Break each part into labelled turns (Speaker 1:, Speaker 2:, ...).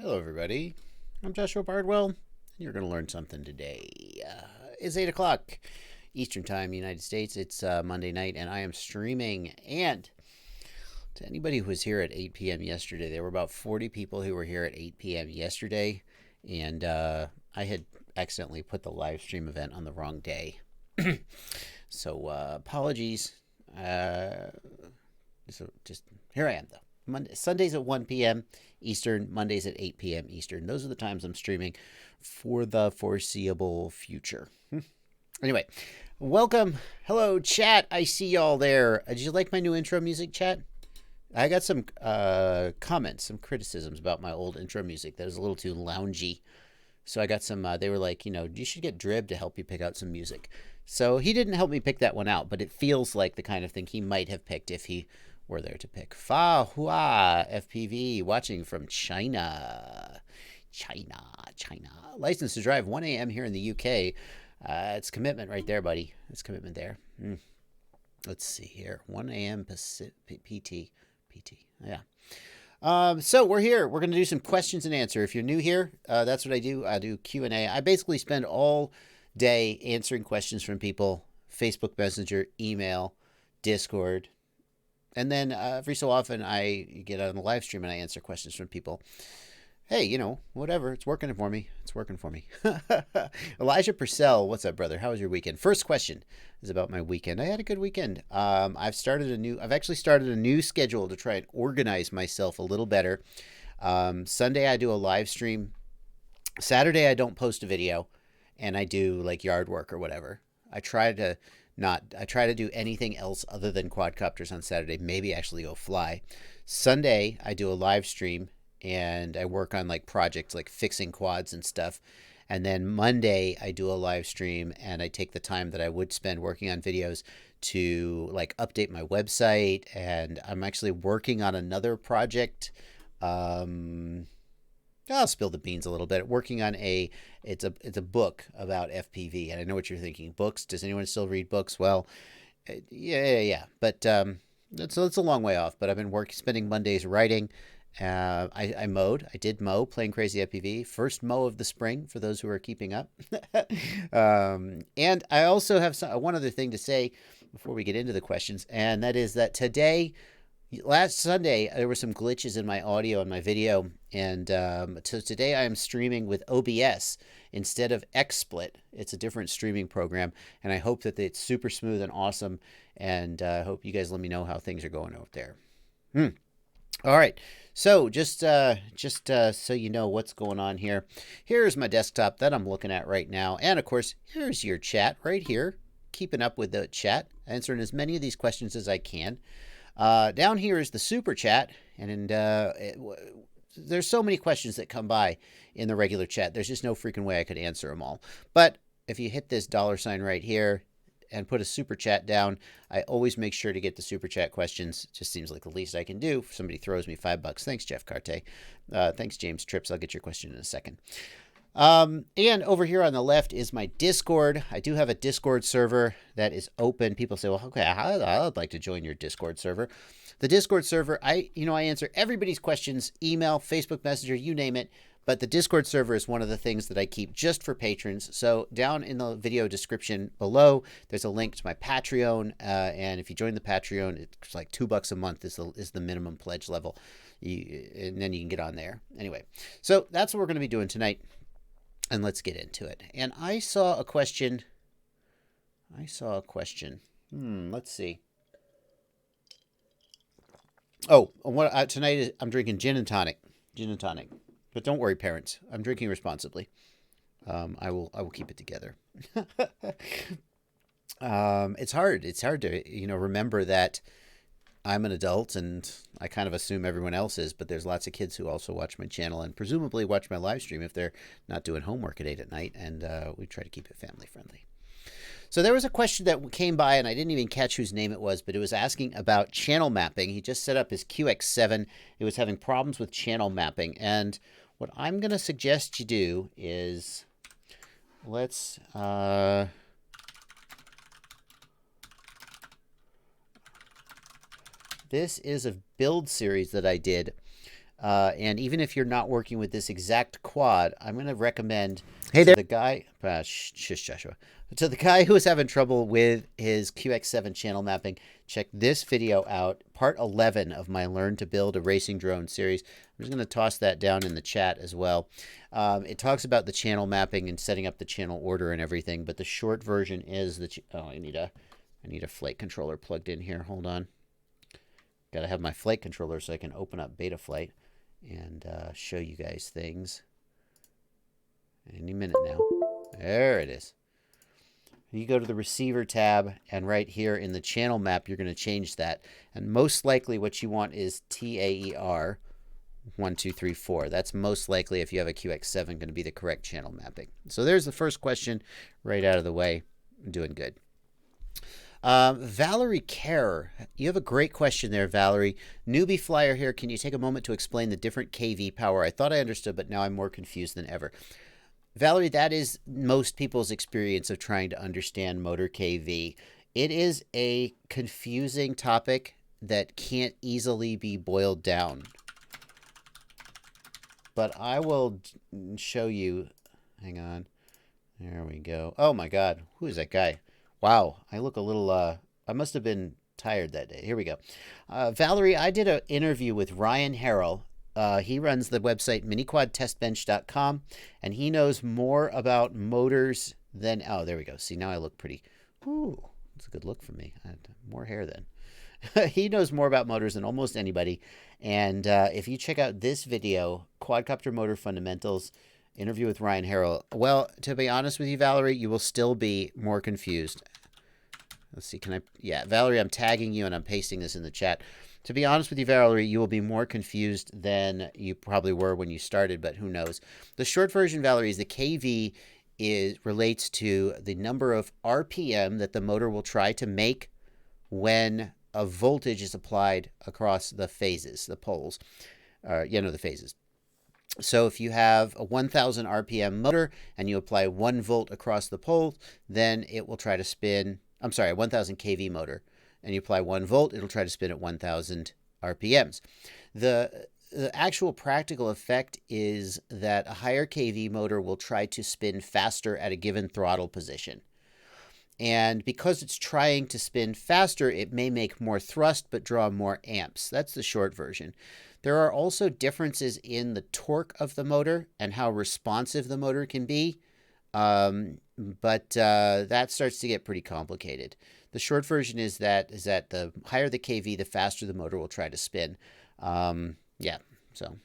Speaker 1: Hello, everybody. I'm Joshua Bardwell, and you're going to learn something today. It's 8 o'clock Eastern Time, United States. It's Monday night, and I am streaming. And to anybody who was here at 8 p.m. yesterday, there were about 40 people who were here at 8 p.m. yesterday, and I had accidentally put the live stream event on the wrong day. So apologies. So just here I am, though. Sundays at 1 p.m. Eastern, Mondays at 8 p.m. Eastern. Those are the times I'm streaming for the foreseeable future. Anyway, welcome. Hello, chat. I see y'all there. Did you like my new intro music, chat? I got some comments, some criticisms about my old intro music that was a little too loungy. So I got some, they were like, you should get Drib to help you pick out some music. So he didn't help me pick that one out, but it feels like the kind of thing he might have picked if he were there to pick. Fa Hua FPV watching from China. China. License to drive 1 a.m. here in the UK. It's commitment right there, buddy. It's commitment there. Let's see here. 1 a.m. PT. Yeah. So we're here. We're going to do some questions and answer. If you're new here, that's what I do. I do Q&A. I basically spend all day answering questions from people. Facebook Messenger, email, Discord. And then every so often I get on the live stream and I answer questions from people. Hey, whatever. It's working for me. Elijah Purcell, what's up, brother? How was your weekend? First question is about my weekend. I had a good weekend. I've actually started a new schedule to try and organize myself a little better. Sunday I do a live stream. Saturday I don't post a video, and I do like yard work or whatever. I try to do anything else other than quadcopters on Saturday, maybe actually go fly. Sunday, I do a live stream and I work on like projects like fixing quads and stuff. And then Monday, I do a live stream and I take the time that I would spend working on videos to like update my website. And I'm actually working on another project. I'll spill the beans a little bit. Working on it's a book about FPV, and I know what you're thinking. Books? Does anyone still read books? Well, yeah. But it's a long way off. But I've been spending Mondays writing. I mowed. I did mow, playing crazy FPV. First mow of the spring for those who are keeping up. And I also have one other thing to say before we get into the questions, and that is that last Sunday, there were some glitches in my audio and my video, and so today I am streaming with OBS instead of XSplit. It's a different streaming program, and I hope that it's super smooth and awesome, and I hope you guys let me know how things are going out there. All right, so just so you know what's going on here, here's my desktop that I'm looking at right now, and of course, here's your chat right here, keeping up with the chat, answering as many of these questions as I can. Down here is the super chat, and there's so many questions that come by in the regular chat. There's just no freaking way I could answer them all. But if you hit this $ right here and put a super chat down, I always make sure to get the super chat questions. It just seems like the least I can do. If somebody throws me $5. Thanks, Jeff Carte. Thanks, James Trips. I'll get your question in a second. And over here on the left is my Discord. I do have a Discord server that is open. People say, well, okay, I'd like to join your Discord server. The Discord server, I answer everybody's questions, email, Facebook Messenger, you name it. But the Discord server is one of the things that I keep just for patrons. So down in the video description below, there's a link to my Patreon. And if you join the Patreon, it's like $2 a month is the minimum pledge level. And then you can get on there. Anyway, so that's what we're going to be doing tonight. And let's get into it. And I saw a question. Let's see. Oh, tonight I'm drinking gin and tonic. But don't worry, parents. I'm drinking responsibly. I will keep it together. It's hard. It's hard to remember that I'm an adult and I kind of assume everyone else is, but there's lots of kids who also watch my channel and presumably watch my live stream if they're not doing homework at 8 at night, and we try to keep it family friendly. So there was a question that came by, and I didn't even catch whose name it was, but it was asking about channel mapping. He just set up his QX7. It was having problems with channel mapping, and what I'm going to suggest you do is let's... This is a build series that I did And even if you're not working with this exact quad, I'm going to recommend
Speaker 2: Hey
Speaker 1: to
Speaker 2: there.
Speaker 1: the guy, shush, Joshua, to the guy who is having trouble with his QX7 channel mapping, check this video out, part 11 of my Learn to Build a Racing Drone series. I'm just going to toss that down in the chat as well. It talks about the channel mapping and setting up the channel order and everything, but the short version is that I need a flight controller plugged in here. Hold on. Got to have my flight controller so I can open up Betaflight and show you guys things any minute now. There it is. You go to the receiver tab, and right here in the channel map, you're going to change that. And most likely what you want is TAER 1234. That's most likely, if you have a QX7, going to be the correct channel mapping. So there's the first question right out of the way. I'm doing good. Valerie Kerr, you have a great question there, Valerie. Newbie flyer here. Can you take a moment to explain the different KV power? I thought I understood, but now I'm more confused than ever. Valerie, that is most people's experience of trying to understand motor KV. It is a confusing topic that can't easily be boiled down. But I will show you. Hang on. There we go. Oh my God. Who is that guy? Wow. I look a little, I must have been tired that day. Here we go. Valerie, I did an interview with Ryan Harrell. He runs the website miniquadtestbench.com, and he knows more about motors than, oh, there we go. See, now I look pretty, ooh, that's a good look for me. I had more hair then. He knows more about motors than almost anybody. And if you check out this video, Quadcopter Motor Fundamentals, interview with Ryan Harrell, well, to be honest with you, Valerie, you will still be more confused. Let's see, can I, yeah, Valerie, I'm tagging you and I'm pasting this in the chat. To be honest with you, Valerie, you will be more confused than you probably were when you started, but who knows. The short version, Valerie, is the KV relates to the number of RPM that the motor will try to make when a voltage is applied across the phases, the poles, the phases. So if you have a 1000 RPM motor and you apply 1 volt across the pole, then it will try to spin, I'm sorry, a 1000 kV motor, and you apply 1 volt, it'll try to spin at 1000 RPMs. The actual practical effect is that a higher kV motor will try to spin faster at a given throttle position. And because it's trying to spin faster, it may make more thrust but draw more amps. That's the short version. There are also differences in the torque of the motor and how responsive the motor can be, but that starts to get pretty complicated. The short version is that the higher the kV, the faster the motor will try to spin. Yeah, so.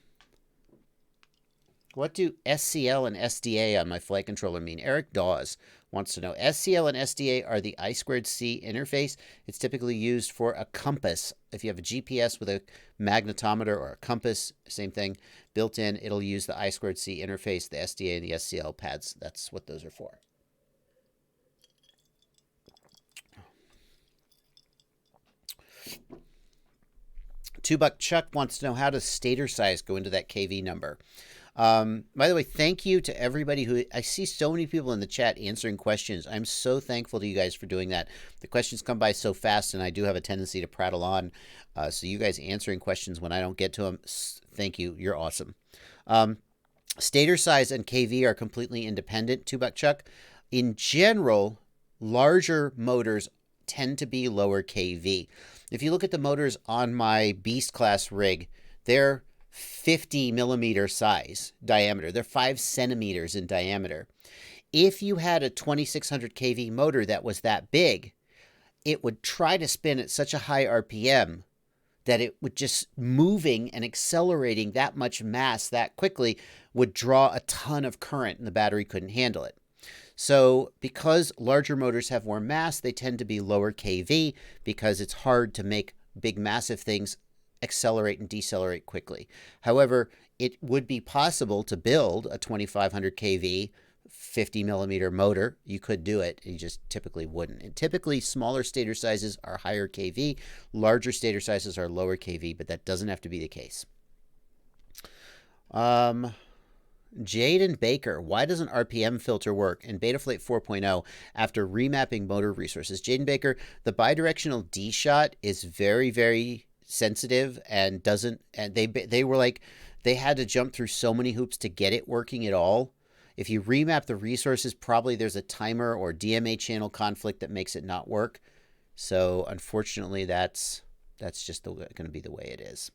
Speaker 1: What do SCL and SDA on my flight controller mean? Eric Dawes wants to know. SCL and SDA are the I2C interface. It's typically used for a compass. If you have a GPS with a magnetometer or a compass, same thing, built in, it'll use the I2C interface, the SDA and the SCL pads. That's what those are for. $2 Chuck wants to know, how does stator size go into that KV number? By the way, thank you to everybody who, I see so many people in the chat answering questions. I'm so thankful to you guys for doing that. The questions come by so fast, and I do have a tendency to prattle on. So you guys answering questions when I don't get to them, thank you. You're awesome. Stator size and KV are completely independent, $2 Chuck. In general, larger motors tend to be lower KV. If you look at the motors on my Beast class rig, they're 50 millimeter size diameter. They're 5 centimeters in diameter. If you had a 2600 kV motor that was that big, it would try to spin at such a high RPM that it would just moving and accelerating that much mass that quickly would draw a ton of current and the battery couldn't handle it. So because larger motors have more mass, they tend to be lower kV because it's hard to make big massive things accelerate and decelerate quickly. However, it would be possible to build a 2500 kV 50 millimeter motor. You could do it. You just typically wouldn't. And typically, smaller stator sizes are higher kV. Larger stator sizes are lower kV, but that doesn't have to be the case. Jaden Baker, why doesn't RPM filter work in Betaflight 4.0 after remapping motor resources? Jaden Baker, the bidirectional D shot is very, very sensitive and doesn't, and they were like, they had to jump through so many hoops to get it working at all. If you remap the resources, probably there's a timer or DMA channel conflict that makes it not work. So unfortunately, that's just going to be the way it is.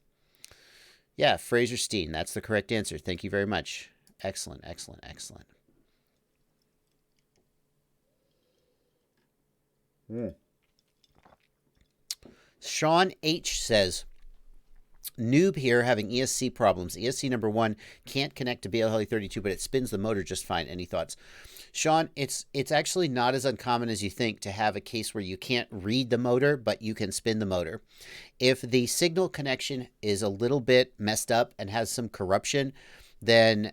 Speaker 1: Yeah, Fraser Steen, that's the correct answer. Thank you very much. Excellent, excellent, excellent. Sean H says, noob here having ESC problems. ESC number 1 can't connect to BLHeli32, but it spins the motor just fine. Any thoughts? Sean, it's actually not as uncommon as you think to have a case where you can't read the motor, but you can spin the motor. If the signal connection is a little bit messed up and has some corruption, then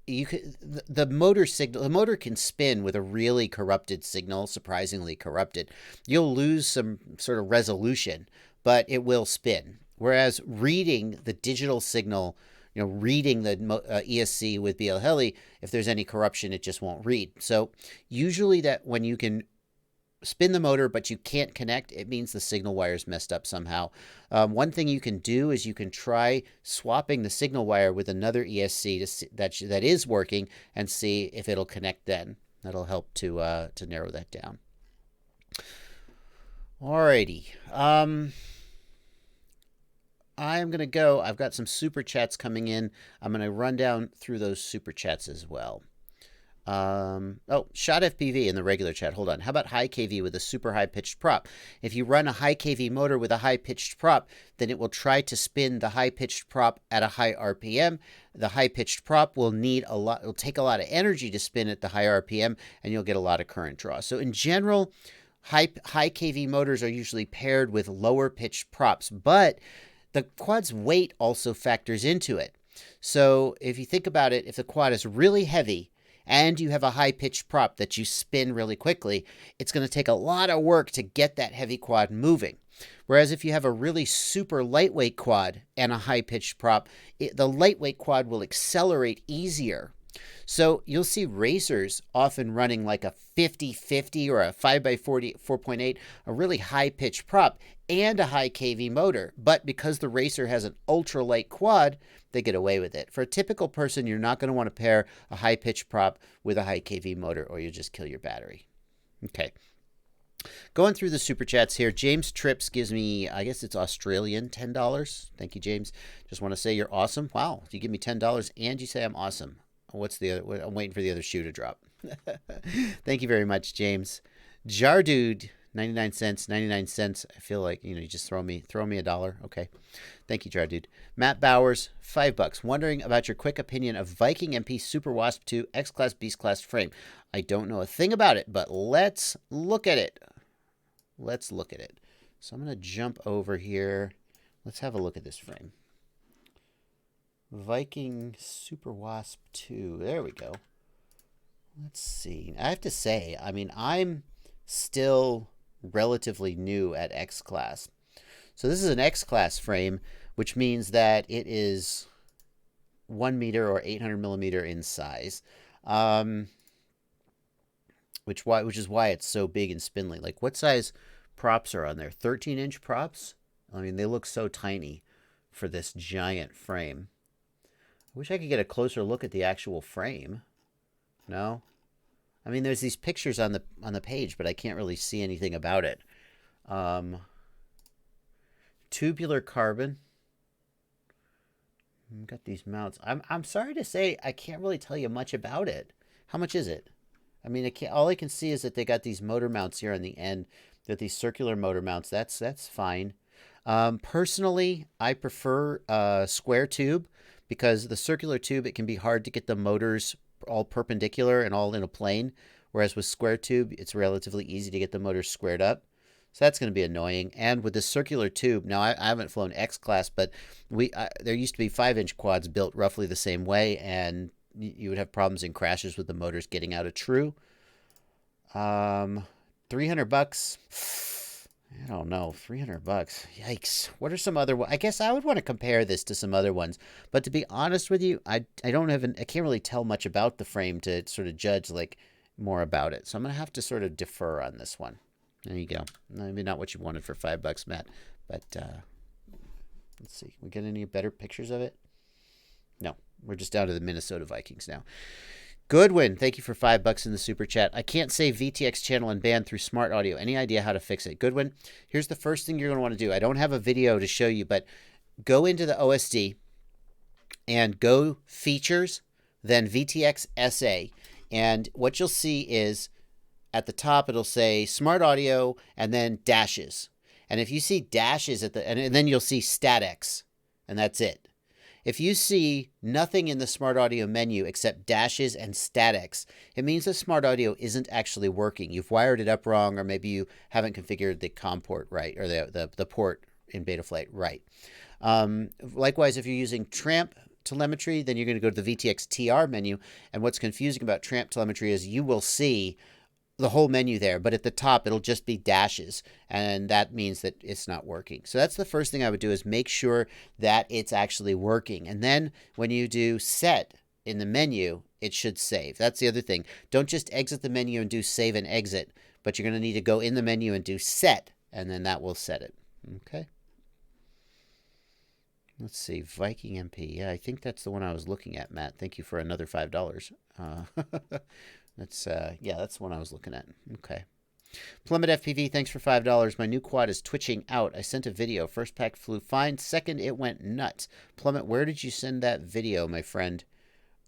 Speaker 1: you can, the motor can spin with a really corrupted signal, surprisingly corrupted. You'll lose some sort of resolution, but it will spin. Whereas reading the digital signal, reading the ESC with BLHeli, if there's any corruption, it just won't read. So usually that when you can spin the motor but you can't connect, it means the signal wire's messed up somehow. One thing you can do is you can try swapping the signal wire with another ESC to see that is working and see if it'll connect then. That'll help to narrow that down. Alrighty. I'm going to go. I've got some super chats coming in. I'm going to run down through those super chats as well. Oh, shot FPV in the regular chat. Hold on. How about high KV with a super high pitched prop? If you run a high KV motor with a high pitched prop, then it will try to spin the high pitched prop at a high RPM. The high pitched prop will need a lot. It'll take a lot of energy to spin at the high RPM, and you'll get a lot of current draw. So in general, high KV motors are usually paired with lower pitched props, but the quad's weight also factors into it. So if you think about it, if the quad is really heavy and you have a high-pitched prop that you spin really quickly, it's going to take a lot of work to get that heavy quad moving. Whereas if you have a really super lightweight quad and a high-pitched prop, the lightweight quad will accelerate easier. So you'll see racers often running like a 50-50 or a 5x40 4.8, a really high-pitched prop and a high KV motor. But because the racer has an ultra-light quad, they get away with it. For a typical person, you're not going to want to pair a high-pitched prop with a high KV motor or you'll just kill your battery. Okay. Going through the super chats here, James Trips gives me, I guess it's Australian, $10. Thank you, James. Just want to say you're awesome. Wow, you give me $10 and you say I'm awesome. What's the other? I'm waiting for the other shoe to drop. Thank you very much, James. Jardude, 99 cents, 99 cents. I feel like, you just throw me $1. Okay. Thank you, Jardude. Matt Bowers, $5. Wondering about your quick opinion of Viking MP Super Wasp 2 X-Class Beast Class frame. I don't know a thing about it, but let's look at it. Let's look at it. So I'm going to jump over here. Let's have a look at this frame. Viking Super Wasp 2. There we go. Let's see. I have to say, I mean, I'm still relatively new at X-Class. So this is an X-Class frame, which means that it is 1 meter or 800 millimeter in size. Which is why it's so big and spindly. Like, what size props are on there? 13-inch props? I mean, they look so tiny for this giant frame. I wish I could get a closer look at the actual frame. No? I mean, there's these pictures on the page, but I can't really see anything about it. Tubular carbon. Got these mounts. I'm sorry to say I can't really tell you much about it. How much is it? I mean, all I can see is that they got these motor mounts here on the end. They're these circular motor mounts. That's fine. Personally, I prefer square tube. Because the circular tube, it can be hard to get the motors all perpendicular and all in a plane. Whereas with square tube, it's relatively easy to get the motors squared up. So that's going to be annoying. And with the circular tube, now I haven't flown X-Class, but there used to be 5-inch quads built roughly the same way. And you would have problems in crashes with the motors getting out of true. $300. I don't know, $300. Yikes. What are some other ones? I guess I would want to compare this to some other ones. But to be honest with you, I can't really tell much about the frame to sort of judge like more about it. So I'm going to have to sort of defer on this one. There you go. Maybe not what you wanted for $5, Matt, but Let's see. We get any better pictures of it? No. We're just down to the Minnesota Vikings now. Goodwin, thank you for $5 in the super chat. I can't save VTX channel and band through smart audio. Any idea how to fix it? Goodwin, here's the first thing you're going to want to do. I don't have a video to show you, but go into the OSD and go features, then VTX SA. And what you'll see is at the top, it'll say smart audio and then dashes. And if you see dashes at the, and then you'll see StatX, and that's it. If you see nothing in the smart audio menu except dashes and StatX, it means the smart audio isn't actually working. You've wired it up wrong, or maybe you haven't configured the COM port right, or the port in Betaflight right. Likewise, if you're using Tramp telemetry, then you're going to go to the VTX TR menu. And what's confusing about Tramp telemetry is you will see the whole menu there, but at the top it'll just be dashes, and that means that it's not working. So that's the first thing I would do, is make sure that it's actually working. And then when you do set in the menu, it should save. That's the other thing. Don't just exit the menu and do save and exit, but you're going to need to go in the menu and do set, and then that will set it. Okay. Let's see, Viking MP. Yeah, I think that's the one I was looking at, Matt. Thank you for another $5. That's that's the one I was looking at. Okay. Plummet FPV, thanks for $5. My new quad is twitching out. I sent a video. First pack flew fine. Second, it went nuts. Plummet, where did you send that video, my friend?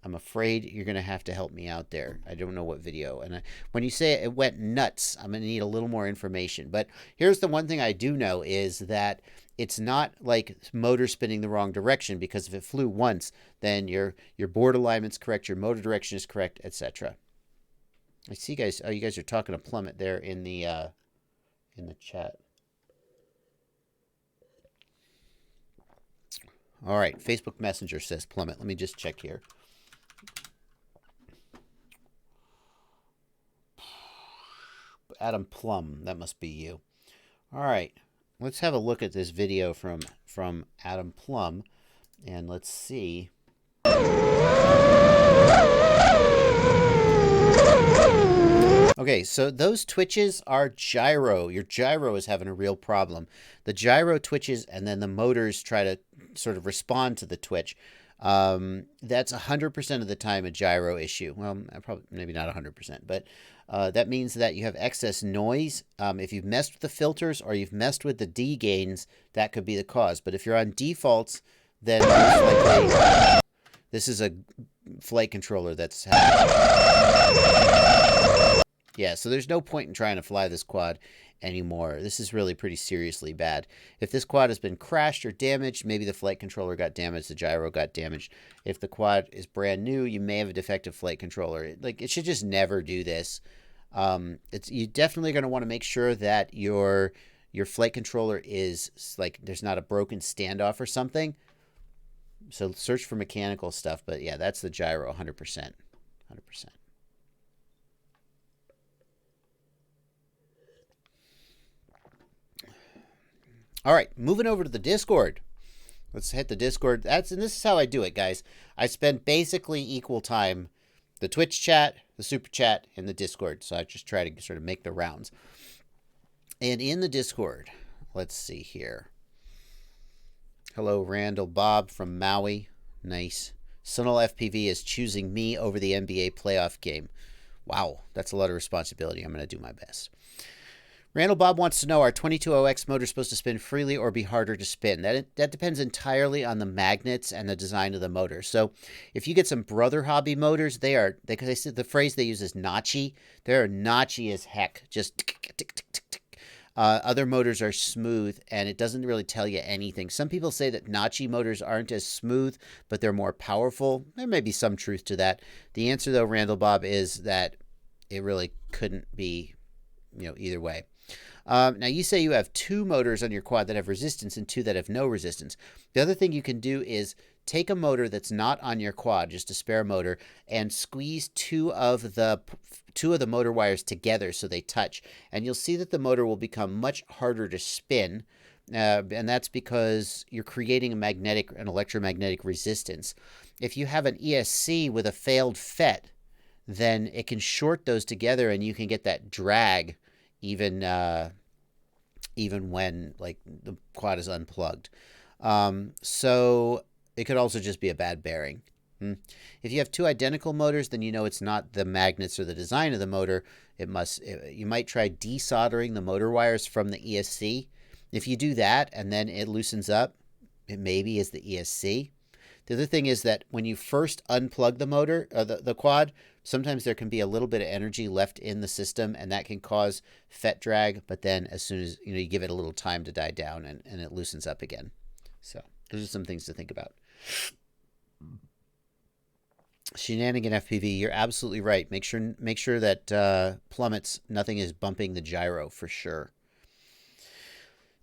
Speaker 1: I'm afraid you're going to have to help me out there. I don't know what video. And when you say it went nuts, I'm going to need a little more information. But here's the one thing I do know is that it's not like motor spinning the wrong direction, because if it flew once, then your board alignment's correct, your motor direction is correct, etc. I see you guys. Oh, you guys are talking to Plummet there in the chat. All right, Facebook Messenger says Plummet. Let me just check here. Adam Plum, that must be you. All right, let's have a look at this video from Adam Plum, and let's see. Okay, so those twitches are gyro. Your gyro is having a real problem. The gyro twitches, and then the motors try to sort of respond to the twitch. That's 100% of the time a gyro issue. Well, probably maybe not 100%, but that means that you have excess noise. If you've messed with the filters or you've messed with the D gains, that could be the cause. But if you're on defaults, then most likely this is a flight controller that's happening. Yeah, so there's no point in trying to fly this quad anymore. This is really pretty seriously bad. If this quad has been crashed or damaged, maybe the flight controller got damaged, the gyro got damaged. If the quad is brand new, you may have a defective flight controller. Like, it should just never do this. You definitely going to want to make sure that your flight controller is, like, there's not a broken standoff or something. So search for mechanical stuff, but yeah, that's the gyro 100%. 100%. All right, moving over to the Discord. Let's hit the Discord. And this is how I do it, guys. I spend basically equal time, the Twitch chat, the Super Chat, and the Discord. So I just try to sort of make the rounds. And in the Discord, let's see here. Hello, Randall Bob from Maui. Nice. Sunil FPV is choosing me over the NBA playoff game. Wow, that's a lot of responsibility. I'm going to do my best. Randall Bob wants to know, are 22OX motors supposed to spin freely or be harder to spin? That depends entirely on the magnets and the design of the motor. So if you get some Brother Hobby motors, they said the phrase they use is notchy. They're notchy as heck. Just tick, tick, tick, tick, tick. Other motors are smooth, and it doesn't really tell you anything. Some people say that notchy motors aren't as smooth, but they're more powerful. There may be some truth to that. The answer, though, Randall Bob, is that it really couldn't be, either way. Now, you say you have 2 motors on your quad that have resistance and 2 that have no resistance. The other thing you can do is take a motor that's not on your quad, just a spare motor, and squeeze 2 of the motor wires together so they touch. And you'll see that the motor will become much harder to spin. And that's because you're creating an electromagnetic resistance. If you have an ESC with a failed FET, then it can short those together and you can get that drag even when, like, the quad is unplugged. So it could also just be a bad bearing. If you have two identical motors, then you know it's not the magnets or the design of the motor. You might try desoldering the motor wires from the ESC. If you do that and then it loosens up, it maybe is the ESC. The other thing is that when you first unplug the motor, the quad, sometimes there can be a little bit of energy left in the system, and that can cause FET drag. But then as soon as you give it a little time to die down, and it loosens up again. So those are some things to think about. Shenanigan FPV, you're absolutely right. Make sure that plummets, nothing is bumping the gyro for sure.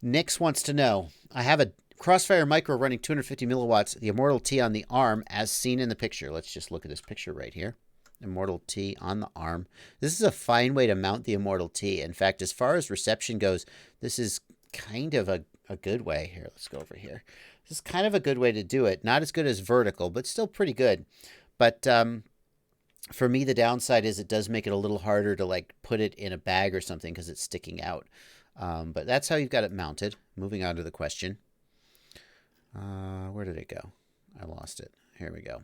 Speaker 1: Nix wants to know, I have a Crossfire Micro running 250 milliwatts, the Immortal T on the arm as seen in the picture. Let's just look at this picture right here. Immortal T on the arm. This is a fine way to mount the Immortal T. In fact, as far as reception goes, this is kind of a good way. Here, let's go over here. This is kind of a good way to do it. Not as good as vertical, but still pretty good. But for me, the downside is it does make it a little harder to like put it in a bag or something because it's sticking out. But that's how you've got it mounted. Moving on to the question. Where did it go? I lost it. Here we go.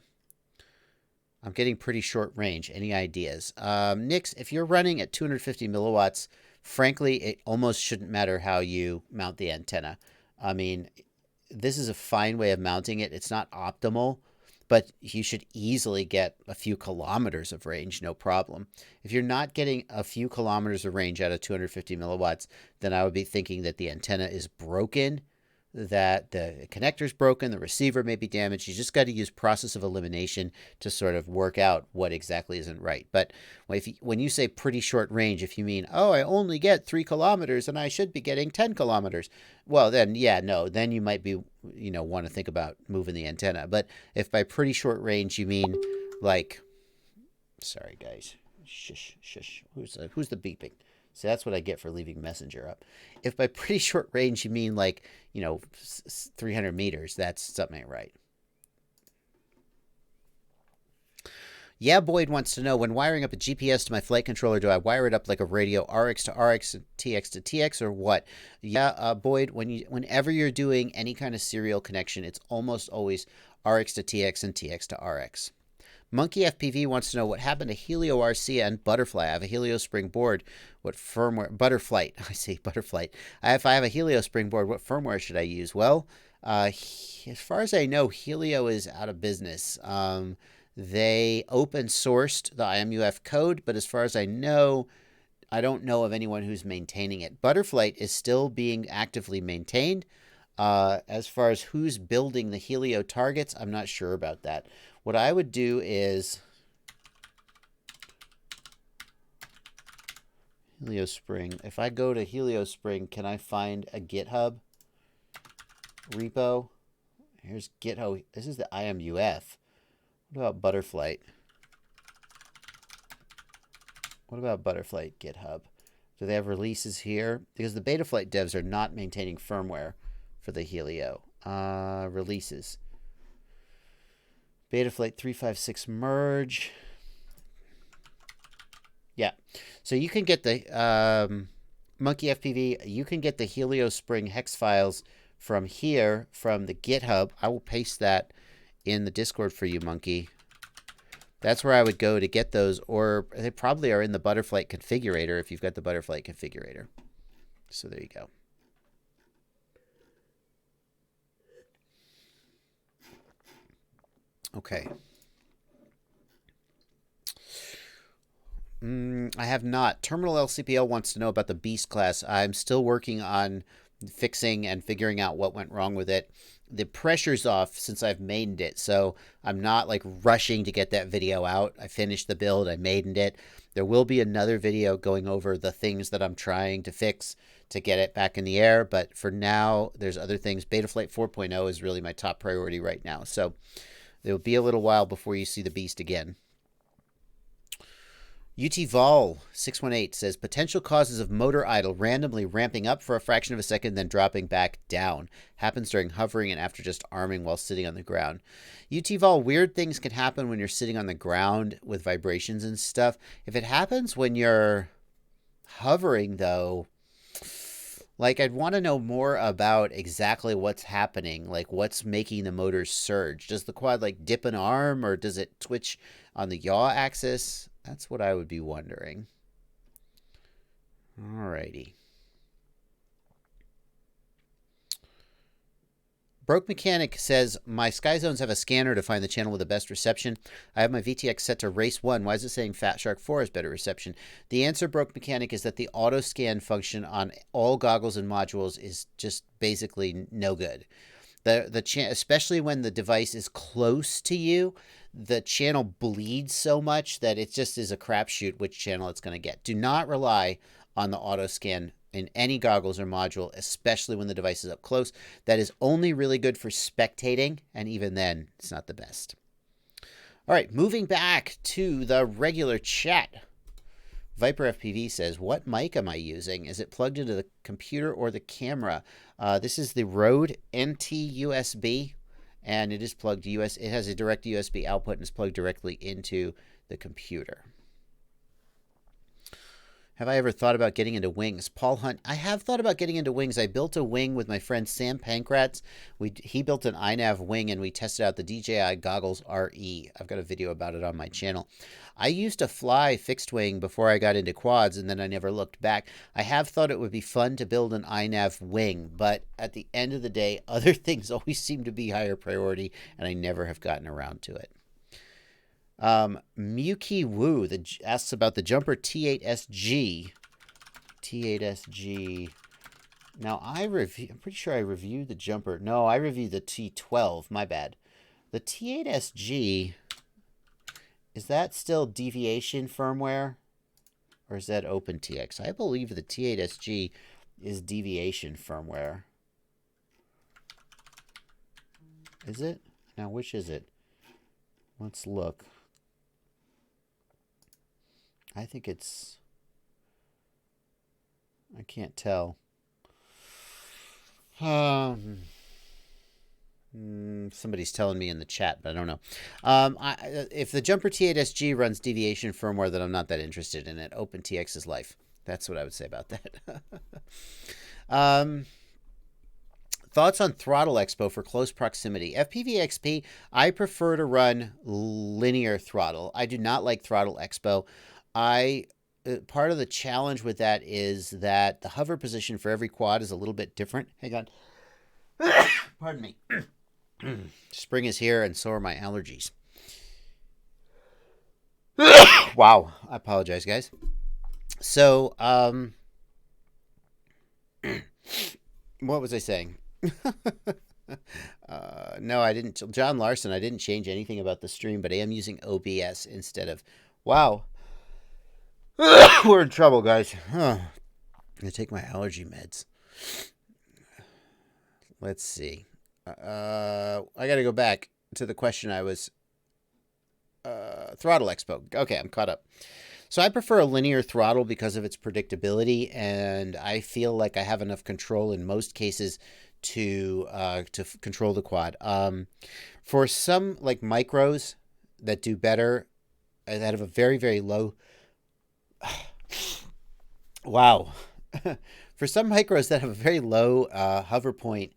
Speaker 1: I'm getting pretty short range. Any ideas? Nix, if you're running at 250 milliwatts, frankly, it almost shouldn't matter how you mount the antenna. I mean, this is a fine way of mounting it. It's not optimal, but you should easily get a few kilometers of range, no problem. If you're not getting a few kilometers of range out of 250 milliwatts, then I would be thinking that the antenna is broken, that the connector's broken, the receiver may be damaged. You just got to use process of elimination to sort of work out what exactly isn't right. But when you say pretty short range, if you mean, oh, I only get 3 kilometers and I should be getting 10 kilometers, well, then, yeah, no, then you might be, want to think about moving the antenna. But if by pretty short range you mean like, sorry, guys, shush, shush, who's the beeping? So that's what I get for leaving Messenger up. If by pretty short range you mean like, 300 meters, that's something ain't right. Yeah, Boyd wants to know, when wiring up a GPS to my flight controller, do I wire it up like a radio RX to RX, TX to TX, or what? Yeah, Boyd, whenever you're doing any kind of serial connection, it's almost always RX to TX and TX to RX. Monkey FPV wants to know what happened to Helio RC and Butterfly. I have a Helio Spring board. What firmware? Butterflight. I say Butterflight. If I have a Helio Spring board, what firmware should I use? Well, as far as I know, Helio is out of business. They open sourced the IMUF code, but as far as I know, I don't know of anyone who's maintaining it. Butterflight is still being actively maintained. As far as who's building the Helio targets, I'm not sure about that. What I would do is Helio Spring. If I go to Helio Spring, can I find a GitHub repo? Here's GitHub. This is the IMUF. What about Butterflight? What about Butterflight GitHub? Do they have releases here? Because the Betaflight devs are not maintaining firmware for the Helio. Releases. Betaflight 356 merge. Yeah. So you can get the Monkey FPV. You can get the Helio Spring hex files from here, from the GitHub. I will paste that in the Discord for you, Monkey. That's where I would go to get those, or they probably are in the Butterflight configurator if you've got the Butterflight configurator. So there you go. Okay. I have not. Terminal LCPL wants to know about the Beast class. I'm still working on fixing and figuring out what went wrong with it. The pressure's off since I've maidened it, so I'm not like rushing to get that video out. I finished the build, I maidened it. There will be another video going over the things that I'm trying to fix to get it back in the air, but for now, there's other things. Betaflight 4.0 is really my top priority right now, so it will be a little while before you see the Beast again. UT Vol 618 says, potential causes of motor idle: randomly ramping up for a fraction of a second, then dropping back down. Happens during hovering and after just arming while sitting on the ground. UT Vol, weird things can happen when you're sitting on the ground with vibrations and stuff. If it happens when you're hovering, though, Like, I'd want to know more about exactly what's happening, like what's making the motor surge. Does the quad like dip an arm, or does it twitch on the yaw axis? That's what I would be wondering. Alrighty. Broke Mechanic says, my Sky Zones have a scanner to find the channel with the best reception. I have my VTX set to race 1. Why is it saying Fat Shark 4 has better reception? The answer, Broke Mechanic, is that the auto scan function on all goggles and modules is just basically no good. Especially when the device is close to you, the channel bleeds so much that it just is a crapshoot which channel it's going to get. Do not rely on the auto scan in any goggles or module, especially when the device is up close. That is only really good for spectating, and even then, it's not the best. All right, moving back to the regular chat. Viper FPV says, what mic am I using? Is it plugged into the computer or the camera? This is the Rode NT USB, and it is plugged it has a direct USB output and is plugged directly into the computer. Have I ever thought about getting into wings? Paul Hunt, I have thought about getting into wings. I built a wing with my friend Sam Pankratz. He built an iNav wing, and we tested out the DJI Goggles RE. I've got a video about it on my channel. I used to fly fixed wing before I got into quads, and then I never looked back. I have thought it would be fun to build an iNav wing, but at the end of the day, other things always seem to be higher priority, and I never have gotten around to it. Muki Wu asks about the Jumper T8SG. T8SG. Now, I'm pretty sure I reviewed the Jumper. No, I reviewed the T12. My bad. The T8SG, is that still deviation firmware? Or is that OpenTX? I believe the T8SG is deviation firmware. Is it? Now, which is it? Let's look. I think it's... I can't tell. Somebody's telling me in the chat, but I don't know. If the Jumper T8SG runs deviation firmware, then I'm not that interested in it. OpenTX is life. That's what I would say about that. Thoughts on Throttle Expo for close proximity. FPV XP, I prefer to run linear throttle. I do not like Throttle Expo. Part of the challenge with that is that the hover position for every quad is a little bit different. Hang on. Pardon me. Spring is here, and so are my allergies. Wow. I apologize, guys. So, what was I saying? No, I didn't. John Larson, I didn't change anything about the stream, but I am using OBS instead of... Wow. We're in trouble, guys. I'm going to take my allergy meds. Let's see. I got to go back to the question I was... Throttle Expo. Okay, I'm caught up. So I prefer a linear throttle because of its predictability, and I feel like I have enough control in most cases to control the quad. For some like micros that do better, that have a very, very low... Wow. For some micros that have a very low hover point,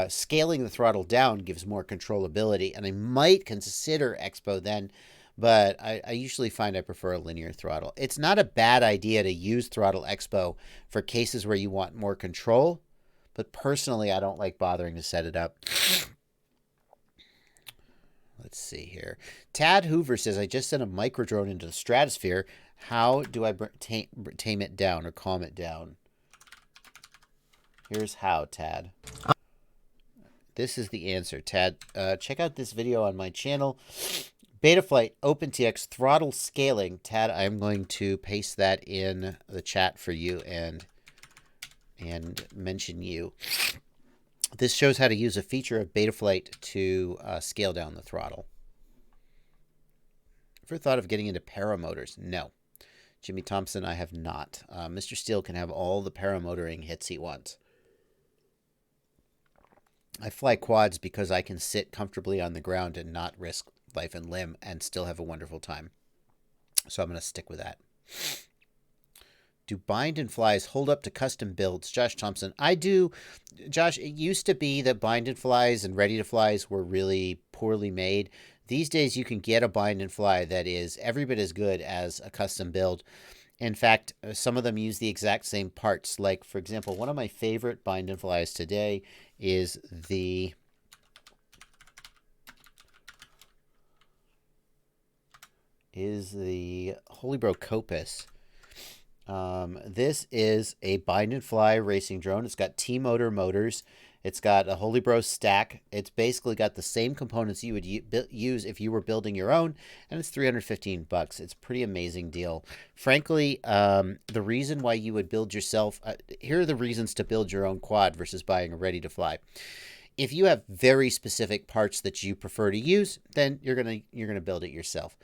Speaker 1: scaling the throttle down gives more controllability, and I might consider Expo then, but I usually find I prefer a linear throttle. It's not a bad idea to use Throttle Expo for cases where you want more control, but personally I don't like bothering to set it up. Let's see here. Tad Hoover says, I just sent a micro drone into the stratosphere. How do I tame it down or calm it down? Here's how, Tad. This is the answer, Tad. Check out this video on my channel. Betaflight OpenTX throttle scaling. Tad, I'm going to paste that in the chat for you and mention you. This shows how to use a feature of Betaflight to scale down the throttle. Ever thought of getting into paramotors? No. Jimmy Thompson, I have not. Mr. Steele can have all the paramotoring hits he wants. I fly quads because I can sit comfortably on the ground and not risk life and limb and still have a wonderful time. So I'm going to stick with that. Do bind and flies hold up to custom builds? Josh Thompson. I do. Josh, it used to be that bind and flies and ready to flies were really poorly made. These days, you can get a bind and fly that is every bit as good as a custom build. In fact, some of them use the exact same parts. Like, for example, one of my favorite bind and flies today is the Holybro Copus. This is a bind and fly racing drone. It's got T-motor motors. It's got a Holybro stack. It's basically got the same components you would use if you were building your own, and it's $315. It's a pretty amazing deal. Frankly, the reason why you would build yourself, here are the reasons to build your own quad versus buying a ready to fly. If you have very specific parts that you prefer to use, then you're gonna build it yourself.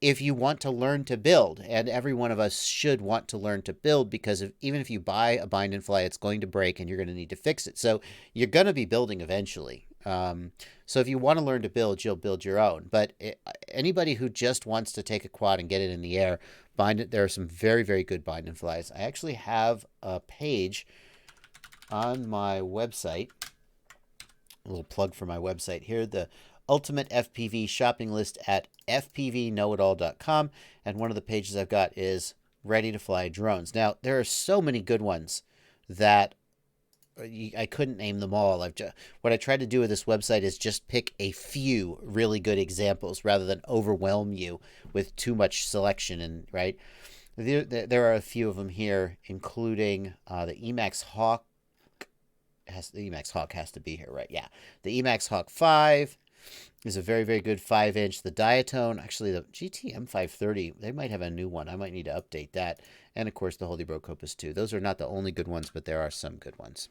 Speaker 1: If you want to learn to build, and every one of us should want to learn to build, because even if you buy a bind and fly, it's going to break and you're going to need to fix it. So you're going to be building eventually. So if you want to learn to build, you'll build your own. But anybody who just wants to take a quad and get it in the air, there are some very, very good bind and flies. I actually have a page on my website, a little plug for my website here, the Ultimate FPV shopping list at fpvknowitall.com, and one of the pages I've got is ready to fly drones. Now, there are so many good ones that I couldn't name them all. What I tried to do with this website is just pick a few really good examples rather than overwhelm you with too much selection. And right, there are a few of them here, including the Emax Hawk. The Emax Hawk has to be here, right? Yeah, the Emax Hawk 5 is a very, very good 5-inch. The Diatone, actually the GTM 530, they might have a new one. I might need to update that. And of course the Holybro Copus 2. Those are not the only good ones, but there are some good ones.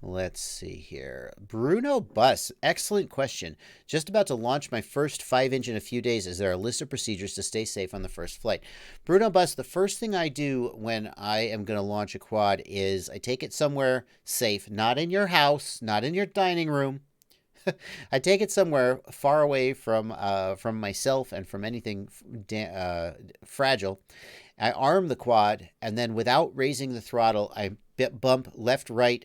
Speaker 1: Let's see here. Bruno Bus, excellent question. Just about to launch my first 5-inch in a few days. Is there a list of procedures to stay safe on the first flight? Bruno Bus, the first thing I do when I am going to launch a quad is I take it somewhere safe, not in your house, not in your dining room. I take it somewhere far away from myself and from anything fragile. I arm the quad, and then without raising the throttle, I bump left, right,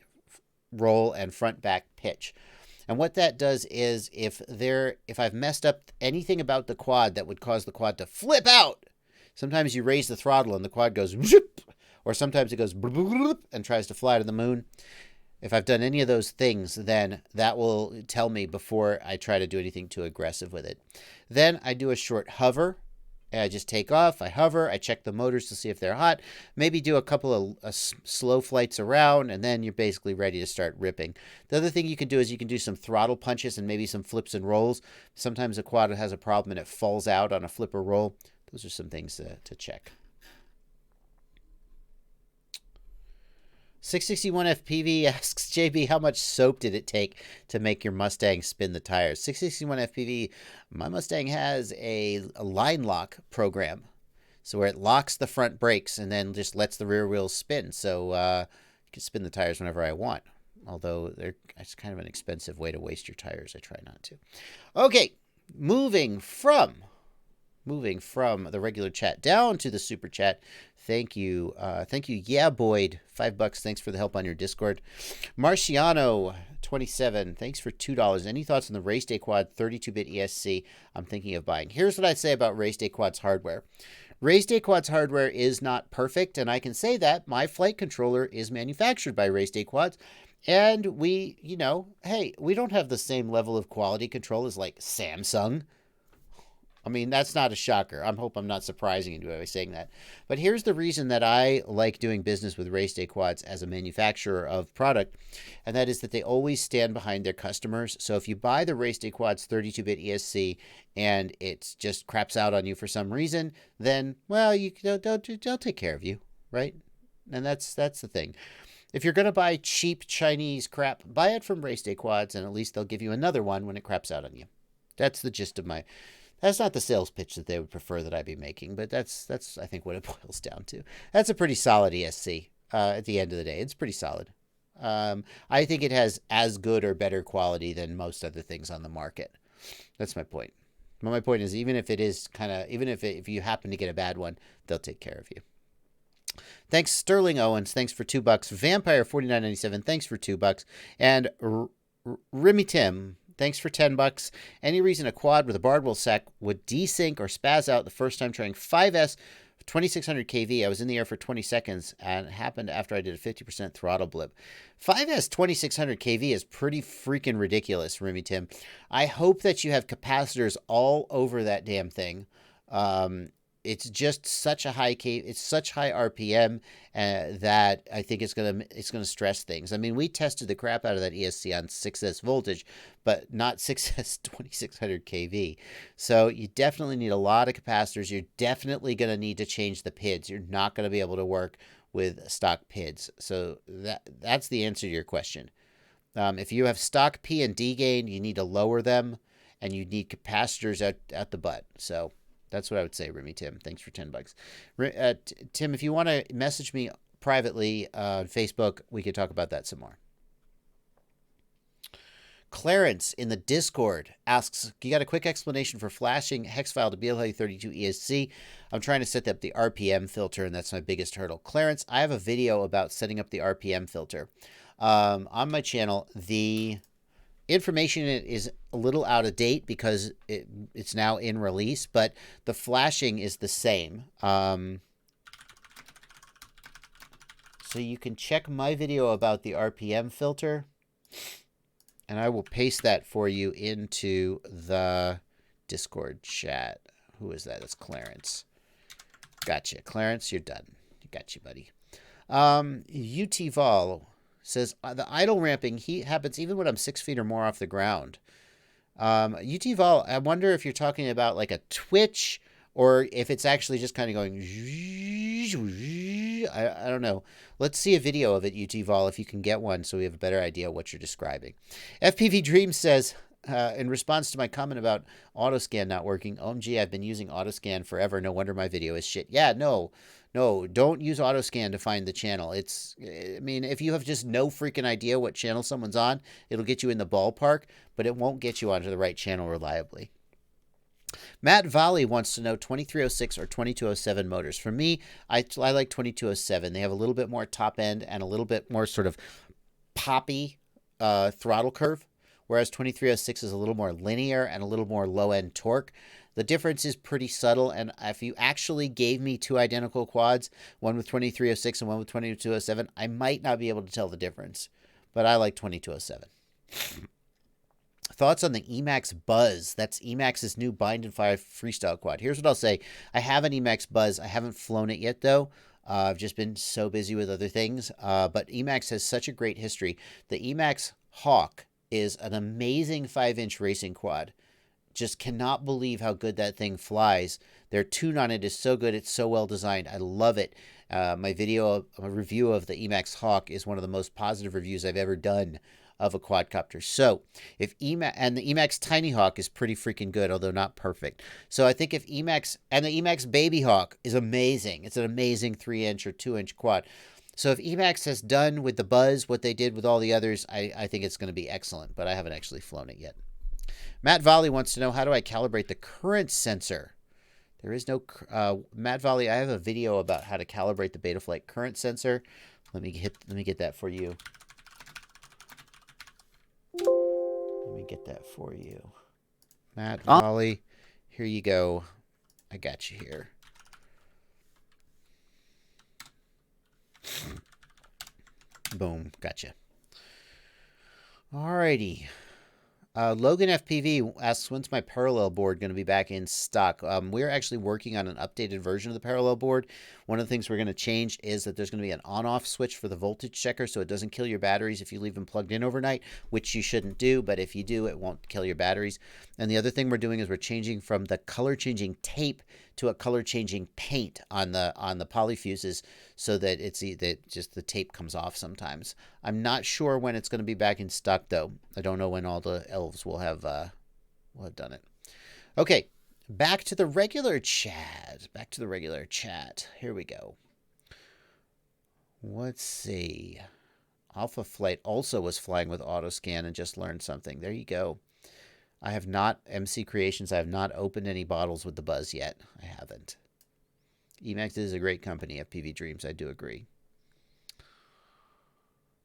Speaker 1: roll, and front back pitch. And what that does is if I've messed up anything about the quad that would cause the quad to flip out, sometimes you raise the throttle and the quad goes zip, or sometimes it goes and tries to fly to the moon. If I've done any of those things, then that will tell me before I try to do anything too aggressive with it. Then I do a short hover. I just take off, I hover, I check the motors to see if they're hot, maybe do a couple of slow flights around, and then you're basically ready to start ripping. The other thing you can do is you can do some throttle punches and maybe some flips and rolls. Sometimes a quad has a problem and it falls out on a flip or roll. Those are some things to check. 661 FPV asks, JB, how much soap did it take to make your Mustang spin the tires? 661 FPV, my Mustang has a line lock program. So where it locks the front brakes and then just lets the rear wheels spin. So I can spin the tires whenever I want. Although it's kind of an expensive way to waste your tires. I try not to. Okay, moving from the regular chat down to the super chat. Thank you. Yeah, Boyd, $5. Thanks for the help on your Discord. Marciano, 27. Thanks for $2. Any thoughts on the Race Day Quad 32-bit ESC I'm thinking of buying? Here's what I say about Race Day Quad's hardware. Race Day Quad's hardware is not perfect, and I can say that my flight controller is manufactured by Race Day Quads. And we don't have the same level of quality control as like Samsung. I mean, that's not a shocker. I hope I'm not surprising you by saying that. But here's the reason that I like doing business with Race Day Quads as a manufacturer of product, and that is that they always stand behind their customers. So if you buy the Race Day Quads 32-bit ESC and it just craps out on you for some reason, then, well, they'll take care of you, right? And that's the thing. If you're going to buy cheap Chinese crap, buy it from Race Day Quads, and at least they'll give you another one when it craps out on you. That's the gist of my... That's not the sales pitch that they would prefer that I be making, but that's I think what it boils down to. That's a pretty solid ESC at the end of the day. It's pretty solid. I think it has as good or better quality than most other things on the market. That's my point. But my point is, even if it is kind of, if you happen to get a bad one, they'll take care of you. Thanks, Sterling Owens. Thanks for $2. Vampire 49.97. Thanks for $2. And Remy Tim. Thanks for $10. Any reason a quad with a Bardwell sack would desync or spaz out the first time trying 5S 2600 kV? I was in the air for 20 seconds and it happened after I did a 50% throttle blip. 5S 2600 kV is pretty freaking ridiculous, Remy Tim. I hope that you have capacitors all over that damn thing. It's just such a high it's such high RPM that I think it's gonna stress things. I mean, we tested the crap out of that ESC on 6S voltage, but not 6S 2600 kV. So you definitely need a lot of capacitors. You're definitely gonna need to change the PIDs. You're not gonna be able to work with stock PIDs. So that's the answer to your question. If you have stock P and D gain, you need to lower them, and you need capacitors at the butt. So that's what I would say, Remy Tim. Thanks for $10. Tim, if you want to message me privately on Facebook, we could talk about that some more. Clarence in the Discord asks, you got a quick explanation for flashing hex file to BLA32 ESC? I'm trying to set up the RPM filter, and that's my biggest hurdle. Clarence, I have a video about setting up the RPM filter on my channel. The information in it is a little out of date because it's now in release, but the flashing is the same. So you can check my video about the RPM filter, and I will paste that for you into the Discord chat. Who is that? That's Clarence. Gotcha. Clarence, you're done. Got you, buddy. UT Vol says, the idle ramping happens even when I'm 6 feet or more off the ground. UT Vol, I wonder if you're talking about like a twitch or if it's actually just kind of going, I don't know. Let's see a video of it, UT Vol, if you can get one so we have a better idea of what you're describing. FPV Dream says, in response to my comment about Autoscan not working, OMG, I've been using Autoscan forever. No wonder my video is shit. Yeah, no, don't use Autoscan to find the channel. I mean, if you have just no freaking idea what channel someone's on, it'll get you in the ballpark, but it won't get you onto the right channel reliably. Matt Volley wants to know 2306 or 2207 motors. For me, I like 2207. They have a little bit more top end and a little bit more sort of poppy throttle curve, whereas 2306 is a little more linear and a little more low-end torque. The difference is pretty subtle, and if you actually gave me two identical quads, one with 2306 and one with 2207, I might not be able to tell the difference, but I like 2207. Thoughts on the Emax Buzz? That's Emax's new Bind and Fire freestyle quad. Here's what I'll say. I have an Emax Buzz. I haven't flown it yet, though. I've just been so busy with other things, but Emax has such a great history. The Emax Hawk is an amazing 5-inch racing quad. Just cannot believe how good that thing flies. Their tune on it is so good. It's so well designed. I love it. My review of the Emax Hawk is one of the most positive reviews I've ever done of a quadcopter. So if Emax, and the Emax Tiny Hawk is pretty freaking good, although not perfect. So I think if Emax, and the Emax Baby Hawk is amazing. It's an amazing 3-inch or 2-inch quad. So if Emax has done with the Buzz what they did with all the others, I think it's going to be excellent, but I haven't actually flown it yet. Matt Volley wants to know, how do I calibrate the current sensor? There is no, Matt Volley, I have a video about how to calibrate the Betaflight current sensor. Let me get that for you. Matt Volley, here you go. I got you here. Boom, gotcha. Alrighty. Logan FPV asks, when's my parallel board going to be back in stock? We're actually working on an updated version of the parallel board. One of the things we're going to change is that there's going to be an on-off switch for the voltage checker, so it doesn't kill your batteries if you leave them plugged in overnight, which you shouldn't do, but if you do, it won't kill your batteries. And the other thing we're doing is we're changing from the color-changing tape to a color-changing paint on the polyfuses, so that just the tape comes off sometimes. I'm not sure when it's going to be back in stock, though. I don't know when all the elves will have done it. Okay, back to the regular chat. Here we go. Let's see. Alpha Flight also was flying with Autoscan and just learned something. There you go. I have not, MC Creations, I have not opened any bottles with the buzz yet. I haven't. Emax is a great company, FPV Dreams, I do agree.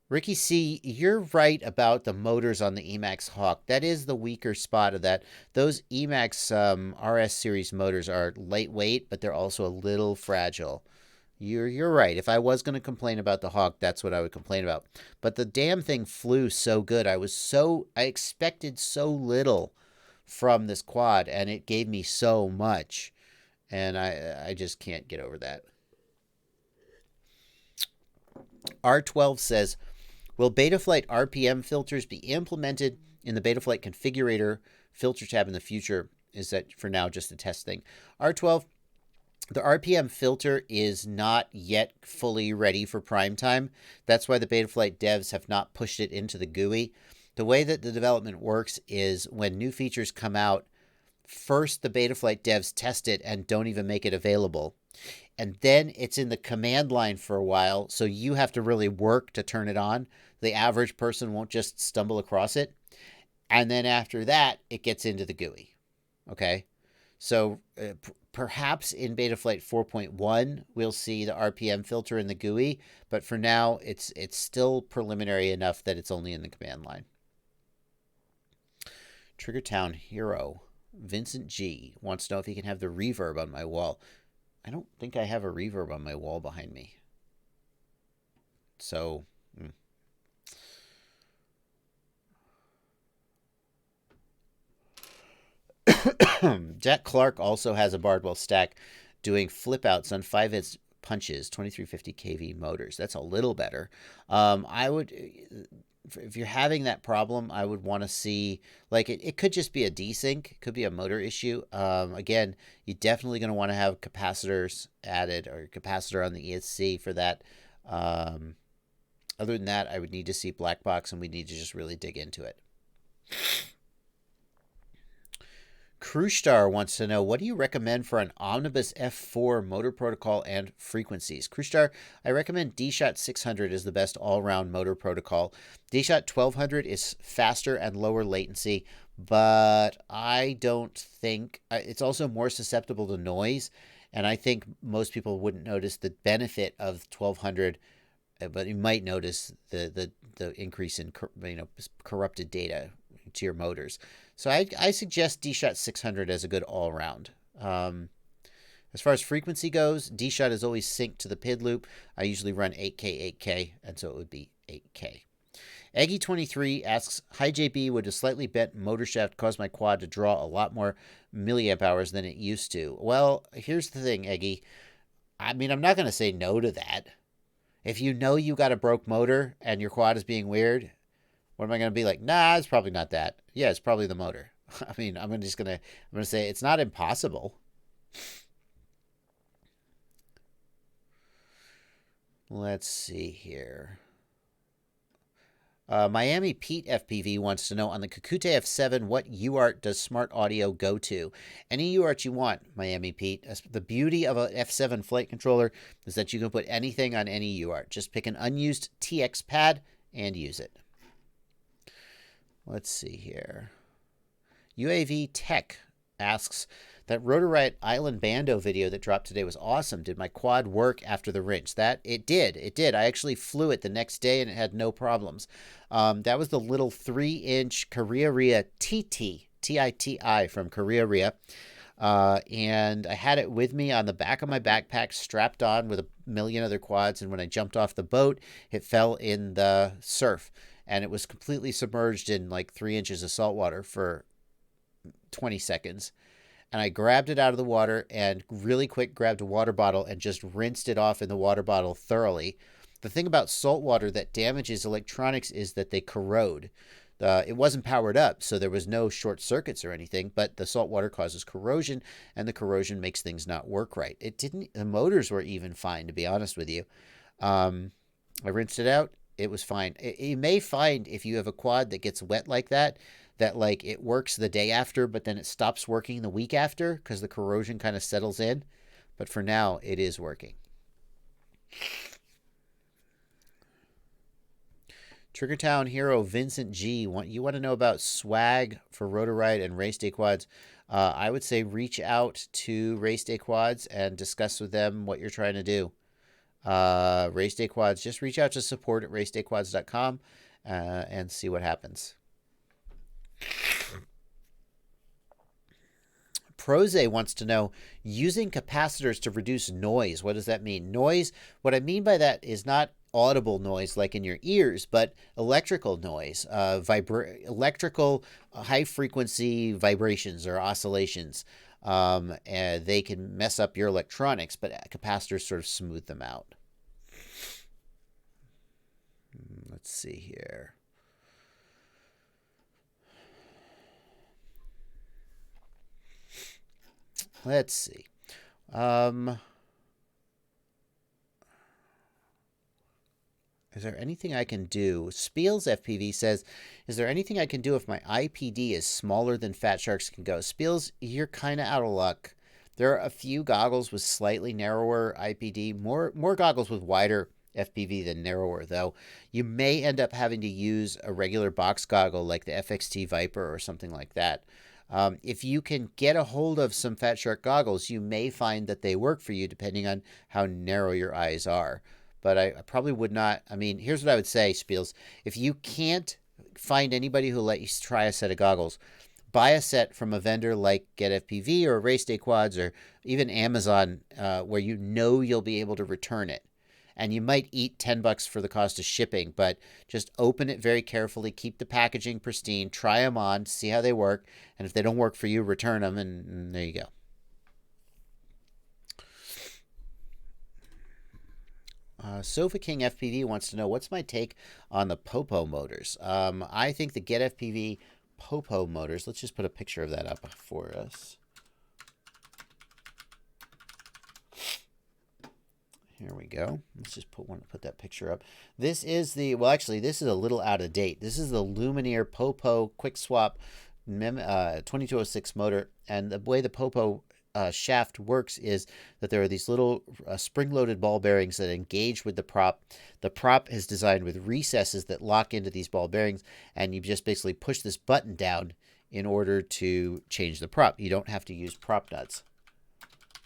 Speaker 1: Ricky C., you're right about the motors on the Emax Hawk. That is the weaker spot of that. Those Emax RS series motors are lightweight, but they're also a little fragile. You're right. If I was going to complain about the Hawk, that's what I would complain about. But the damn thing flew so good. I expected so little from this quad, and it gave me so much. And I just can't get over that. R12 says, will Betaflight RPM filters be implemented in the Betaflight configurator filter tab in the future? Is that for now just a test thing? R12, the RPM filter is not yet fully ready for prime time. That's why the Betaflight devs have not pushed it into the GUI. The way that the development works is when new features come out, first the Betaflight devs test it and don't even make it available. And then it's in the command line for a while, so you have to really work to turn it on. The average person won't just stumble across it. And then after that, it gets into the GUI. Okay? So perhaps in Betaflight 4.1, we'll see the RPM filter in the GUI, but for now, it's still preliminary enough that it's only in the command line. Triggertown Hero. Vincent G. wants to know if he can have the reverb on my wall. I don't think I have a reverb on my wall behind me. So, Jack Clark also has a Bardwell stack doing flip outs on 5-inch punches, 2350 kV motors. That's a little better. I would, if you're having that problem, I would want to see, like, it could just be a desync, it could be a motor issue. Again, you're definitely going to want to have capacitors added, or capacitor on the ESC for that. Other than that, I would need to see black box, and we need to just really dig into it. Crewstar wants to know, what do you recommend for an Omnibus F4 motor protocol and frequencies? Crewstar, I recommend D-Shot 600 is the best all-round motor protocol. D-Shot 1200 is faster and lower latency, but I don't think, it's also more susceptible to noise, and I think most people wouldn't notice the benefit of 1200, but you might notice the increase in corrupted data to your motors. So I suggest D-Shot 600 as a good all-round. As far as frequency goes, D-Shot is always synced to the PID loop. I usually run 8K, 8K, and so it would be 8K. Eggy23 asks, hi JB, would a slightly bent motor shaft cause my quad to draw a lot more milliamp hours than it used to? Well, here's the thing, Eggy. I mean, I'm not going to say no to that. If you know you got a broke motor and your quad is being weird, what am I going to be like? Nah, it's probably not that. Yeah, it's probably the motor. I mean, I'm going to say it's not impossible. Let's see here. Miami Pete FPV wants to know, on the Kakute F7, what UART does Smart Audio go to? Any UART you want, Miami Pete. The beauty of an F7 flight controller is that you can put anything on any UART. Just pick an unused TX pad and use it. Let's see here. UAV Tech asks, that Rotor Riot Island Bando video that dropped today was awesome. Did my quad work after the wrench? That it did. It did. I actually flew it the next day and it had no problems. That was the little 3-inch Korea TT, TITI from Korea. And I had it with me on the back of my backpack, strapped on with a million other quads. And when I jumped off the boat, it fell in the surf. And it was completely submerged in like 3 inches of salt water for 20 seconds. And I grabbed it out of the water and really quick grabbed a water bottle and just rinsed it off in the water bottle thoroughly. The thing about salt water that damages electronics is that they corrode. It wasn't powered up, so there was no short circuits or anything, but the salt water causes corrosion, and the corrosion makes things not work right. The motors were even fine, to be honest with you. I rinsed it out. It was fine. You may find if you have a quad that gets wet like that like it works the day after, but then it stops working the week after because the corrosion kind of settles in. But for now, it is working. Triggertown hero Vincent G. You want to know about swag for Rotoride and Race Day Quads? I would say reach out to Race Day Quads and discuss with them what you're trying to do. Race Day Quads, just reach out to support at racedayquads.com and see what happens. Proze wants to know, using capacitors to reduce noise. What does that mean? Noise, what I mean by that is not audible noise like in your ears, but electrical noise, electrical high frequency vibrations or oscillations. And they can mess up your electronics, but capacitors sort of smooth them out. Let's see here. Let's see. Is there anything I can do? Spiels FPV says, is there anything I can do if my IPD is smaller than Fat Sharks can go? Spiels, you're kind of out of luck. There are a few goggles with slightly narrower IPD, more goggles with wider FPV than narrower, though. You may end up having to use a regular box goggle like the FXT Viper or something like that. If you can get a hold of some Fat Shark goggles, you may find that they work for you depending on how narrow your eyes are. But I probably would not. I mean, here's what I would say, Spiels. If you can't find anybody who'll let you try a set of goggles, buy a set from a vendor like Get FPV or Race Day Quads or even Amazon, where you know you'll be able to return it. And you might eat $10 for the cost of shipping, but just open it very carefully, keep the packaging pristine, try them on, see how they work, and if they don't work for you, return them, and there you go. Sofa King FPV wants to know, what's my take on the Popo motors? I think the Get FPV Popo motors, let's just put a picture of that up for us. Here we go. Let's just put that picture up. This is the, well, actually, this is a little out of date. This is the Lumineer Popo Quick Swap 2206 motor. And the way the Popo shaft works is that there are these little spring-loaded ball bearings that engage with the prop. The prop is designed with recesses that lock into these ball bearings, and you just basically push this button down in order to change the prop. You don't have to use prop nuts.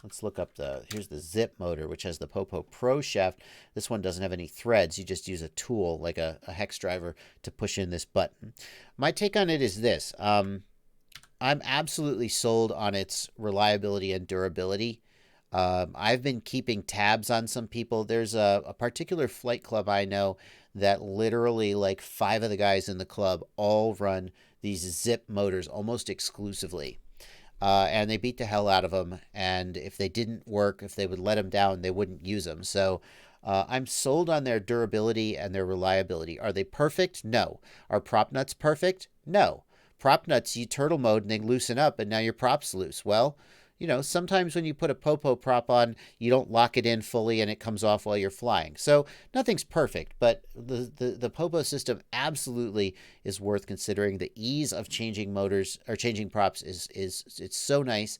Speaker 1: Let's look up here's the Zip motor, which has the Popo Pro shaft. This one doesn't have any threads. You just use a tool, like a hex driver, to push in this button. My take on it is this. I'm absolutely sold on its reliability and durability. I've been keeping tabs on some people. There's a particular flight club I know that literally like 5 of the guys in the club all run these Zip motors almost exclusively. And they beat the hell out of them. And if they didn't work, if they would let them down, they wouldn't use them. So I'm sold on their durability and their reliability. Are they perfect? No. Are prop nuts perfect? No. Prop nuts, you turtle mode and they loosen up and now your prop's loose. Well, you know, sometimes when you put a Popo prop on, you don't lock it in fully and it comes off while you're flying. So nothing's perfect, but the Popo system absolutely is worth considering. The ease of changing motors or changing props it's so nice.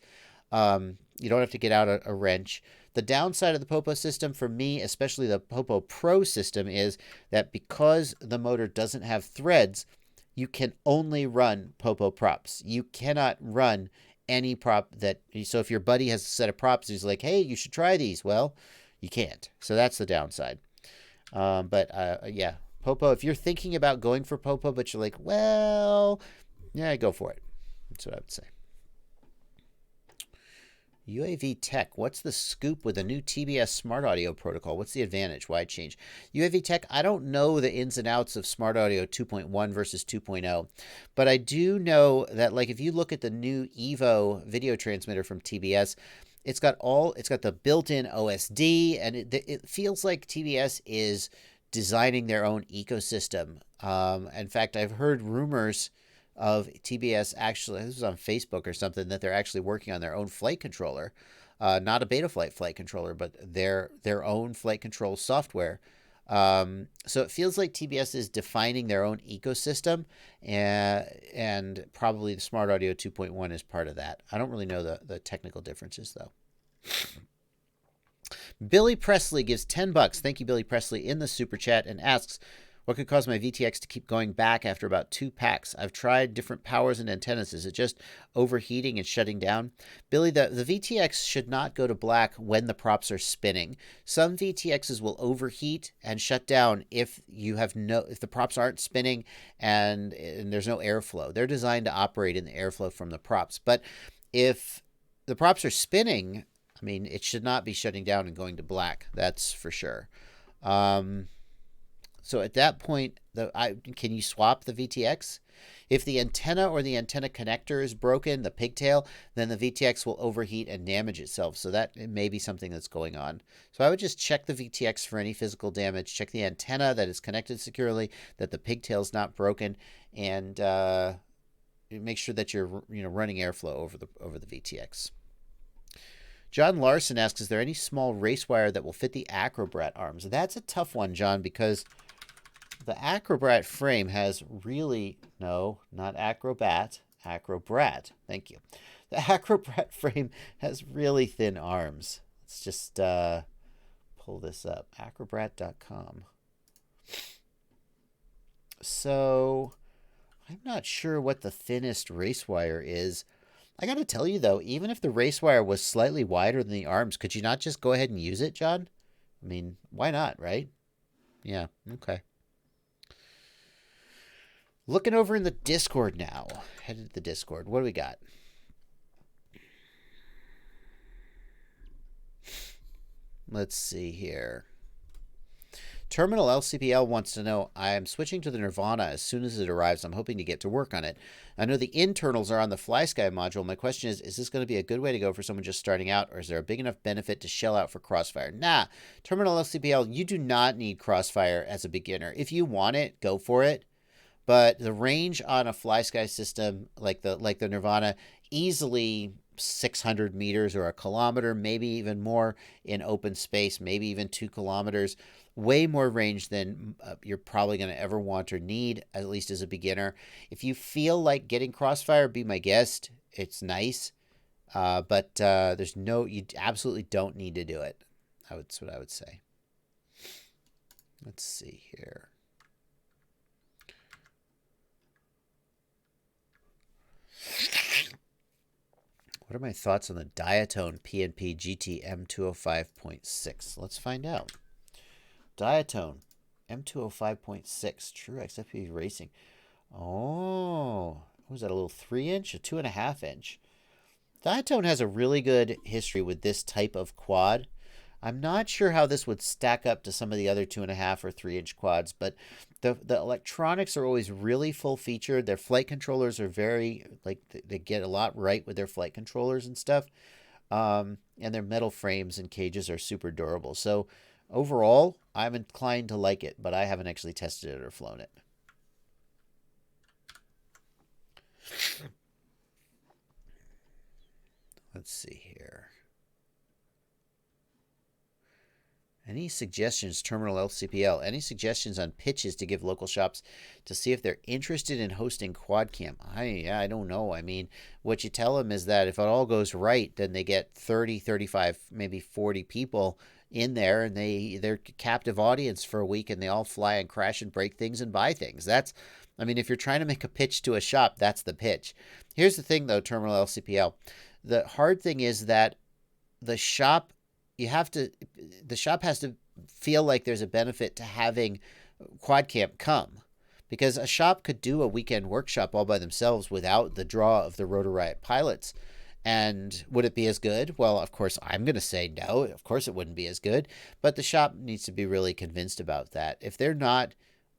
Speaker 1: You don't have to get out a wrench. The downside of the Popo system for me, especially the Popo Pro system, is that because the motor doesn't have threads, you can only run Popo props. You cannot run any prop that, so if your buddy has a set of props, he's like, hey, you should try these. Well, you can't. So that's the downside. Yeah, Popo, if you're thinking about going for Popo, but you're like, well, yeah, go for it. That's what I would say. UAV Tech, what's the scoop with the new TBS smart audio protocol? What's the advantage? Why change? UAV Tech, I don't know the ins and outs of smart audio 2.1 versus 2.0, but I do know that, like, if you look at the new Evo video transmitter from TBS, it's got the built-in OSD, and it feels like TBS is designing their own ecosystem. In fact, I've heard rumors of TBS actually, this was on Facebook or something, that they're actually working on their own flight controller, not a Betaflight flight controller, but their own flight control software. So it feels like TBS is defining their own ecosystem, and probably the Smart Audio 2.1 is part of that. I don't really know the technical differences, though. Billy Presley gives $10. Thank you, Billy Presley, in the super chat, and asks, What could cause my VTX to keep going back after about 2 packs? I've tried different powers and antennas. Is it just overheating and shutting down? Billy, the VTX should not go to black when the props are spinning. Some VTXs will overheat and shut down if the props aren't spinning and there's no airflow. They're designed to operate in the airflow from the props. But if the props are spinning, I mean, it should not be shutting down and going to black. That's for sure. So at that point, can you swap the VTX? If the antenna or the antenna connector is broken, the pigtail, then the VTX will overheat and damage itself. So that may be something that's going on. So I would just check the VTX for any physical damage. Check the antenna that is connected securely, that the pigtail is not broken, and make sure that you're running airflow over the VTX. John Larson asks, is there any small race wire that will fit the Acrobrat arms? That's a tough one, John, because the Acrobrat frame has really, no, not Acrobat, Acrobrat. Thank you. The Acrobrat frame has really thin arms. Let's just pull this up. Acrobrat.com. So I'm not sure what the thinnest race wire is. I got to tell you, though, even if the race wire was slightly wider than the arms, could you not just go ahead and use it, John? I mean, why not, right? Yeah, okay. Looking over in the Discord now. Headed to the Discord. What do we got? Let's see here. Terminal LCPL wants to know, I am switching to the Nirvana as soon as it arrives. I'm hoping to get to work on it. I know the internals are on the FlySky module. My question is this going to be a good way to go for someone just starting out, or is there a big enough benefit to shell out for Crossfire? Nah, Terminal LCPL, you do not need Crossfire as a beginner. If you want it, go for it. But the range on a FlySky system like the Nirvana, easily 600 meters or a kilometer, maybe even more in open space, maybe even 2 kilometers. Way more range than you're probably going to ever want or need, at least as a beginner. If you feel like getting Crossfire, be my guest. It's nice, but you absolutely don't need to do it. That's what I would say. Let's see here. What are my thoughts on the Diatone PNP GT M205.6? Let's find out. Diatone M205.6 True XFP Racing. Oh, was that a little 3-inch, a 2.5-inch? Diatone has a really good history with this type of quad. I'm not sure how this would stack up to some of the other 2.5 or 3-inch quads, but the electronics are always really full featured. Their flight controllers are they get a lot right with their flight controllers and stuff. And their metal frames and cages are super durable. So overall, I'm inclined to like it, but I haven't actually tested it or flown it. Let's see here. Any suggestions, Terminal LCPL? Any suggestions on pitches to give local shops to see if they're interested in hosting quad camp? I don't know. I mean, what you tell them is that if it all goes right, then they get 30, 35, maybe 40 people in there, and they're captive audience for a week, and they all fly and crash and break things and buy things. If you're trying to make a pitch to a shop, that's the pitch. Here's the thing, though, Terminal LCPL. The hard thing is that the shop has to feel like there's a benefit to having quad camp come, because a shop could do a weekend workshop all by themselves without the draw of the Rotor Riot pilots. And would it be as good? Well, of course, I'm going to say no. Of course it wouldn't be as good, but the shop needs to be really convinced about that. If they're not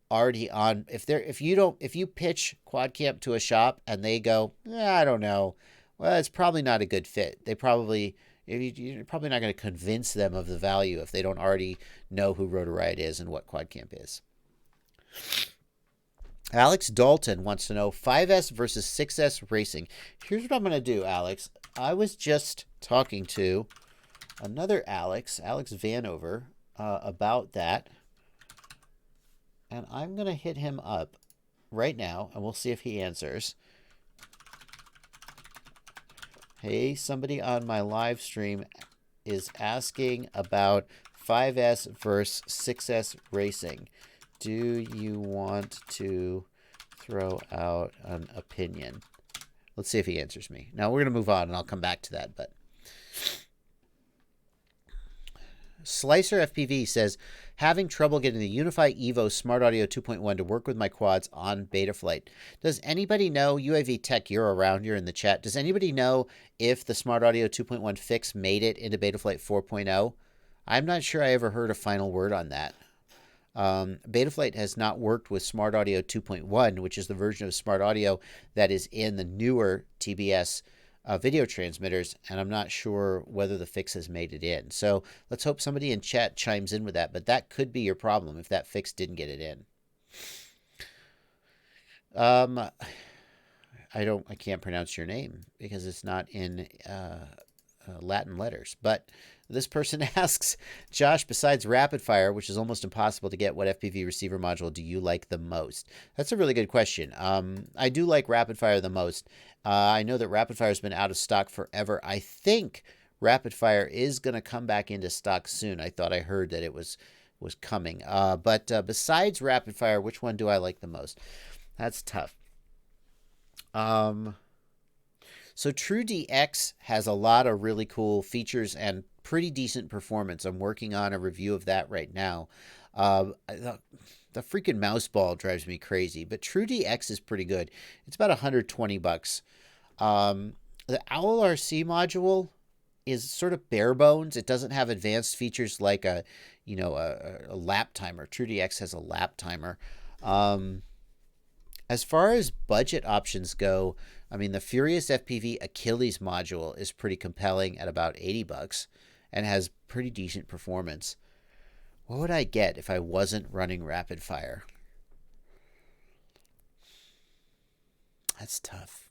Speaker 1: already on, if you pitch quad camp to a shop and they go, I don't know, well, it's probably not a good fit. You're probably not going to convince them of the value if they don't already know who Rotor Riot is and what Quad Camp is. Alex Dalton wants to know 5S versus 6S racing. Here's what I'm going to do, Alex. I was just talking to another Alex Vanover, about that. And I'm going to hit him up right now, and we'll see if he answers. Hey, somebody on my live stream is asking about 5S versus 6S racing. Do you want to throw out an opinion? Let's see if he answers me. Now we're going to move on, and I'll come back to that. But Slicer FPV says, having trouble getting the Unify Evo Smart Audio 2.1 to work with my quads on Betaflight. Does anybody know, UAV Tech, you're around, you're in the chat. Does anybody know if the Smart Audio 2.1 fix made it into Betaflight 4.0? I'm not sure I ever heard a final word on that. Betaflight has not worked with Smart Audio 2.1, which is the version of Smart Audio that is in the newer TBS video transmitters, and I'm not sure whether the fix has made it in. So let's hope somebody in chat chimes in with that, but that could be your problem if that fix didn't get it in. I can't pronounce your name because it's not in Latin letters, but this person asks, Josh, besides rapid fire, which is almost impossible to get, what FPV receiver module do you like the most? That's a really good question. I do like rapid fire the most. I know that rapid fire has been out of stock forever. I think rapid fire is going to come back into stock soon. I thought I heard that it was coming. But besides rapid fire, which one do I like the most? That's tough. So TrueDX has a lot of really cool features and pretty decent performance. I'm working on a review of that right now. The freaking mouse ball drives me crazy, but TrueDX is pretty good. It's about $120. The Owl RC module is sort of bare bones. It doesn't have advanced features like a lap timer. TrueDX has a lap timer. As far as budget options go, I mean, the Furious FPV Achilles module is pretty compelling at about $80 and has pretty decent performance. What would I get if I wasn't running rapid fire? That's tough.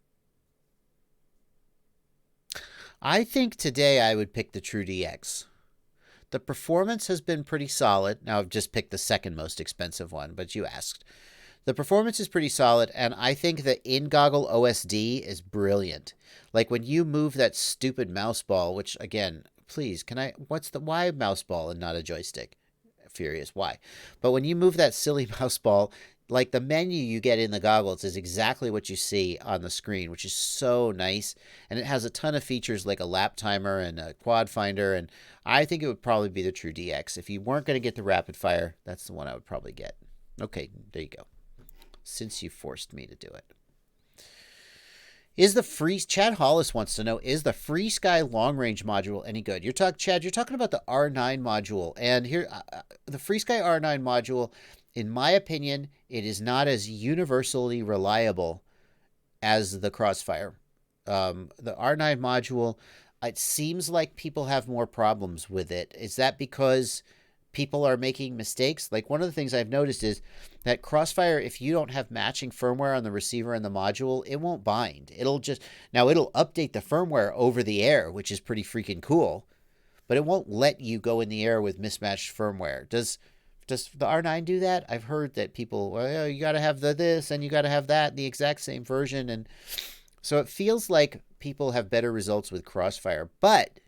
Speaker 1: I think today I would pick the TrueDX. The performance has been pretty solid. Now I've just picked the second most expensive one, but you asked. The performance is pretty solid, and I think the in-goggle OSD is brilliant. Like when you move that stupid mouse ball, which again, please, why mouse ball and not a joystick? Furious, why? But when you move that silly mouse ball, like the menu you get in the goggles is exactly what you see on the screen, which is so nice. And it has a ton of features like a lap timer and a quad finder, and I think it would probably be the TrueDX. If you weren't going to get the rapid fire, that's the one I would probably get. Okay, there you go. Since you forced me to do it. Chad Hollis wants to know, is the FreeSky long range module any good? Chad, you're talking about the R9 module, and here, the FreeSky R9 module, in my opinion, it is not as universally reliable as the Crossfire. The R9 module, it seems like people have more problems with it. Is that because people are making mistakes? Like one of the things I've noticed is that Crossfire, if you don't have matching firmware on the receiver and the module, it won't bind. It'll update the firmware over the air, which is pretty freaking cool, but it won't let you go in the air with mismatched firmware. Does the R9 do that? I've heard that people, well, you got to have this and you got to have that, the exact same version. And so it feels like people have better results with Crossfire, but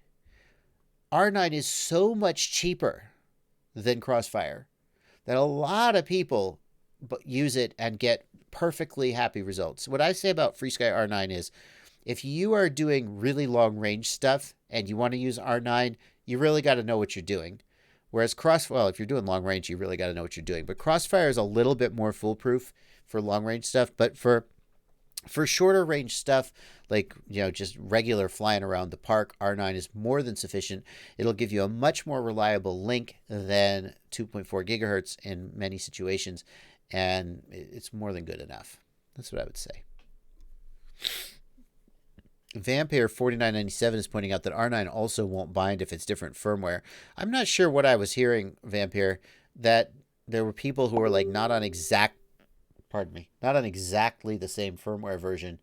Speaker 1: R9 is so much cheaper than Crossfire that a lot of people use it and get perfectly happy results. What I say about FreeSky R9 is if you are doing really long range stuff and you want to use R9, you really got to know what you're doing. Whereas if you're doing long range, you really got to know what you're doing. But Crossfire is a little bit more foolproof for long range stuff, but for shorter range stuff, like, just regular flying around the park, R9 is more than sufficient. It'll give you a much more reliable link than 2.4 gigahertz in many situations, and it's more than good enough. That's what I would say. Vampire 4997 is pointing out that R9 also won't bind if it's different firmware. I'm not sure what I was hearing, Vampire, that there were people who were like not on exactly the same firmware version,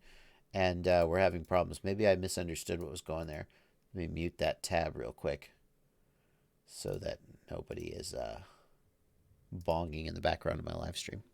Speaker 1: and we're having problems. Maybe I misunderstood what was going there. Let me mute that tab real quick so that nobody is bonging in the background of my live stream.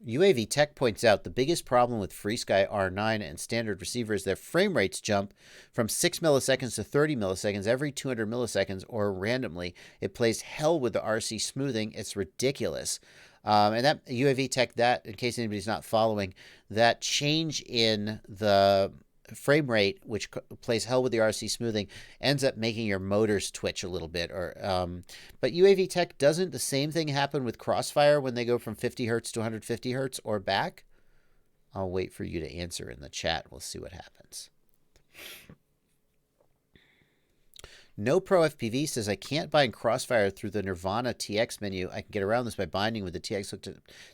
Speaker 1: UAV Tech points out the biggest problem with FreeSky R9 and standard receiver is their frame rates jump from 6 milliseconds to 30 milliseconds every 200 milliseconds or randomly. It plays hell with the RC smoothing. It's ridiculous. And that UAV Tech, that, in case anybody's not following, that change in the frame rate, which plays hell with the RC smoothing, ends up making your motors twitch a little bit. But UAV Tech, doesn't the same thing happen with Crossfire when they go from 50 hertz to 150 hertz or back? I'll wait for you to answer in the chat. We'll see what happens. No Pro FPV says, I can't bind Crossfire through the Nirvana TX menu. I can get around this by binding with the TX hook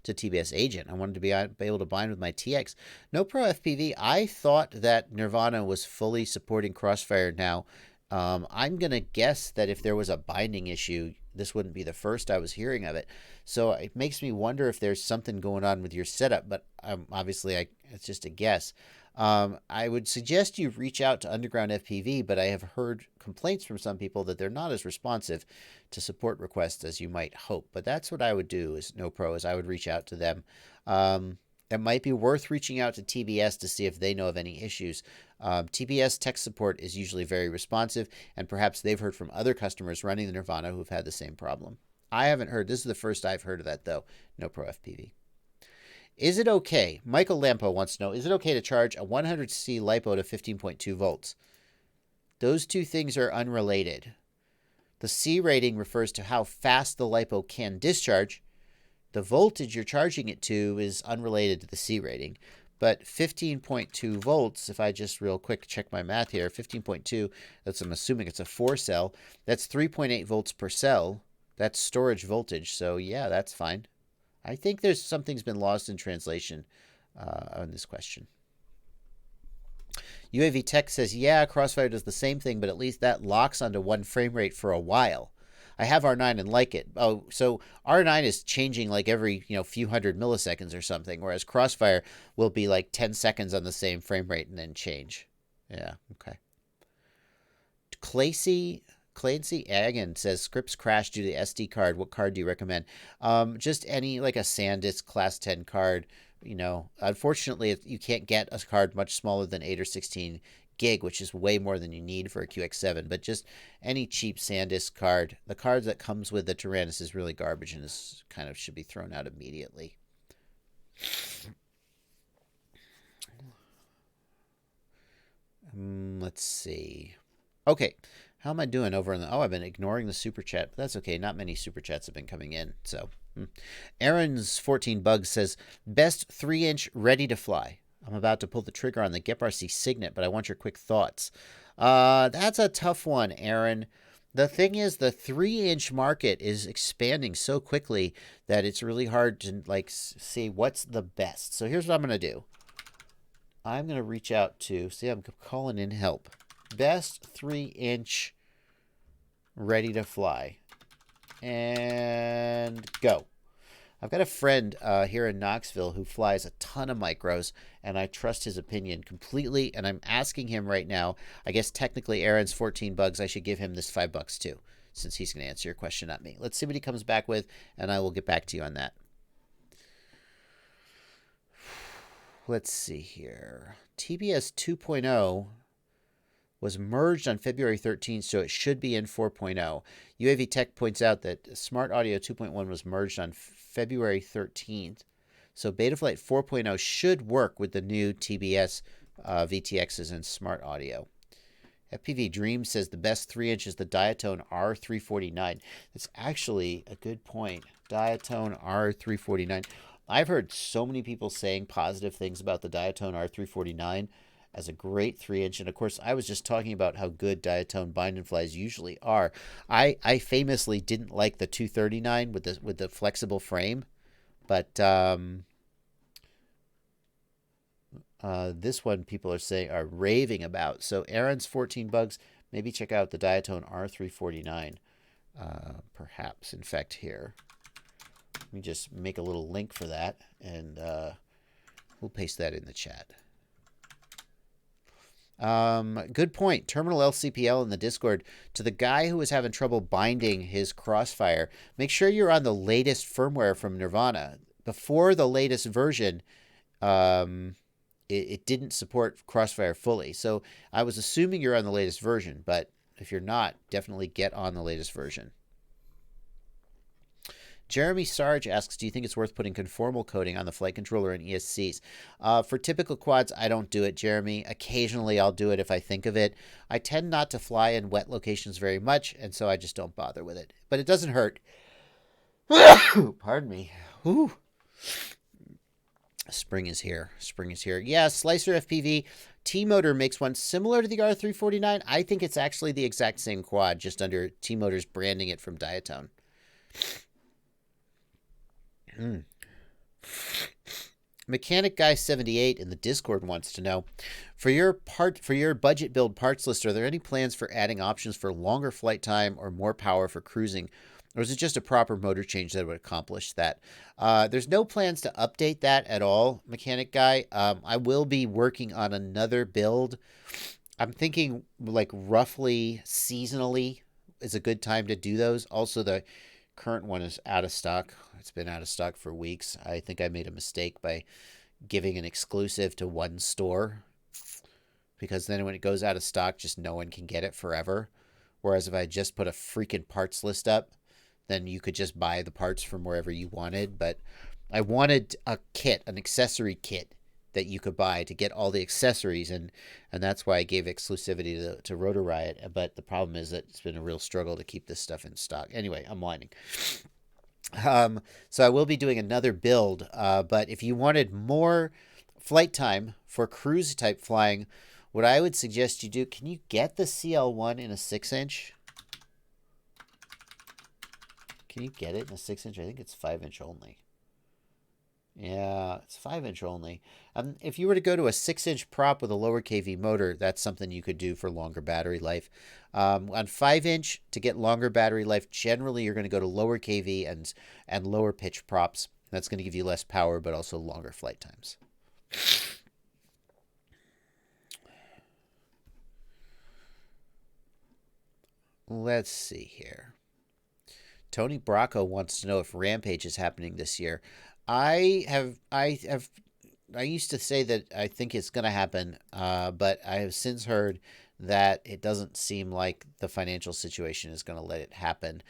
Speaker 1: to TBS Agent. I wanted to be able to bind with my TX. No Pro FPV, I thought that Nirvana was fully supporting Crossfire now. I'm going to guess that if there was a binding issue, this wouldn't be the first I was hearing of it. So it makes me wonder if there's something going on with your setup, but obviously it's just a guess. I would suggest you reach out to Underground FPV, but I have heard complaints from some people that they're not as responsive to support requests as you might hope. But that's what I would do as NoPro, is I would reach out to them. It might be worth reaching out to TBS to see if they know of any issues. TBS tech support is usually very responsive, and perhaps they've heard from other customers running the Nirvana who've had the same problem. I haven't heard. This is the first I've heard of that, though. NoPro FPV. Is it okay? Michael Lampo wants to know, is it okay to charge a 100cc LiPo to 15.2 volts? Those two things are unrelated. The C rating refers to how fast the LiPo can discharge. The voltage you're charging it to is unrelated to the C rating. But 15.2 volts, if I just real quick check my math here, 15.2, I'm assuming it's a 4-cell. That's 3.8 volts per cell. That's storage voltage. So yeah, that's fine. I think something's been lost in translation on this question. UAV Tech says, yeah, Crossfire does the same thing, but at least that locks onto one frame rate for a while. I have R9 and like it. Oh, so R9 is changing like every few hundred milliseconds or something, whereas Crossfire will be like 10 seconds on the same frame rate and then change. Yeah, okay. Clancy Agan says, scripts crash due to SD card. What card do you recommend? Just any, like a SanDisk Class 10 card. Unfortunately, you can't get a card much smaller than 8 or 16 gig, which is way more than you need for a QX7. But just any cheap SanDisk card. The card that comes with the Tyrannus is really garbage and should be thrown out immediately. Let's see. Okay. How am I doing over in the... Oh, I've been ignoring the super chat, but that's okay. Not many super chats have been coming in, so... Aaron's 14 Bugs says, best 3-inch ready to fly. I'm about to pull the trigger on the GEP-RC Signet, but I want your quick thoughts. That's a tough one, Aaron. The thing is, the 3-inch market is expanding so quickly that it's really hard to see what's the best. So here's what I'm going to do. I'm going to reach out to... See, I'm calling in help. Best 3-inch ready to fly. And go. I've got a friend here in Knoxville who flies a ton of micros, and I trust his opinion completely, and I'm asking him right now. I guess technically Aaron's 14 Bugs, I should give him this $5 too, since he's going to answer your question, not me. Let's see what he comes back with, and I will get back to you on that. Let's see here. TBS 2.0 was merged on February 13th, so it should be in 4.0. UAV Tech points out that Smart Audio 2.1 was merged on February 13th, so Betaflight 4.0 should work with the new TBS VTXs and Smart Audio. FPV Dream says the best 3-inch is the Diatone R349. That's actually a good point. Diatone R349. I've heard so many people saying positive things about the Diatone R349 as a great 3-inch, and of course I was just talking about how good Diatone bind and flies usually are. I famously didn't like the 239 with the flexible frame, but this one people are raving about. So Aaron's 14 Bugs, maybe check out the Diatone R349, perhaps. In fact, here, let me just make a little link for that, and we'll paste that in the chat. Good point. Terminal LCPL in the Discord. To the guy who was having trouble binding his Crossfire, make sure you're on the latest firmware from Nirvana. before the latest version, it didn't support Crossfire fully. So I was assuming you're on the latest version, but if you're not, definitely get on the latest version. Jeremy Sarge asks, do you think it's worth putting conformal coating on the flight controller and ESCs? For typical quads, I don't do it, Jeremy. Occasionally, I'll do it if I think of it. I tend not to fly in wet locations very much, and so I just don't bother with it. But it doesn't hurt. Pardon me. Whew. Spring is here. Spring is here. Yeah, Slicer FPV. T-Motor makes one similar to the R349. I think it's actually the exact same quad, just under T-Motor's branding it from Diatone. Mechanic Guy 78 in the Discord wants to know, for your budget build parts list, are there any plans for adding options for longer flight time or more power for cruising, or is it just a proper motor change that would accomplish that? There's no plans to update that at all, Mechanic Guy. I will be working on another build. I'm thinking like roughly seasonally is a good time to do those. Also, the current one is out of stock. It's been out of stock for weeks. I think I made a mistake by giving an exclusive to one store, because then when it goes out of stock, just no one can get it forever. Whereas if I just put a freaking parts list up, then you could just buy the parts from wherever you wanted. But I wanted a kit, an accessory kit that you could buy to get all the accessories, and that's why I gave exclusivity to Rotor Riot. But the problem is that it's been a real struggle to keep this stuff in stock. Anyway, I'm whining. So I will be doing another build, but if you wanted more flight time for cruise type flying, what I would suggest you do, can you get the CL1 in a 6-inch? Can you get it in a 6-inch? I think it's 5-inch only. Yeah, it's 5-inch only. If you were to go to a 6-inch prop with a lower KV motor, that's something you could do for longer battery life. On 5-inch, to get longer battery life, generally you're going to go to lower KV and lower pitch props. That's going to give you less power, but also longer flight times. Let's see here. Tony Bracco wants to know if Rampage is happening this year. I used to say that I think it's going to happen, but I have since heard that it doesn't seem like the financial situation is going to let it happen.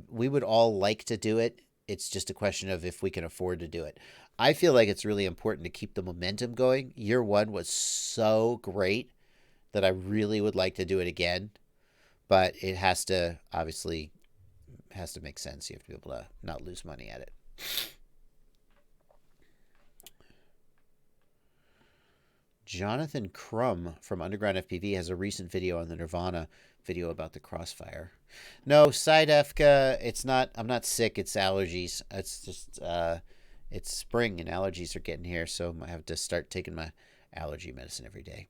Speaker 1: We would all like to do it. It's just a question of if we can afford to do it. I feel like it's really important to keep the momentum going. Year one was so great that I really would like to do it again, but it has to obviously make sense. You have to be able to not lose money at it. Jonathan Crum from Underground FPV has a recent video on the Nirvana video about the Crossfire. No, side Efka, it's not, I'm not sick, it's allergies. It's just, it's spring and allergies are getting here, so I have to start taking my allergy medicine every day.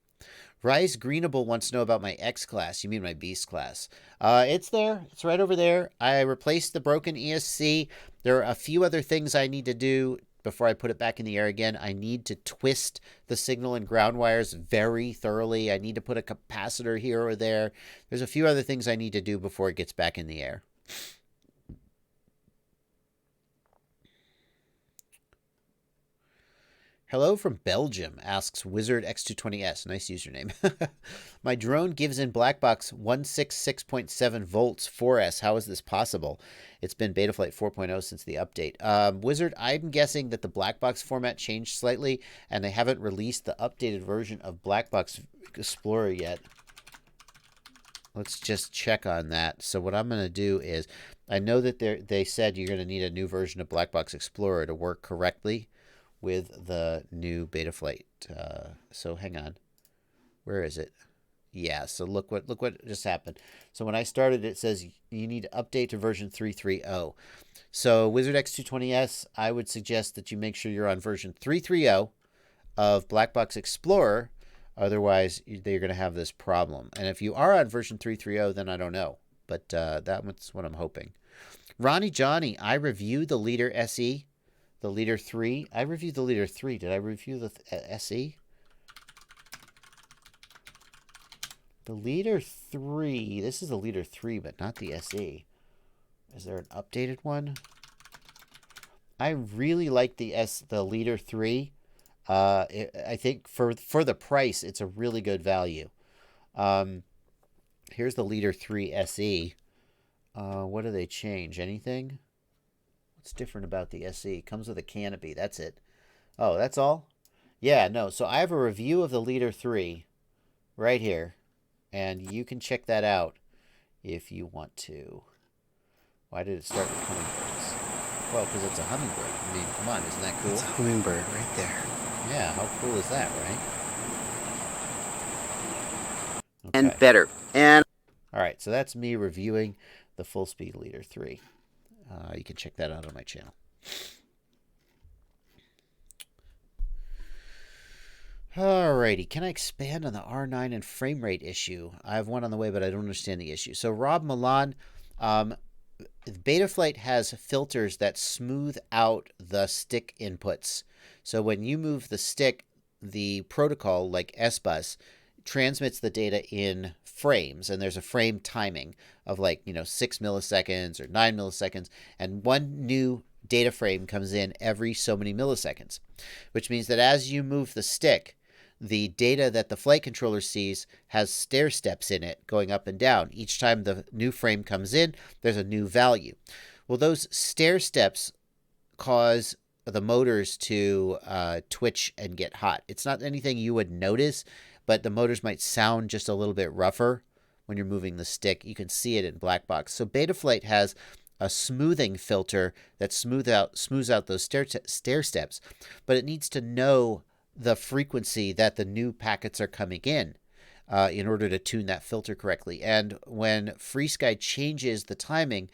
Speaker 1: Rise Greenable wants to know about my X class. You mean my Beast class? It's there. It's right over there. I replaced the broken ESC. There are a few other things I need to do before I put it back in the air again. I need to twist the signal and ground wires very thoroughly. I need to put a capacitor here or there. There's a few other things I need to do before it gets back in the air. Hello from Belgium, asks Wizard X220S. Nice username. My drone gives in black box 166.7 volts 4S. How is this possible? It's been Betaflight 4.0 since the update. Wizard, I'm guessing that the black box format changed slightly, and they haven't released the updated version of Black Box Explorer yet. Let's just check on that. So what I'm going to do is, I know that they said you're going to need a new version of Black Box Explorer to work correctly with the new Betaflight. So hang on. Where is it? Yeah, so look what just happened. So when I started, it says you need to update to version 3.3.0. So Wizard X220S, I would suggest that you make sure you're on version 3.3.0 of Black Box Explorer. Otherwise, you're going to have this problem. And if you are on version 3.3.0, then I don't know. But that's what I'm hoping. Ronnie Johnny, I reviewed the Leader SE. The Leader 3. I reviewed the Leader 3. Did I review the SE? The Leader 3. This is the Leader 3, but not the SE. Is there an updated one? I really like the Leader 3. I think for the price, it's a really good value. Um, Here's the Leader 3 SE. What do they change? Anything? What's different about the SE? Comes with a canopy. That's it. Oh, that's all? Yeah, no. So I have a review of the Leader 3 right here, and you can check that out if you want to. Why did it start with hummingbirds? Well, because it's a hummingbird. I mean, come on, isn't that cool?
Speaker 2: It's a hummingbird right there.
Speaker 1: Yeah, how cool is that, right? Okay.
Speaker 2: And better. And
Speaker 1: all right, so that's me reviewing the Full Speed Leader 3. You can check that out on my channel. Alrighty, can I expand on the R9 and frame rate issue? I have one on the way, but I don't understand the issue. So Rob Milan, Betaflight has filters that smooth out the stick inputs. So when you move the stick, the protocol, like SBus, transmits the data in frames, and there's a frame timing of 6 milliseconds or 9 milliseconds, and one new data frame comes in every so many milliseconds, which means that as you move the stick, the data that the flight controller sees has stair steps in it going up and down. Each time the new frame comes in, there's a new value. Well, those stair steps cause the motors to twitch and get hot. It's not anything you would notice, but the motors might sound just a little bit rougher when you're moving the stick. You can see it in black box. So Betaflight has a smoothing filter that smooths out those stair steps, but it needs to know the frequency that the new packets are coming in order to tune that filter correctly. And when FreeSky changes the timing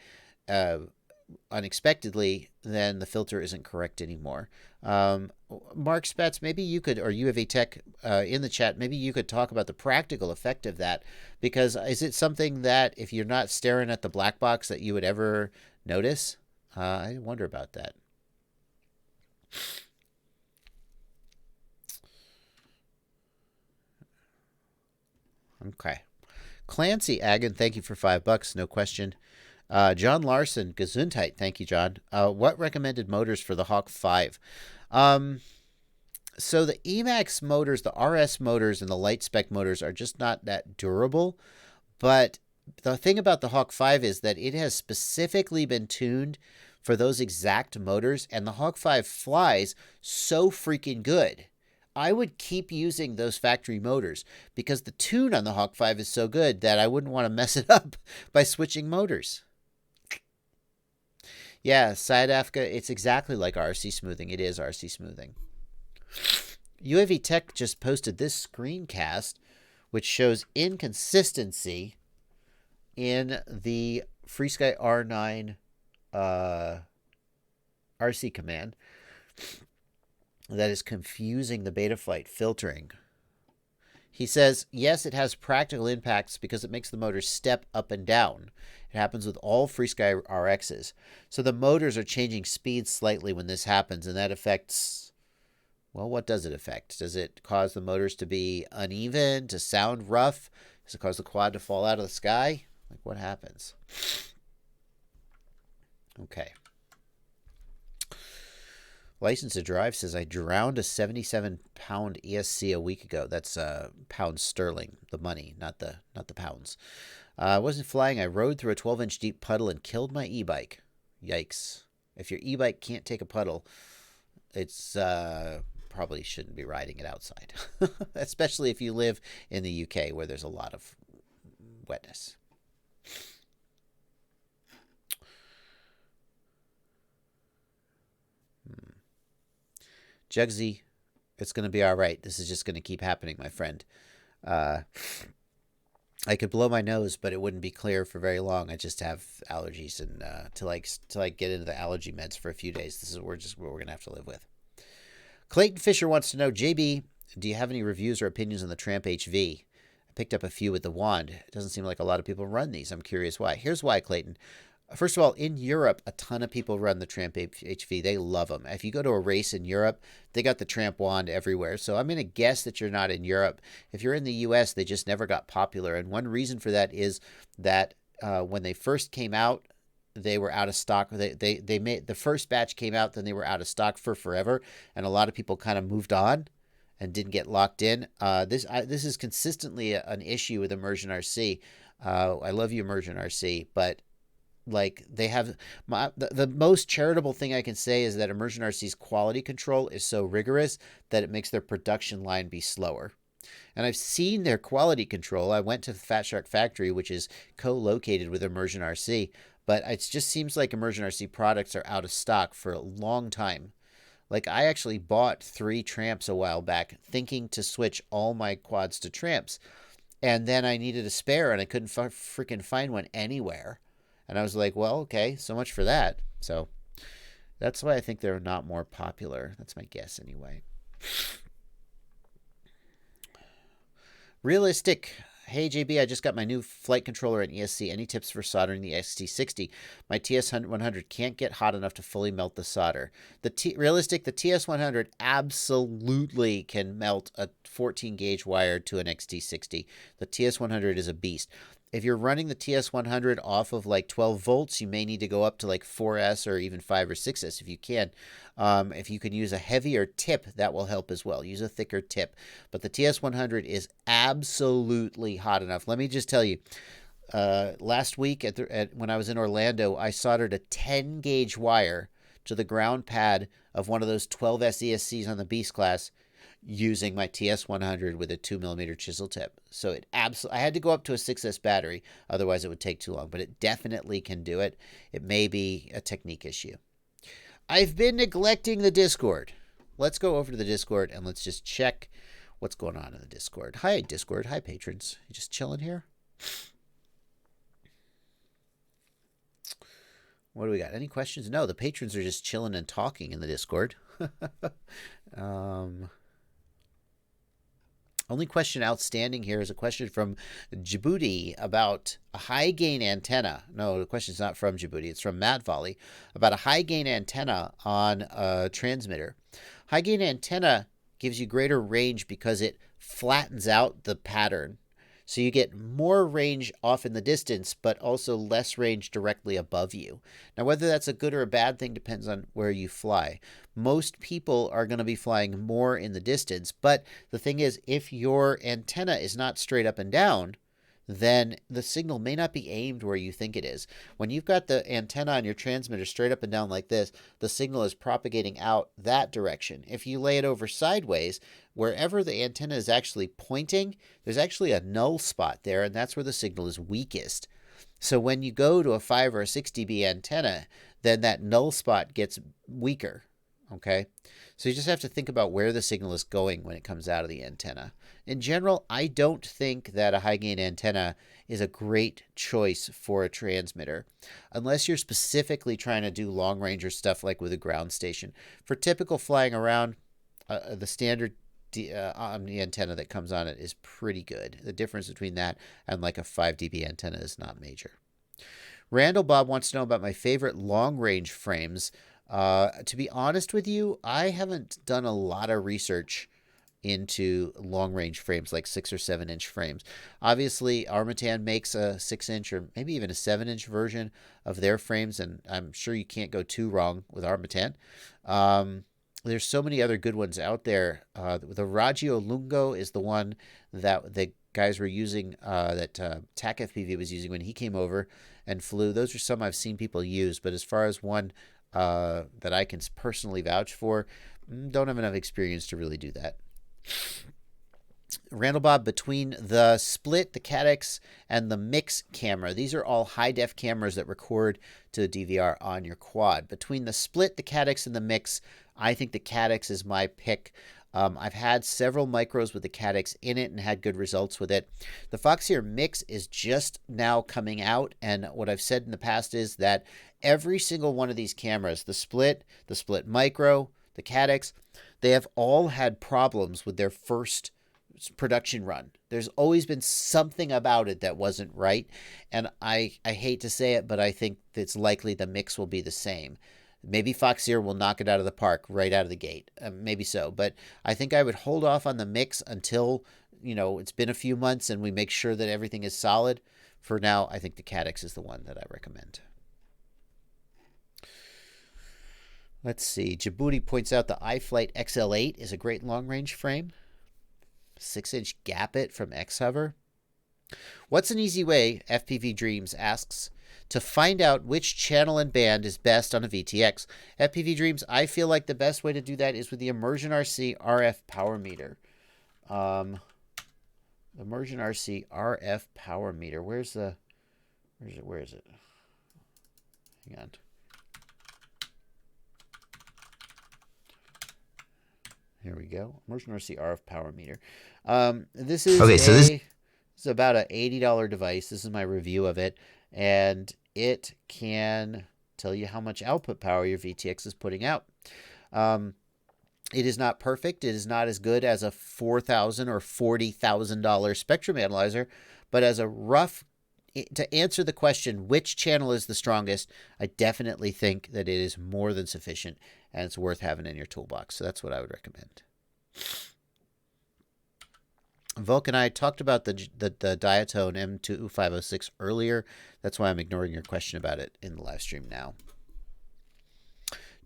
Speaker 1: unexpectedly, then the filter isn't correct anymore. Mark Spatz, maybe you could, or you have a tech in the chat, maybe you could talk about the practical effect of that, because is it something that if you're not staring at the black box that you would ever notice? I wonder about that. Okay. Clancy Agan, thank you for $5. No question. John Larson, Gesundheit. Thank you, John. What recommended motors for the Hawk 5? So the Emax motors, the RS motors, and the light spec motors are just not that durable. But the thing about the Hawk 5 is that it has specifically been tuned for those exact motors, and the Hawk 5 flies so freaking good. I would keep using those factory motors because the tune on the Hawk 5 is so good that I wouldn't want to mess it up by switching motors. Yeah, Side Africa, it's exactly like RC smoothing. It is RC smoothing. UAV Tech just posted this screencast, which shows inconsistency in the FreeSky R9 RC command that is confusing the Betaflight filtering. He says, yes, it has practical impacts because it makes the motor step up and down. It happens with all FreeSky RXs. So the motors are changing speed slightly when this happens, and that affects, well, what does it affect? Does it cause the motors to be uneven, to sound rough? Does it cause the quad to fall out of the sky? Like, what happens? Okay. License to Drive says, I drowned a 77-pound ESC a week ago. That's pounds sterling, the money, not the pounds. I wasn't flying. I rode through a 12-inch deep puddle and killed my e-bike. Yikes. If your e-bike can't take a puddle, it's probably shouldn't be riding it outside, especially if you live in the UK where there's a lot of wetness. Jugsy, it's going to be all right. This is just going to keep happening, my friend. I could blow my nose, but it wouldn't be clear for very long. I just have allergies, and till I get into the allergy meds for a few days, this is what we're going to have to live with. Clayton Fisher wants to know, JB, do you have any reviews or opinions on the Tramp HV? I picked up a few with the wand. It doesn't seem like a lot of people run these. I'm curious why. Here's why, Clayton. First of all, in Europe, a ton of people run the Tramp HV. They love them. If you go to a race in Europe, they got the Tramp wand everywhere. So I'm going to guess that you're not in Europe. If you're in the U.S., they just never got popular. And one reason for that is that when they first came out, they were out of stock. They made the first batch came out, then they were out of stock for forever, and a lot of people kind of moved on and didn't get locked in. This is consistently an issue with Immersion RC. I love you, Immersion RC, but like they have the most charitable thing I can say is that Immersion RC's quality control is so rigorous that it makes their production line be slower. And I've seen their quality control. I went to the Fat Shark factory, which is co-located with Immersion RC, but it just seems like Immersion RC products are out of stock for a long time. Like I actually bought 3 tramps a while back thinking to switch all my quads to tramps. And then I needed a spare and I couldn't freaking find one anywhere. And I was like, well, okay, so much for that. So that's why I think they're not more popular. That's my guess anyway. Realistic. Hey JB, I just got my new flight controller and ESC. Any tips for soldering the XT60? My TS100 can't get hot enough to fully melt the solder. Realistic, the TS100 absolutely can melt a 14 gauge wire to an XT60. The TS100 is a beast. If you're running the TS100 off of like 12 volts, you may need to go up to like 4S or even 5 or 6S if you can. If you can use a heavier tip, that will help as well. Use a thicker tip. But the TS100 is absolutely hot enough. Let me just tell you, last week when I was in Orlando, I soldered a 10 gauge wire to the ground pad of one of those 12S ESCs on the Beast class using my TS100 with a 2mm chisel tip. So I had to go up to a 6S battery, otherwise it would take too long, but it definitely can do it. It may be a technique issue. I've been neglecting the Discord. Let's go over to the Discord and let's just check what's going on in the Discord. Hi, Discord. Hi, patrons. You just chilling here? What do we got? Any questions? No, the patrons are just chilling and talking in the Discord. Only question outstanding here is a question from Djibouti about a high gain antenna. No, the question's not from Djibouti. It's from Matt Volley about a high gain antenna on a transmitter. High gain antenna gives you greater range because it flattens out the pattern. So you get more range off in the distance, but also less range directly above you. Now, whether that's a good or a bad thing depends on where you fly. Most people are going to be flying more in the distance, but the thing is, if your antenna is not straight up and down, then the signal may not be aimed where you think it is. When you've got the antenna on your transmitter straight up and down like this, the signal is propagating out that direction. If you lay it over sideways, wherever the antenna is actually pointing, there's actually a null spot there, and that's where the signal is weakest. So when you go to a 5 or a 6 dB antenna, then that null spot gets weaker. Okay, so you just have to think about where the signal is going when it comes out of the antenna. In general, I don't think that a high gain antenna is a great choice for a transmitter, unless you're specifically trying to do long range or stuff like with a ground station. For typical flying around, the standard on the antenna that comes on it is pretty good. The difference between that and like a 5 dB antenna is not major. Randall Bob wants to know about my favorite long range frames. To be honest with you, I haven't done a lot of research into long range frames like 6 or 7 inch frames. Obviously, Armatan makes a 6-inch or maybe even a 7-inch version of their frames, and I'm sure you can't go too wrong with Armatan. There's so many other good ones out there. The Raggio Lungo is the one that the guys were using, that TAC FPV was using when he came over and flew. Those are some I've seen people use, but as far as one that I can personally vouch for, don't have enough experience to really do that. Randall Bob, between the split, the Cadex, and the mix camera, these are all high-def cameras that record to the DVR on your quad. Between the split, the Cadex, and the mix, I think the Cadex is my pick. I've had several micros with the Cadex in it and had good results with it. The Foxeer Mix is just now coming out, and what I've said in the past is that every single one of these cameras, the Split Micro, the Cadex, they have all had problems with their first production run. There's always been something about it that wasn't right, and I hate to say it, but I think it's likely the Mix will be the same. Maybe Foxeer will knock it out of the park right out of the gate. Maybe so. But I think I would hold off on the Mix until, it's been a few months and we make sure that everything is solid. For now, I think the Cadex is the one that I recommend. Let's see. Djibouti points out the iFlight XL8 is a great long-range frame. 6-inch gap it from X-Hover. What's an easy way, FPV Dreams asks, to find out which channel and band is best on a VTX? FPV Dreams, I feel like the best way to do that is with the Immersion RC RF power meter. Immersion RC RF power meter. Where is it? Hang on. Here we go. Immersion RC RF power meter. This is this is about an $80 device. This is my review of it, and it can tell you how much output power your VTX is putting out. It is not perfect. It is not as good as a $4,000 or $40,000 spectrum analyzer, but as a rough, to answer the question, which channel is the strongest, I definitely think that it is more than sufficient, and it's worth having in your toolbox. So that's what I would recommend. Volk and I talked about the Diatone M2506 earlier. That's why I'm ignoring your question about it in the live stream now.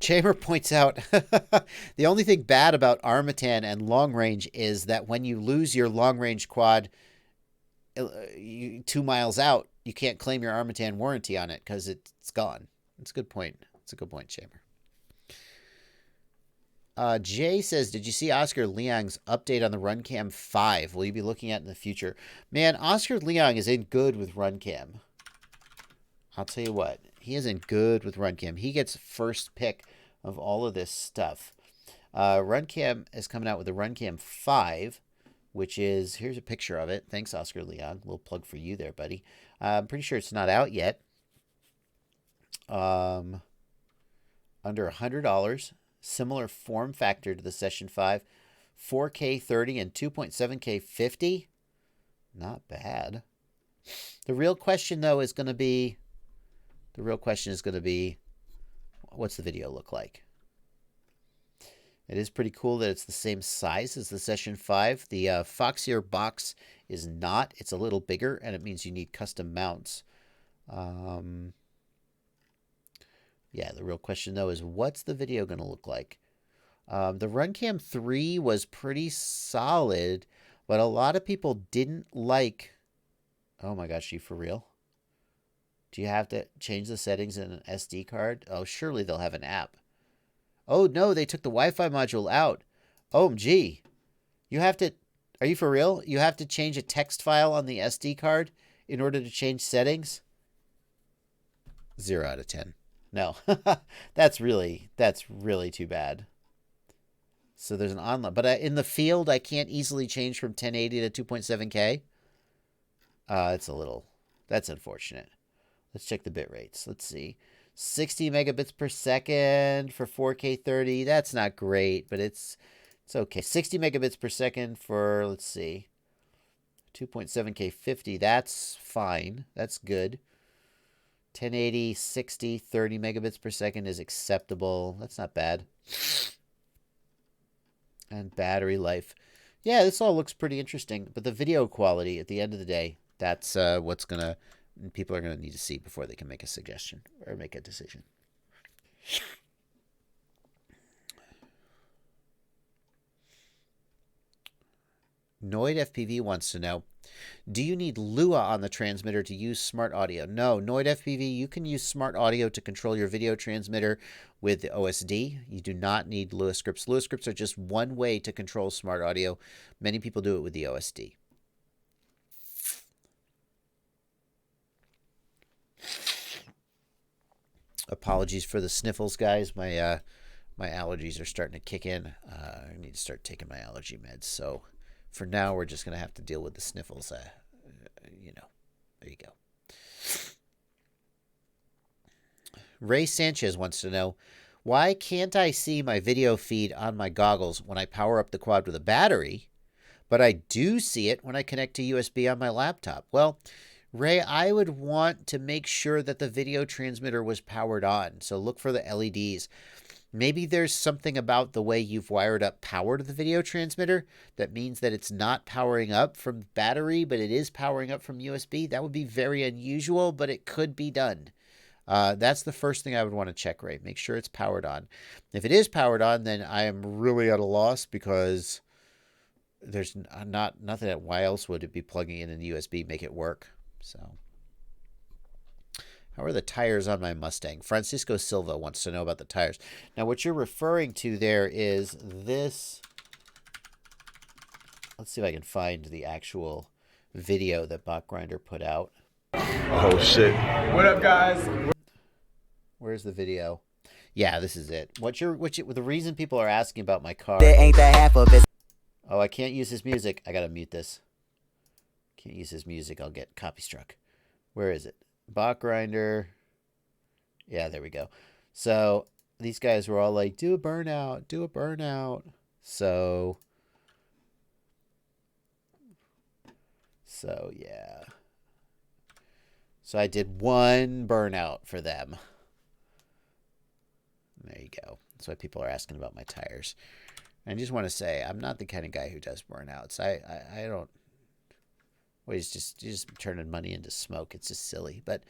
Speaker 1: Chamber points out the only thing bad about Armatan and long range is that when you lose your long range quad 2 miles out, you can't claim your Armatan warranty on it because it's gone. It's a good point. It's a good point, Chamber. Jay says, did you see Oscar Leong's update on the RunCam 5? Will you be looking at in the future? Man, Oscar Leong is in good with RunCam. I'll tell you what. He is in good with RunCam. He gets first pick of all of this stuff. RunCam is coming out with the RunCam 5, which is, here's a picture of it. Thanks, Oscar Leong. A little plug for you there, buddy. I'm pretty sure it's not out yet. Under $100. Similar form factor to the Session 5. 4K 30 and 2.7K 50. Not bad. The real question, though, is going to be, what's the video look like? It is pretty cool that it's the same size as the Session 5. The Foxier box is not. It's a little bigger, and it means you need custom mounts. Yeah, the real question, though, is what's the video going to look like? The RunCam 3 was pretty solid, but a lot of people didn't like... Oh my gosh, you for real? Do you have to change the settings in an SD card? Oh, surely they'll have an app. Oh, no, they took the Wi-Fi module out. OMG. You have to... Are you for real? You have to change a text file on the SD card in order to change settings? 0 out of 10. No, that's really too bad. So there's an online, but in the field, I can't easily change from 1080 to 2.7K. That's unfortunate. Let's check the bit rates. Let's see. 60 megabits per second for 4K 30. That's not great, but it's okay. 60 megabits per second for, let's see, 2.7K 50. That's fine. That's good. 1080, 60, 30 megabits per second is acceptable. That's not bad. And battery life. Yeah, this all looks pretty interesting. But the video quality, at the end of the day, that's what's going to... people are going to need to see before they can make a suggestion or make a decision. Noid FPV wants to know, do you need Lua on the transmitter to use smart audio? No, Noid FPV, you can use smart audio to control your video transmitter with the OSD. You do not need Lua scripts. Lua scripts are just one way to control smart audio. Many people do it with the OSD. Apologies for the sniffles, guys. My allergies are starting to kick in. I need to start taking my allergy meds. So for now, we're just going to have to deal with the sniffles. There you go. Ray Sanchez wants to know, why can't I see my video feed on my goggles when I power up the quad with a battery, but I do see it when I connect to USB on my laptop? Well, Ray, I would want to make sure that the video transmitter was powered on. So look for the LEDs. Maybe there's something about the way you've wired up power to the video transmitter that means that it's not powering up from battery, but it is powering up from USB. That would be very unusual, but it could be done. That's the first thing I would want to check, Ray. Make sure it's powered on. If it is powered on, then I am really at a loss because there's nothing. Why else would it be plugging in USB make it work? So, how are the tires on my Mustang? Francisco Silva wants to know about the tires. Now, what you're referring to there is this. Let's see if I can find the actual video that Bot Grinder put out.
Speaker 3: Oh shit! What up, guys?
Speaker 1: Where's the video? Yeah, this is it. The reason people are asking about my car?
Speaker 2: There ain't the half of it.
Speaker 1: Oh, I can't use this music. I gotta mute this. Can't use this music. I'll get copy struck. Where is it? Bot Grinder. Yeah, there we go. So these guys were all like, "Do a burnout. Do a burnout." So yeah. So I did one burnout for them. There you go. That's why people are asking about my tires. And I just want to say, I'm not the kind of guy who does burnouts. I don't. Well, he's just turning money into smoke. It's just silly. But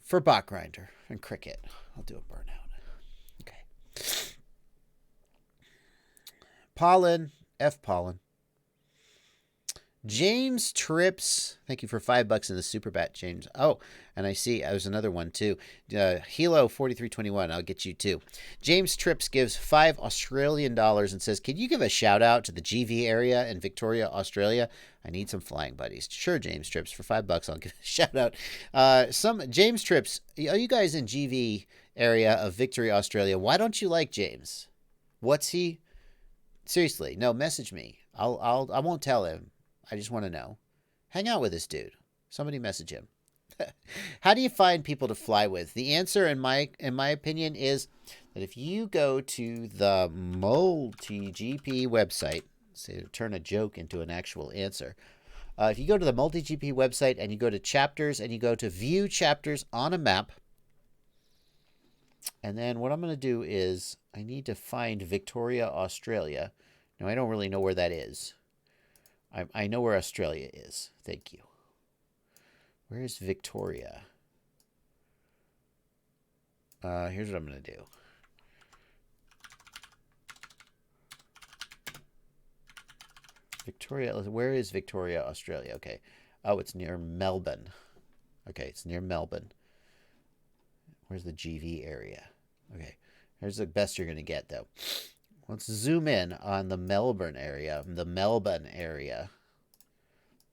Speaker 1: for Bot Grinder and Cricket, I'll do a burnout. Okay. Pollen. F. Pollen. James Trips, thank you for $5 in the super bat, James. Oh, and I see there's another one too. Hilo 4321, I'll get you too. James Trips gives $5 Australian and says, "Can you give a shout out to the GV area in Victoria, Australia? I need some flying buddies." Sure, James Trips, for $5, I'll give a shout out. James Trips, are you guys in GV area of Victoria, Australia? Why don't you like James? What's he? Seriously, no, message me. I won't tell him. I just want to know. Hang out with this dude. Somebody message him. How do you find people to fly with? The answer, in my opinion, is that if you go to the MultiGP website, say to turn a joke into an actual answer. If you go to the MultiGP website and you go to chapters and you go to view chapters on a map, and then what I'm going to do is I need to find Victoria, Australia. Now, I don't really know where that is. I know where Australia is. Thank you. Where is Victoria? Here's what I'm going to do. Victoria, where is Victoria, Australia? Okay. Oh, it's near Melbourne. Okay, it's near Melbourne. Where's the GV area? Okay. Here's the best you're going to get, though. Let's zoom in on the Melbourne area. The Melbourne area.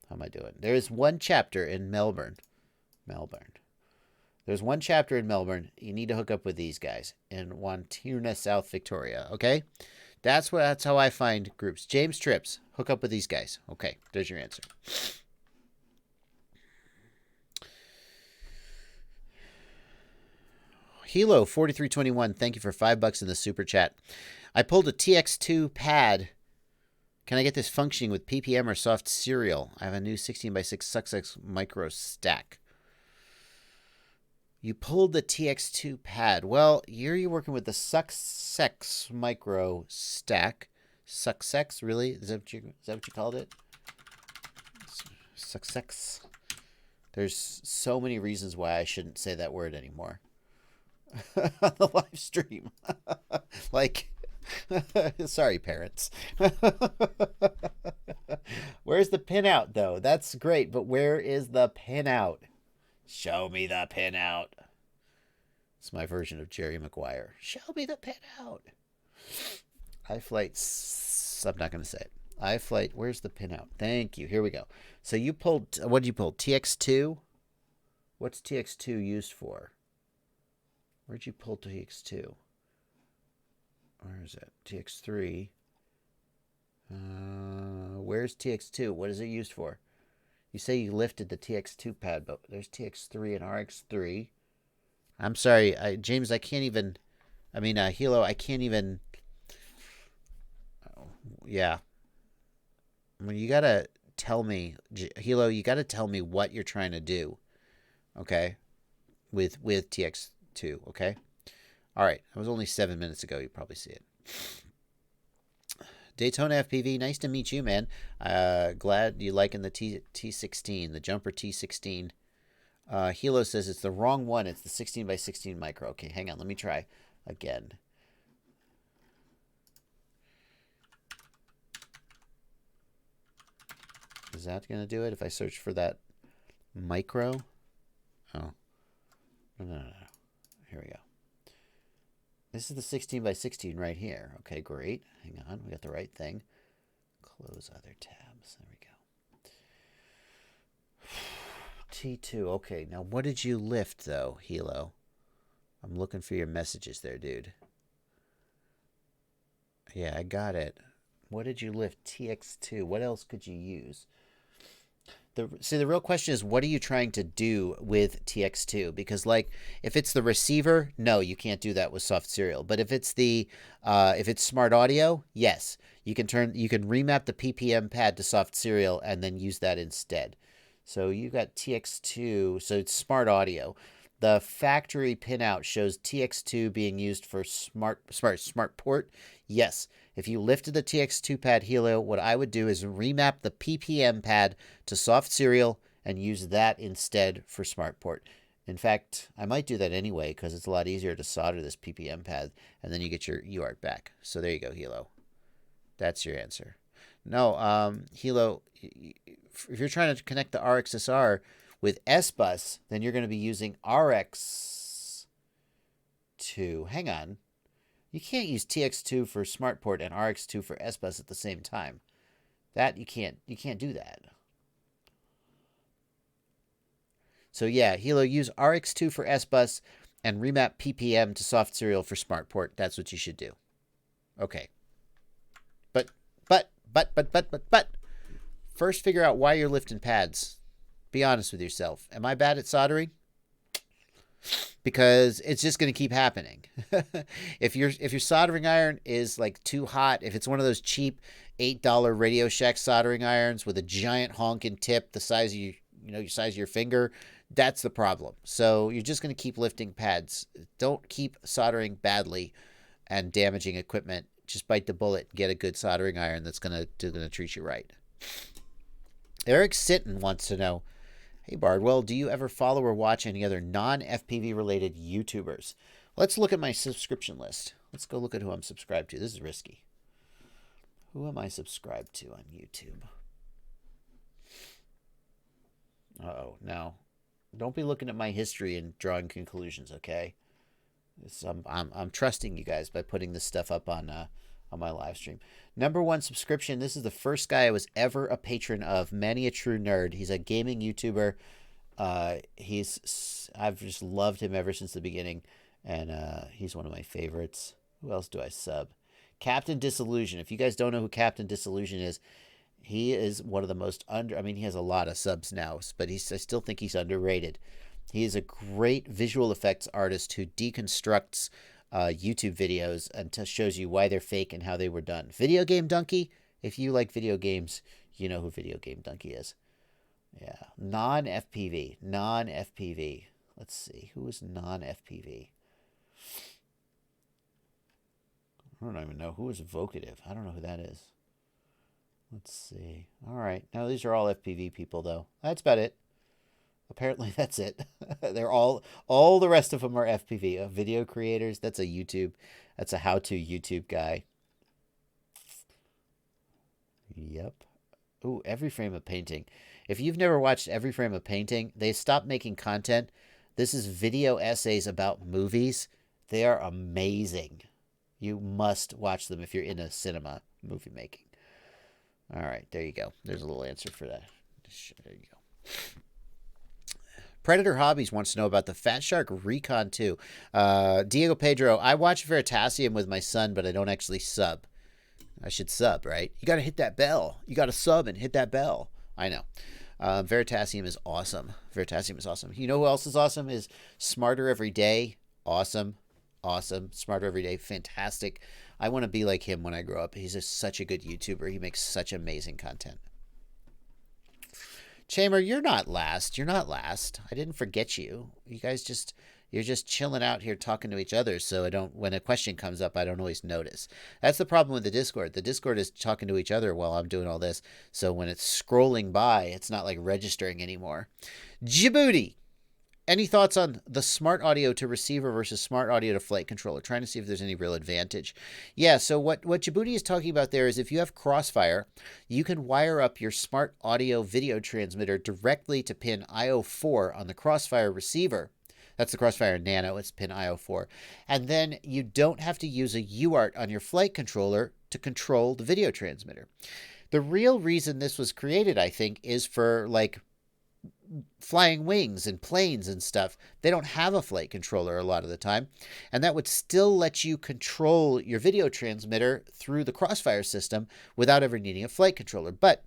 Speaker 1: How am I doing? There is one chapter in Melbourne. There's one chapter in Melbourne. You need to hook up with these guys in Wantirna, South Victoria. Okay? That's how I find groups. James Trips. Hook up with these guys. Okay, there's your answer. Hilo 4321, thank you for $5 in the super chat. I pulled a TX2 pad. Can I get this functioning with PPM or soft serial? I have a new 16x6 Success micro stack. You pulled the TX2 pad. Well, you're working with the Success micro stack. Success, really? Is that what you called it? Success. There's so many reasons why I shouldn't say that word anymore. On the live stream. Like, sorry, parents. Where's the pinout, though? That's great, but where is the pinout? Show me the pinout. It's my version of Jerry Maguire. Show me the pinout. iFlight. I'm not going to say it. iFlight. Where's the pinout? Thank you. Here we go. So you pulled. What did you pull? TX2. What's TX2 used for? Where'd you pull TX2? Where is it? TX3. Where's TX2? What is it used for? You say you lifted the TX2 pad, but there's TX3 and RX3. I'm sorry, James, I can't even... Hilo, I can't even... yeah. You gotta tell me... Hilo, you gotta tell me what you're trying to do. Okay? With TX2. Okay? All right. That was only 7 minutes ago. You probably see it. Daytona FPV, nice to meet you, man. Glad you liking the T16, the Jumper T16. Hilo says it's the wrong one. It's the 16 by 16 micro. Okay, hang on. Let me try again. Is that going to do it if I search for that micro? Oh. No. Here we go. This is the 16 by 16 right here. Okay, great. Hang on. We got the right thing. Close other tabs. There we go. T2. Okay, now what did you lift, though, Hilo? I'm looking for your messages there, dude. Yeah, I got it. What did you lift? TX2. What else could you use? The real question is, what are you trying to do with TX2? Because, like, if it's the receiver, no, you can't do that with soft serial. But if it's if it's smart audio, yes, you can remap the PPM pad to soft serial and then use that instead. So you got TX2, so it's smart audio. The factory pinout shows TX2 being used for smart port. Yes. If you lifted the TX2 pad, Hilo, what I would do is remap the PPM pad to soft serial and use that instead for smart port. In fact, I might do that anyway because it's a lot easier to solder this PPM pad and then you get your UART back. So there you go, Hilo. That's your answer. No, Hilo, if you're trying to connect the RxSR with S-Bus, then you're going to be using RX2. Hang on. You can't use TX2 for SmartPort and RX2 for S-Bus at the same time. That you can't do that. So yeah, Hilo, use RX2 for S-Bus and remap PPM to soft serial for SmartPort. That's what you should do. Okay. But first figure out why you're lifting pads. Be honest with yourself. Am I bad at soldering? Because it's just going to keep happening. If your soldering iron is like too hot, if it's one of those cheap $8 Radio Shack soldering irons with a giant honking tip the size of your size of your finger, that's the problem. So you're just going to keep lifting pads. Don't keep soldering badly and damaging equipment. Just bite the bullet and get a good soldering iron that's going to treat you right. Eric Sitton wants to know, hey, Bardwell, do you ever follow or watch any other non-FPV related YouTubers? Let's look at my subscription list. Let's go look at who I'm subscribed to. This is risky. Who am I subscribed to on YouTube? Uh-oh. Now, don't be looking at my history and drawing conclusions, okay? I'm trusting you guys by putting this stuff up on my live stream. Number 1 subscription. This is the first guy I was ever a patron of. Manny a True Nerd. He's a gaming YouTuber. I've just loved him ever since the beginning, and he's one of my favorites. Who else do I sub? Captain Disillusion. If you guys don't know who Captain Disillusion is, he is one of the most he has a lot of subs now, but I still think he's underrated. He is a great visual effects artist who deconstructs YouTube videos and shows you why they're fake and how they were done. Video Game Donkey, if you like video games, you know who Video Game Donkey is. Yeah, non-FPV. Let's see, who is non-FPV? I don't even know who is Vocative. I don't know who that is. Let's see. All right, now these are all FPV people though. That's about it. Apparently that's it. They're all the rest of them are FPV. Video creators, that's a how-to YouTube guy. Yep. Ooh, Every Frame of Painting. If you've never watched Every Frame of Painting, they stopped making content. This is video essays about movies. They are amazing. You must watch them if you're into cinema movie making. All right, there you go. There's a little answer for that. There you go. Predator Hobbies wants to know about the Fat Shark Recon 2. Diego Pedro, I watch Veritasium with my son, but I don't actually sub. I should sub, right? You got to hit that bell. You got to sub and hit that bell. I know. Veritasium is awesome. You know who else is awesome? Is Smarter Every Day. Awesome. Smarter Every Day. Fantastic. I want to be like him when I grow up. He's just such a good YouTuber. He makes such amazing content. Chamber, you're not last. I didn't forget you. You're just chilling out here talking to each other. So when a question comes up, I don't always notice. That's the problem with the Discord. The Discord is talking to each other while I'm doing all this. So when it's scrolling by, it's not like registering anymore. Djibouti. any thoughts on the smart audio to receiver versus smart audio to flight controller? Trying to see if there's any real advantage. Yeah, so what Djibouti is talking about there is if you have Crossfire, you can wire up your smart audio video transmitter directly to pin IO4 on the Crossfire receiver. That's the Crossfire Nano. It's pin IO4. And then you don't have to use a UART on your flight controller to control the video transmitter. The real reason this was created, I think, is for like flying wings and planes and stuff. They don't have a flight controller a lot of the time, and that would still let you control your video transmitter through the Crossfire system without ever needing a flight controller. But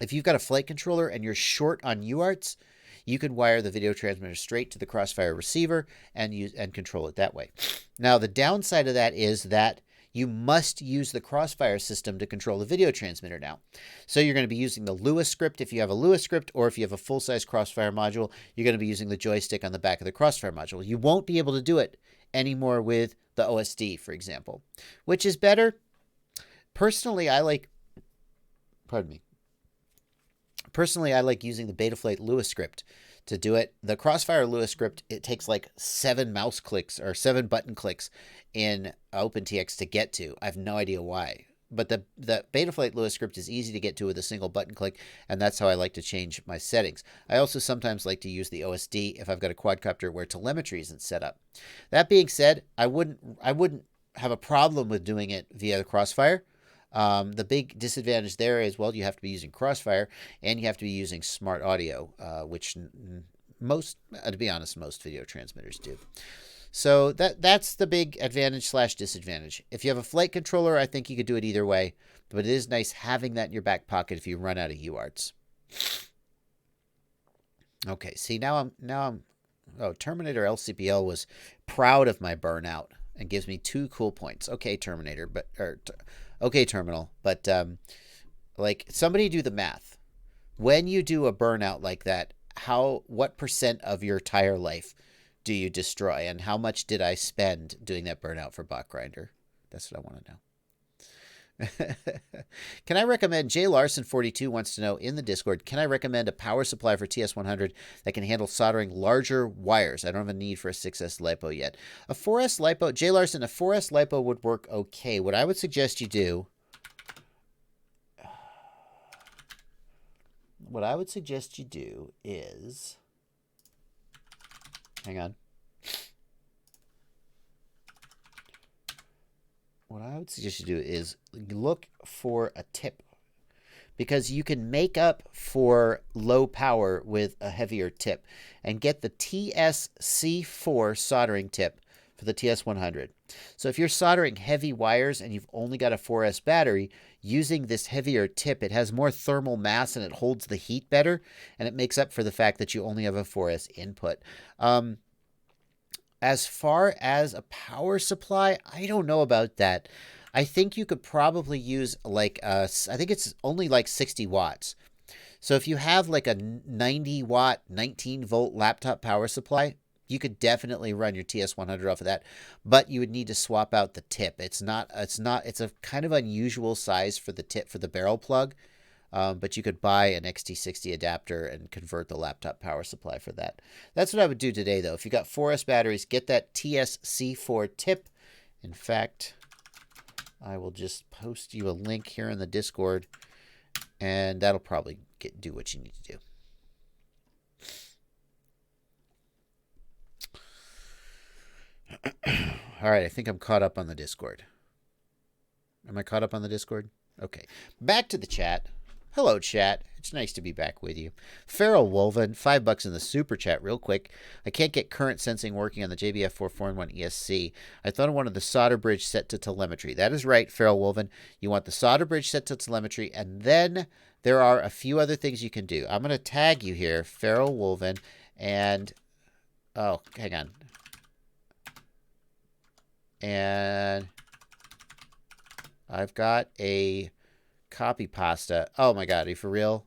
Speaker 1: if you've got a flight controller and you're short on UARTs, you can wire the video transmitter straight to the Crossfire receiver and control it that way. Now, the downside of that is that you must use the Crossfire system to control the video transmitter now. So you're going to be using the Lewis script if you have a Lewis script, or if you have a full-size Crossfire module, you're going to be using the joystick on the back of the Crossfire module. You won't be able to do it anymore with the OSD, for example. Which is better? Personally, I like using the Betaflight Lewis script to do it. The Crossfire Lewis script, it takes like 7 mouse clicks or 7 button clicks in OpenTX to get to. I have no idea why. But the Betaflight Lewis script is easy to get to with a single button click, and that's how I like to change my settings. I also sometimes like to use the OSD if I've got a quadcopter where telemetry isn't set up. That being said, I wouldn't have a problem with doing it via the Crossfire. The big disadvantage there is, well, you have to be using Crossfire and you have to be using smart audio, which most, to be honest, most video transmitters do. So that's the big advantage / disadvantage. If you have a flight controller, I think you could do it either way, but it is nice having that in your back pocket if you run out of UARTs. Okay, see, now I'm Terminator LCPL was proud of my burnout and gives me 2 cool points. Okay, Terminator, okay, Terminal, but like, somebody do the math. When you do a burnout like that, what % of your tire life do you destroy, and how much did I spend doing that burnout for Bot Grinder? That's what I want to know. Can I recommend, Jay Larson 42 wants to know in the Discord, can I recommend a power supply for TS100 that can handle soldering larger wires? I don't have a need for a 6S LiPo yet. A 4S LiPo, Jay Larson, a 4S LiPo would work okay. What I would suggest you do, is, hang on. What I would suggest you do is look for a tip, because you can make up for low power with a heavier tip, and get the TSC4 soldering tip for the TS100. So if you're soldering heavy wires and you've only got a 4S battery, using this heavier tip, it has more thermal mass and it holds the heat better, and it makes up for the fact that you only have a 4S input. As far as a power supply, I don't know about that. I think you could probably use like I think it's only like 60 watts. So if you have like a 90 watt, 19 volt laptop power supply, you could definitely run your TS100 off of that, but you would need to swap out the tip. It's a kind of unusual size for the tip for the barrel plug. But you could buy an XT60 adapter and convert the laptop power supply for that. That's what I would do today, though. If you got 4S batteries, get that TSC4 tip. In fact, I will just post you a link here in the Discord, and that'll probably do what you need to do. All right, I think I'm caught up on the Discord. Am I caught up on the Discord? Okay, back to the chat. Hello, chat. It's nice to be back with you. Feral Wolven, $5 in the super chat real quick. I can't get current sensing working on the JBF4 4-in-1 ESC. I thought I wanted the solder bridge set to telemetry. That is right, Feral Wolven. You want the solder bridge set to telemetry, and then there are a few other things you can do. I'm going to tag you here, Feral Wolven, and... oh, hang on. And I've got a copy pasta. Oh my god, are you for real?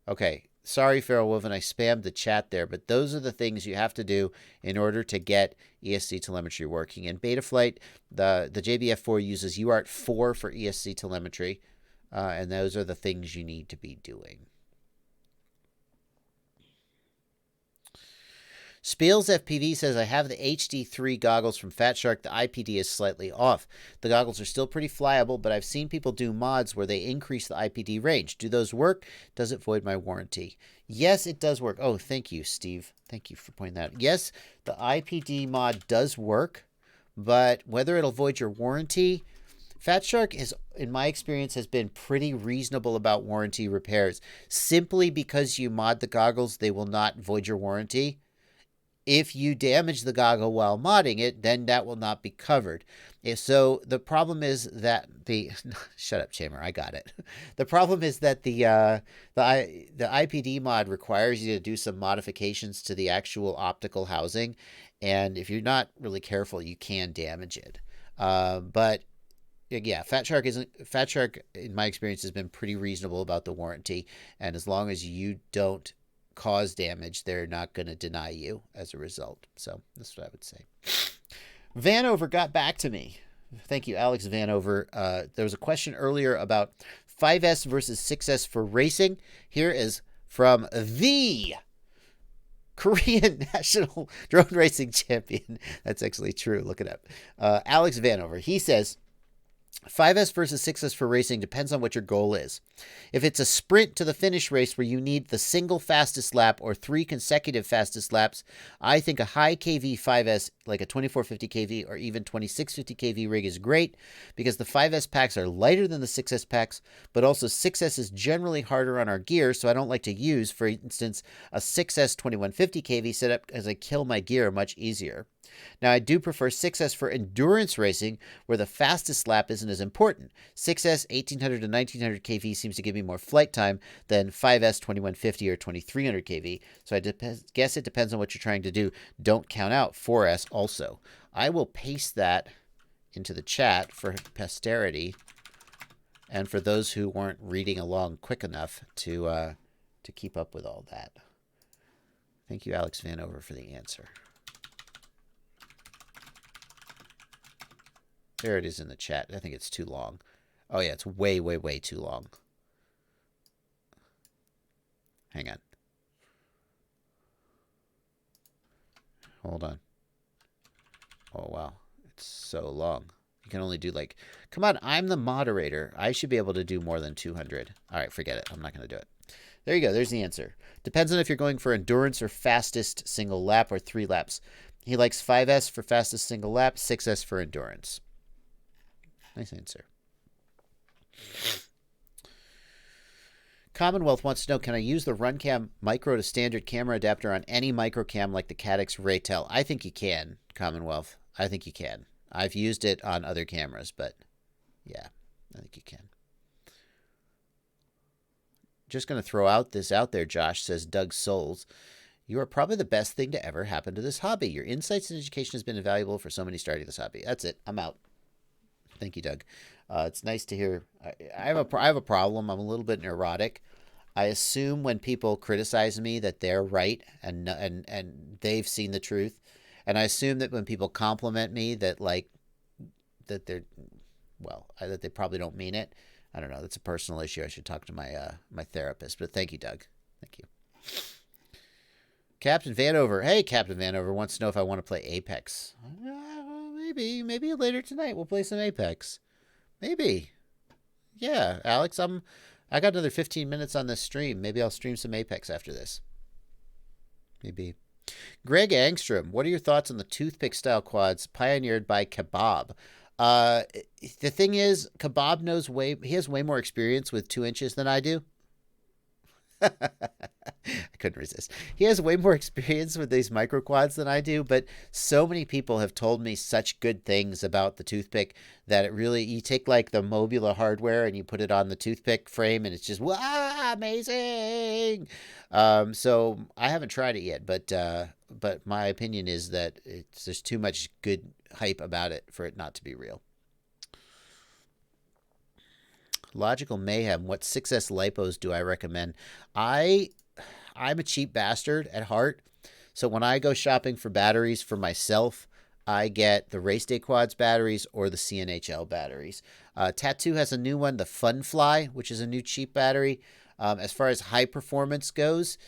Speaker 1: Okay, sorry, Feral Wolven, I spammed the chat there, but those are the things you have to do in order to get ESC telemetry working. In Betaflight, the JBF4 uses UART 4 for ESC telemetry, and those are the things you need to be doing. Spiels FPV says, I have the HD3 goggles from Fat Shark. The IPD is slightly off. The goggles are still pretty flyable, but I've seen people do mods where they increase the IPD range. Do those work? Does it void my warranty? Yes, it does work. Oh, thank you, Steve. Thank you for pointing that out. Yes, the IPD mod does work, but whether it'll void your warranty, Fat Shark is, in my experience, has been pretty reasonable about warranty repairs. Simply because you mod the goggles, they will not void your warranty. If you damage the goggle while modding it, then that will not be covered. So the problem is that the shut up, Chamber. I got it. The problem is that the IPD mod requires you to do some modifications to the actual optical housing, and if you're not really careful, you can damage it. But yeah, Fat Shark, in my experience, has been pretty reasonable about the warranty, and as long as you don't cause damage, they're not going to deny you as a result. So that's what I would say. Vanover got back to me. Thank you, Alex Vanover. There was a question earlier about 5S versus 6S for racing. Here is from the Korean national drone racing champion. That's actually true. Look it up. Alex Vanover. He says, 5S versus 6S for racing depends on what your goal is. If it's a sprint to the finish race where you need the single fastest lap or 3 consecutive fastest laps, I think a high KV 5S like a 2450 KV or even 2650 KV rig is great because the 5S packs are lighter than the 6S packs, but also 6S is generally harder on our gear, so I don't like to use, for instance, a 6S 2150 KV setup as I kill my gear much easier. Now, I do prefer 6S for endurance racing, where the fastest lap isn't as important. 6S 1800 to 1900 kV seems to give me more flight time than 5S 2150 or 2300 kV, so I guess it depends on what you're trying to do. Don't count out 4S also. I will paste that into the chat for posterity and for those who weren't reading along quick enough to keep up with all that. Thank you, Alex Vanover, for the answer. There it is in the chat. I think it's too long. Oh, yeah, it's way, way, way too long. Hang on. Hold on. Oh, wow. It's so long. You can only do like... Come on, I'm the moderator. I should be able to do more than 200. All right, forget it. I'm not going to do it. There you go. There's the answer. Depends on if you're going for endurance or fastest single lap or 3 laps. He likes 5S for fastest single lap, 6S for endurance. Nice answer. Commonwealth wants to know, can I use the RunCam micro to standard camera adapter on any microcam like the Caddx Raytel? I think you can, Commonwealth. I think you can. I've used it on other cameras, but yeah, I think you can. Just going to throw this out there, Josh, says Doug Souls. You are probably the best thing to ever happen to this hobby. Your insights and education has been invaluable for so many starting this hobby. That's it. I'm out. Thank you, Doug. It's nice to hear. I have a problem. I'm a little bit neurotic. I assume when people criticize me that they're right and they've seen the truth, and I assume that when people compliment me that that they probably don't mean it. I don't know. That's a personal issue. I should talk to my therapist. But thank you, Doug. Thank you. Captain Vanover. Hey, Captain Vanover wants to know if I want to play Apex. Maybe later tonight we'll play some Apex. Maybe. Yeah, Alex, I got another 15 minutes on this stream. Maybe I'll stream some Apex after this. Maybe. Greg Angstrom, what are your thoughts on the toothpick style quads pioneered by Kebab? The thing is, Kebab he has way more experience with 2 inches than I do. I couldn't resist. He has way more experience with these micro quads than I do, but so many people have told me such good things about the toothpick that it really, you take like the Mobula hardware and you put it on the toothpick frame and it's just, wow, amazing. So I haven't tried it yet, but my opinion is that there's too much good hype about it for it not to be real. Logical Mayhem, what 6S lipos do I recommend? I'm a cheap bastard at heart. So when I go shopping for batteries for myself, I get the Race Day Quads batteries or the CNHL batteries. Tattoo has a new one, the Funfly, which is a new cheap battery. As far as high performance goes,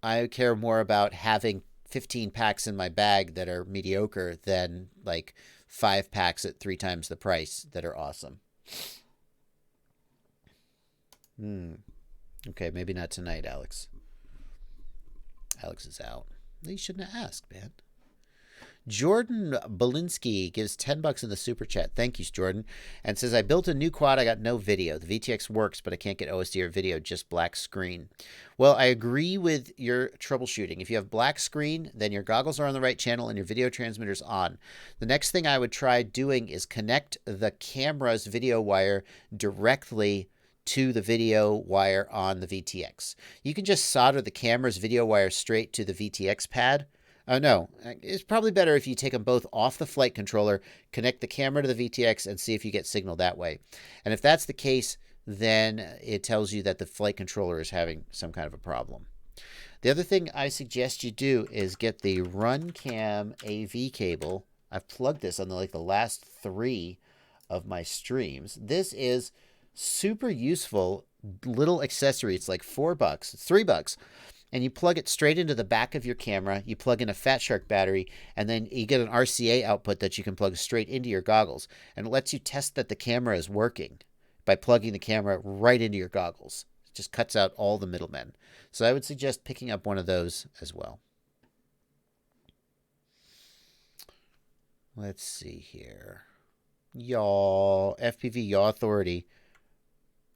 Speaker 1: I care more about having 15 packs in my bag that are mediocre than like 5 packs at 3 times the price that are awesome. Okay, maybe not tonight, Alex. Alex is out. You shouldn't have asked, man. Jordan Belinsky gives $10 in the super chat. Thank you, Jordan. And says, I built a new quad. I got no video. The VTX works, but I can't get OSD or video, just black screen. Well, I agree with your troubleshooting. If you have black screen, then your goggles are on the right channel and your video transmitter's on. The next thing I would try doing is connect the camera's video wire directly to the video wire on the VTX. You can just solder the camera's video wire straight to the VTX pad. No, it's probably better if you take them both off the flight controller, connect the camera to the VTX, and see if you get signal that way. And if that's the case, then it tells you that the flight controller is having some kind of a problem. The other thing I suggest you do is get the RunCam AV cable. I've plugged this on the last 3 of my streams. This is super useful little accessory. It's like $4. It's $3. And you plug it straight into the back of your camera. You plug in a Fat Shark battery, and then you get an RCA output that you can plug straight into your goggles. And it lets you test that the camera is working by plugging the camera right into your goggles. It just cuts out all the middlemen. So I would suggest picking up one of those as well. Let's see here. Y'all, FPV Yaw Authority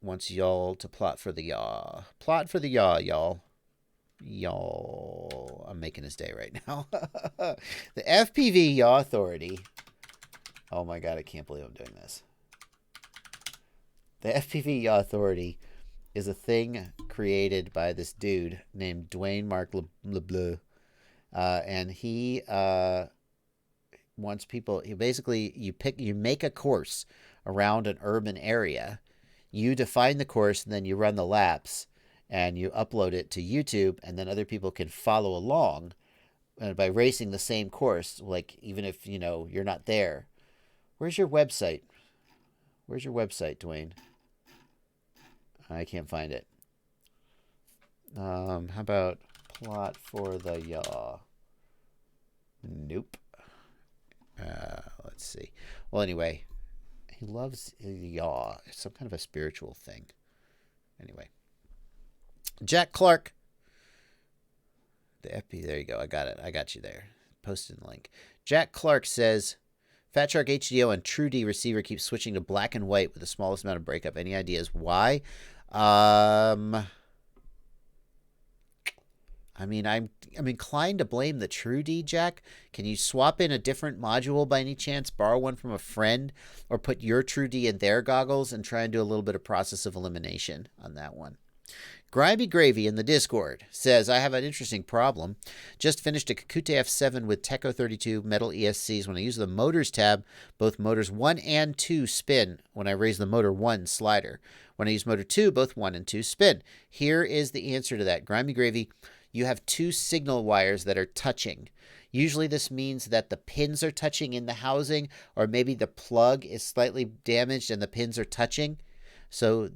Speaker 1: wants y'all to plot for the yaw. Plot for the yaw, y'all. Y'all, I'm making his day right now. The FPV Yaw Authority. Oh my god, I can't believe I'm doing this. The FPV Yaw Authority is a thing created by this dude named Dwayne Mark LeBleu. And he wants people, you make a course around an urban area. You define the course and then you run the laps. And you upload it to YouTube, and then other people can follow along by racing the same course, like even if, you're not there. Where's your website? Where's your website, Dwayne? I can't find it. How about plot for the yaw? Nope. Let's see. Well, anyway, he loves yaw. It's some kind of a spiritual thing. Anyway. Jack Clark. The FP, there you go. I got it. I got you there. Posted the link. Jack Clark says, Fat Shark HDO and TrueD receiver keeps switching to black and white with the smallest amount of breakup. Any ideas why? I'm inclined to blame the TrueD, Jack. Can you swap in a different module by any chance? Borrow one from a friend, or put your TrueD in their goggles and try and do a little bit of process of elimination on that one. Grimy Gravy in the Discord says, I have an interesting problem. Just finished a Kakute F7 with Teco 32 metal ESCs. When I use the motors tab, both motors 1 and 2 spin when I raise the motor 1 slider. When I use motor 2, both 1 and 2 spin. Here is the answer to that. Grimy Gravy, you have 2 signal wires that are touching. Usually this means that the pins are touching in the housing, or maybe the plug is slightly damaged and the pins are touching. So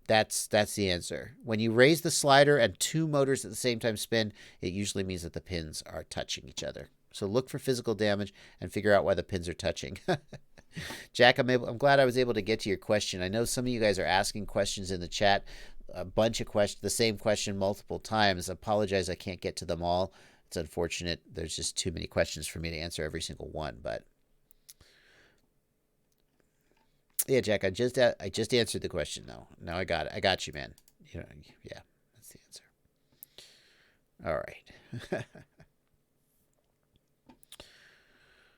Speaker 1: that's the answer. When you raise the slider and 2 motors at the same time spin, it usually means that the pins are touching each other. So look for physical damage and figure out why the pins are touching. Jack, I'm glad I was able to get to your question. I know some of you guys are asking questions in the chat, a bunch of questions, the same question multiple times. I apologize I can't get to them all. It's unfortunate. There's just too many questions for me to answer every single one, but yeah, Jack, I just answered the question, though. No, I got it. I got you, man. Yeah, that's the answer. All right.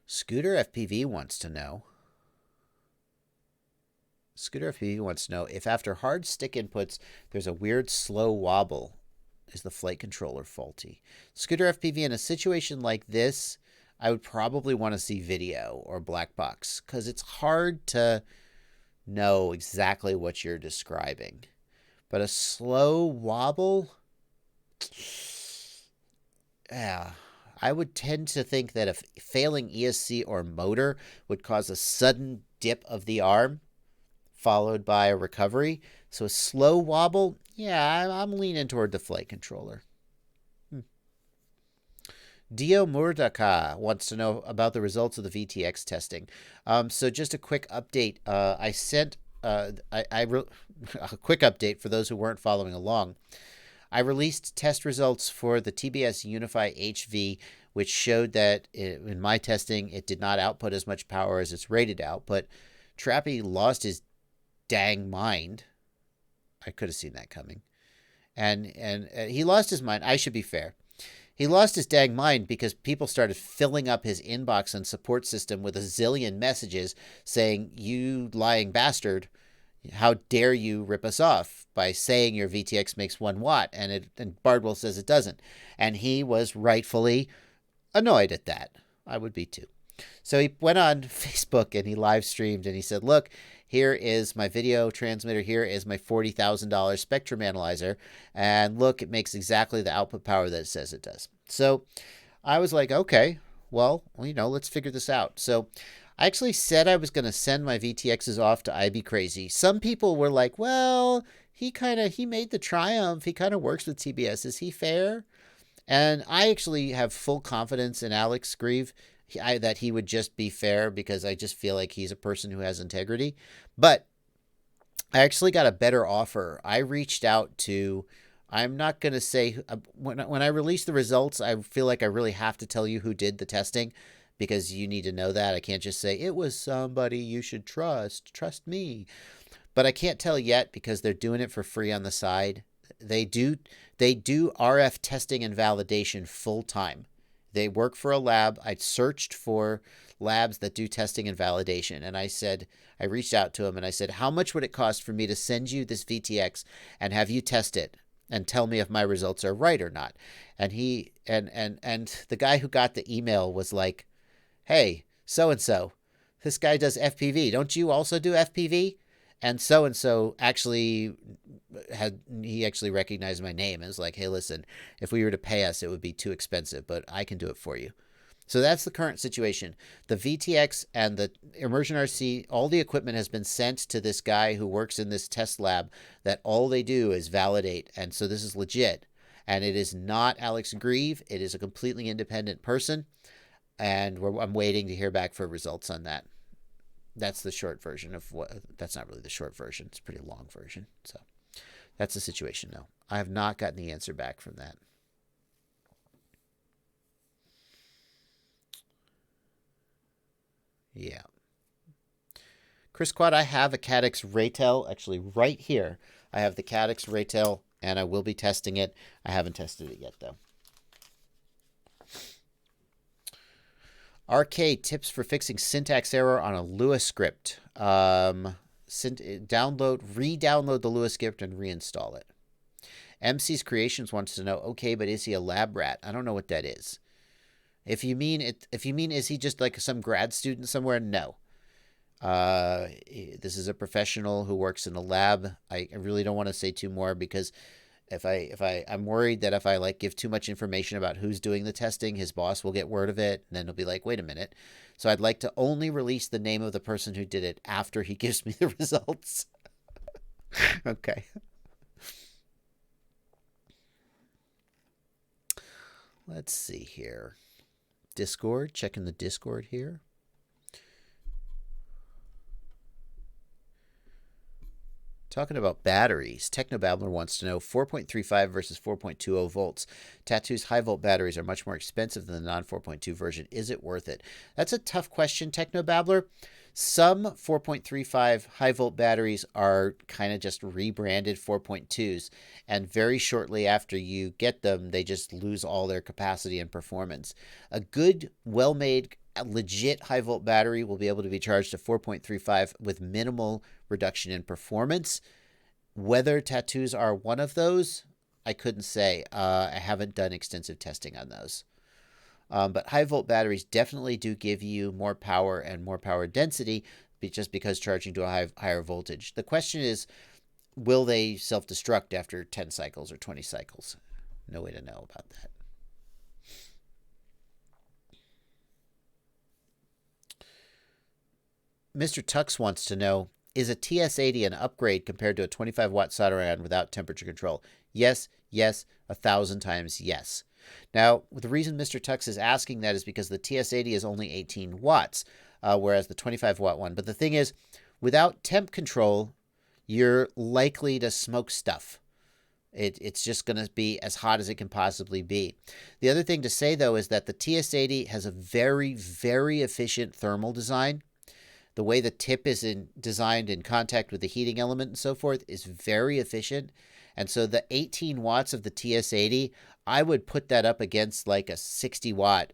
Speaker 1: Scooter FPV wants to know. Scooter FPV wants to know if after hard stick inputs, there's a weird slow wobble. Is the flight controller faulty? Scooter FPV, in a situation like this, I would probably want to see video or black box, because it's hard to know exactly what you're describing. But a slow wobble, yeah, I would tend to think that a failing ESC or motor would cause a sudden dip of the arm followed by a recovery. So a slow wobble, yeah, I'm leaning toward the flight controller. Dio Murdaka wants to know about the results of the VTX testing. So just a quick update. I sent a quick update for those who weren't following along. I released test results for the TBS Unify HV, which showed that in my testing, it did not output as much power as its rated output. Trappy lost his dang mind. I could have seen that coming. And he lost his mind. I should be fair. He lost his dang mind because people started filling up his inbox and support system with a zillion messages saying, "You lying bastard, how dare you rip us off by saying your VTX makes 1 watt and Bardwell says it doesn't." And he was rightfully annoyed at that. I would be too. So he went on Facebook and he live streamed and he said, "Look, here is my video transmitter. Here is my $40,000 Spectrum analyzer. And look, it makes exactly the output power that it says it does." So I was like, okay, well, let's figure this out. So I actually said I was going to send my VTXs off to IB Crazy. Some people were like, well, he made the Triumph. He kind of works with TBS. Is he fair? And I actually have full confidence in Alex Grieve that he would just be fair because I just feel like he's a person who has integrity. But I actually got a better offer. I reached out to, I'm not going to say, when I release the results, I feel like I really have to tell you who did the testing because you need to know that. I can't just say, it was somebody you should trust me. But I can't tell yet because they're doing it for free on the side. They do RF testing and validation full time. They work for a lab. I searched for labs that do testing and validation. And I reached out to him and I said, how much would it cost for me to send you this VTX and have you test it and tell me if my results are right or not? And he, and the guy who got the email was like, hey, so-and-so, this guy does FPV. Don't you also do FPV? And so actually recognized my name and was like, hey, listen, if we were to pay us, it would be too expensive, but I can do it for you. So that's the current situation. The VTX and the Immersion RC, all the equipment has been sent to this guy who works in this test lab that all they do is validate. And so this is legit. And it is not Alex Grieve. It is a completely independent person. And I'm waiting to hear back for results on that. That's the short version of what. That's not really the short version. It's a pretty long version. So that's the situation now. I have not gotten the answer back from that. Yeah. Chris Quad, I have a Cadix Raytail actually right here. I have the Cadix Raytail and I will be testing it. I haven't tested it yet though. RK tips for fixing syntax error on a Lua script. Re-download the Lua script and reinstall it. MC's Creations wants to know, okay, but is he a lab rat? I don't know what that is. If you mean is he just like some grad student somewhere? No. This is a professional who works in a lab. I really don't want to say too more because I'm worried that if I give too much information about who's doing the testing, his boss will get word of it and then he'll be like, wait a minute. So I'd like to only release the name of the person who did it after he gives me the results. Okay. Let's see here. Discord, checking the Discord here. Talking about batteries, Technobabbler wants to know 4.35 versus 4.20 volts. Tattoo's high volt batteries are much more expensive than the non 4.2 version. Is it worth it? That's a tough question, Technobabbler. Some 4.35 high volt batteries are kind of just rebranded 4.2s, and very shortly after you get them, they just lose all their capacity and performance. A good, well-made, legit high volt battery will be able to be charged to 4.35 with minimal reduction in performance. Whether tattoos are one of those, I couldn't say. I haven't done extensive testing on those. But high volt batteries definitely do give you more power and more power density just because charging to a higher voltage. The question is, will they self-destruct after 10 cycles or 20 cycles? No way to know about that. Mr. Tux wants to know, is a TS80 an upgrade compared to a 25 watt solder iron without temperature control? Yes, 1,000 times yes. Now, the reason Mr. Tux is asking that is because the TS80 is only 18 watts, whereas the 25-watt one. But the thing is, without temp control, you're likely to smoke stuff. It's just going to be as hot as it can possibly be. The other thing to say, though, is that the TS80 has a very, very efficient thermal design. The way the tip is designed in contact with the heating element and so forth is very efficient. And so the 18 watts of the TS80, I would put that up against like a 60-watt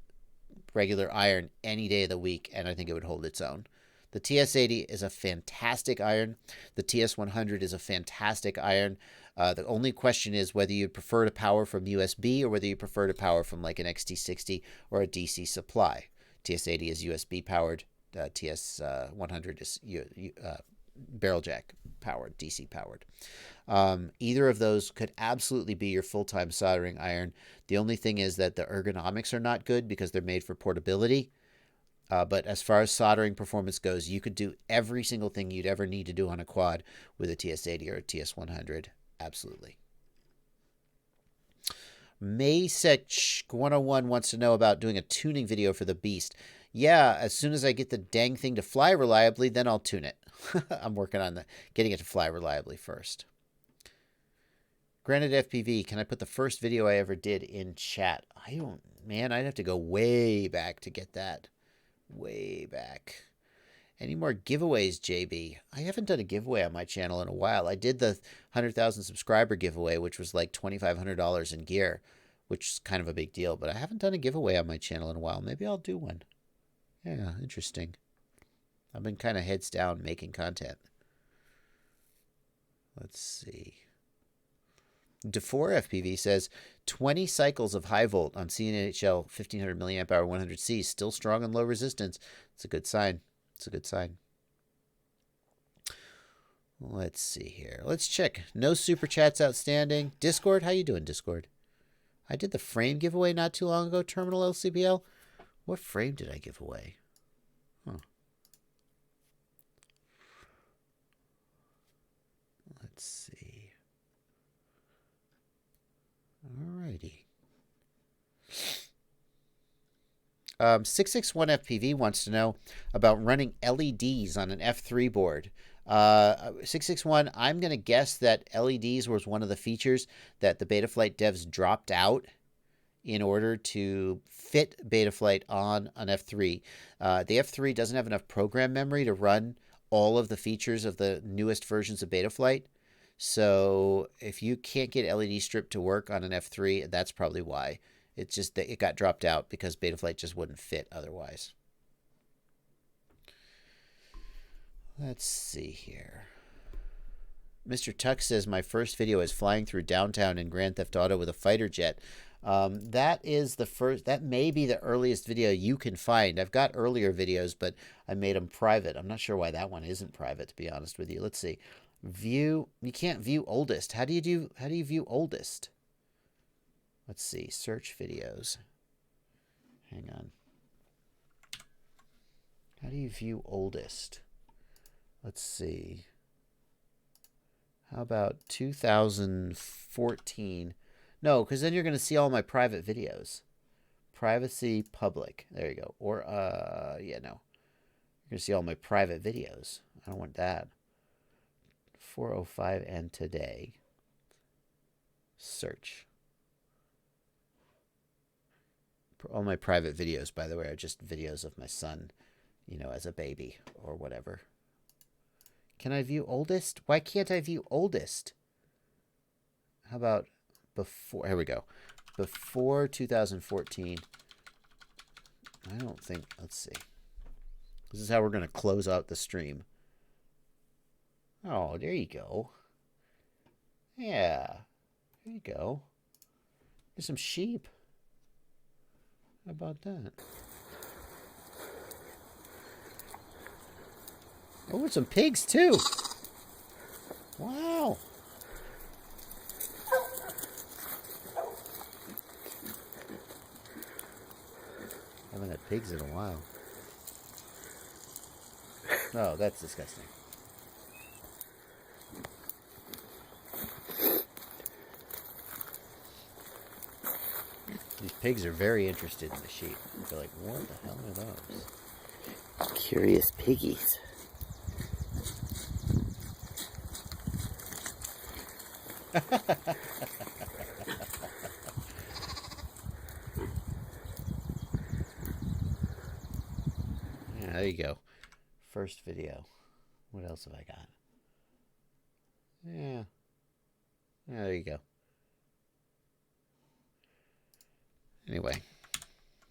Speaker 1: regular iron any day of the week, and I think it would hold its own. The TS80 is a fantastic iron. The TS100 is a fantastic iron. The only question is whether you'd prefer to power from USB or whether you prefer to power from like an XT60 or a DC supply. TS80 is USB powered. TS100 is barrel jack powered, DC powered. Either of those could absolutely be your full-time soldering iron. The only thing is that the ergonomics are not good because they're made for portability. But as far as soldering performance goes, you could do every single thing you'd ever need to do on a quad with a TS80 or a TS100. Absolutely. Masech 101 wants to know about doing a tuning video for the Beast. Yeah, as soon as I get the dang thing to fly reliably, then I'll tune it. I'm working on getting it to fly reliably first. Granted FPV, can I put the first video I ever did in chat? Man, I'd have to go way back to get that. Way back. Any more giveaways, JB? I haven't done a giveaway on my channel in a while. I did the 100,000 subscriber giveaway, which was like $2,500 in gear, which is kind of a big deal, but I haven't done a giveaway on my channel in a while. Maybe I'll do one. Yeah, interesting. I've been kind of heads down making content. Let's see. DeFore FPV says 20 cycles of high volt on CNHL 1500 milliamp hour 100C, still strong and low resistance. It's a good sign. It's a good sign. Let's see here. Let's check. No super chats outstanding. Discord, how you doing, Discord? I did the frame giveaway not too long ago. Terminal LCBL. What frame did I give away? Huh. Let's see. Alrighty. 661 FPV wants to know about running LEDs on an F3 board. 661, I'm going to guess that LEDs was one of the features that the Betaflight devs dropped out in order to fit Betaflight on an F3. The F3 doesn't have enough program memory to run all of the features of the newest versions of Betaflight. So if you can't get LED strip to work on an F3, that's probably why. It's just that it got dropped out because Betaflight just wouldn't fit otherwise. Let's see here. Mr. Tuck says, my first video is flying through downtown in Grand Theft Auto with a fighter jet. That may be the earliest video you can find. I've got earlier videos, but I made them private. I'm not sure why that one isn't private, to be honest with you. Let's see. View, you can't view oldest. How do you view oldest? Let's see, search videos. Hang on. How do you view oldest? Let's see. How about 2014? No, because then you're going to see all my private videos. Privacy public. There you go. Or, yeah, no. You're going to see all my private videos. I don't want that. 405 and today. Search. All my private videos, by the way, are just videos of my son, you know, as a baby or whatever. Can I view oldest? Why can't I view oldest? How about before? Here we go. Before 2014. I don't think, let's see. This is how we're going to close out the stream. Oh, there you go. Yeah. There you go. There's some sheep. How about that? Oh, and some pigs too. Wow. Haven't had pigs in a while. Oh, that's disgusting. These Pigs are very interested in the sheep. They're like, what the hell are those?
Speaker 2: Curious piggies.
Speaker 1: Yeah, there you go. First video. What else have I got? Yeah. Yeah, there you go. Anyway,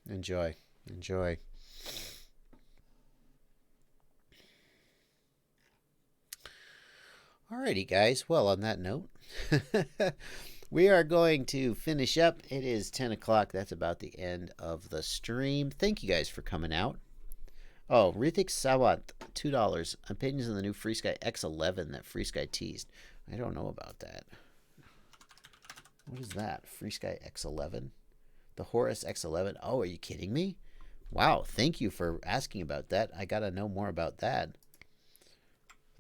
Speaker 1: enjoy. Enjoy. Alrighty, guys. Well, on that note, we are going to finish up. It is 10 o'clock. That's about the end of the stream. Thank you guys for coming out. Oh, Rithik Sawant, $2. Opinions on the new FreeSky X11 that FreeSky teased. I don't know about that. What is that? FreeSky X11? The Horus X11? Oh, are you kidding me? Wow, thank you for asking about that. I got to know more about that.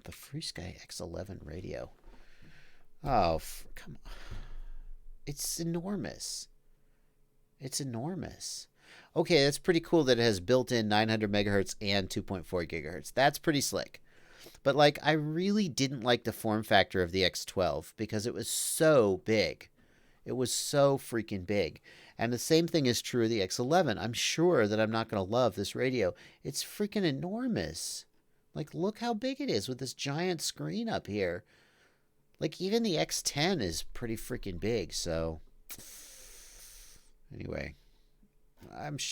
Speaker 1: The FreeSky X11 radio. Oh, come on. It's enormous. It's enormous. Okay, that's pretty cool that it has built-in 900 megahertz and 2.4 gigahertz. That's pretty slick. But, like, I really didn't like the form factor of the X12 because it was so big. It was so freaking big. And the same thing is true of the X11. I'm sure that I'm not going to love this radio. It's freaking enormous. Like, look how big it is with this giant screen up here. Like, even the X10 is pretty freaking big. So, anyway,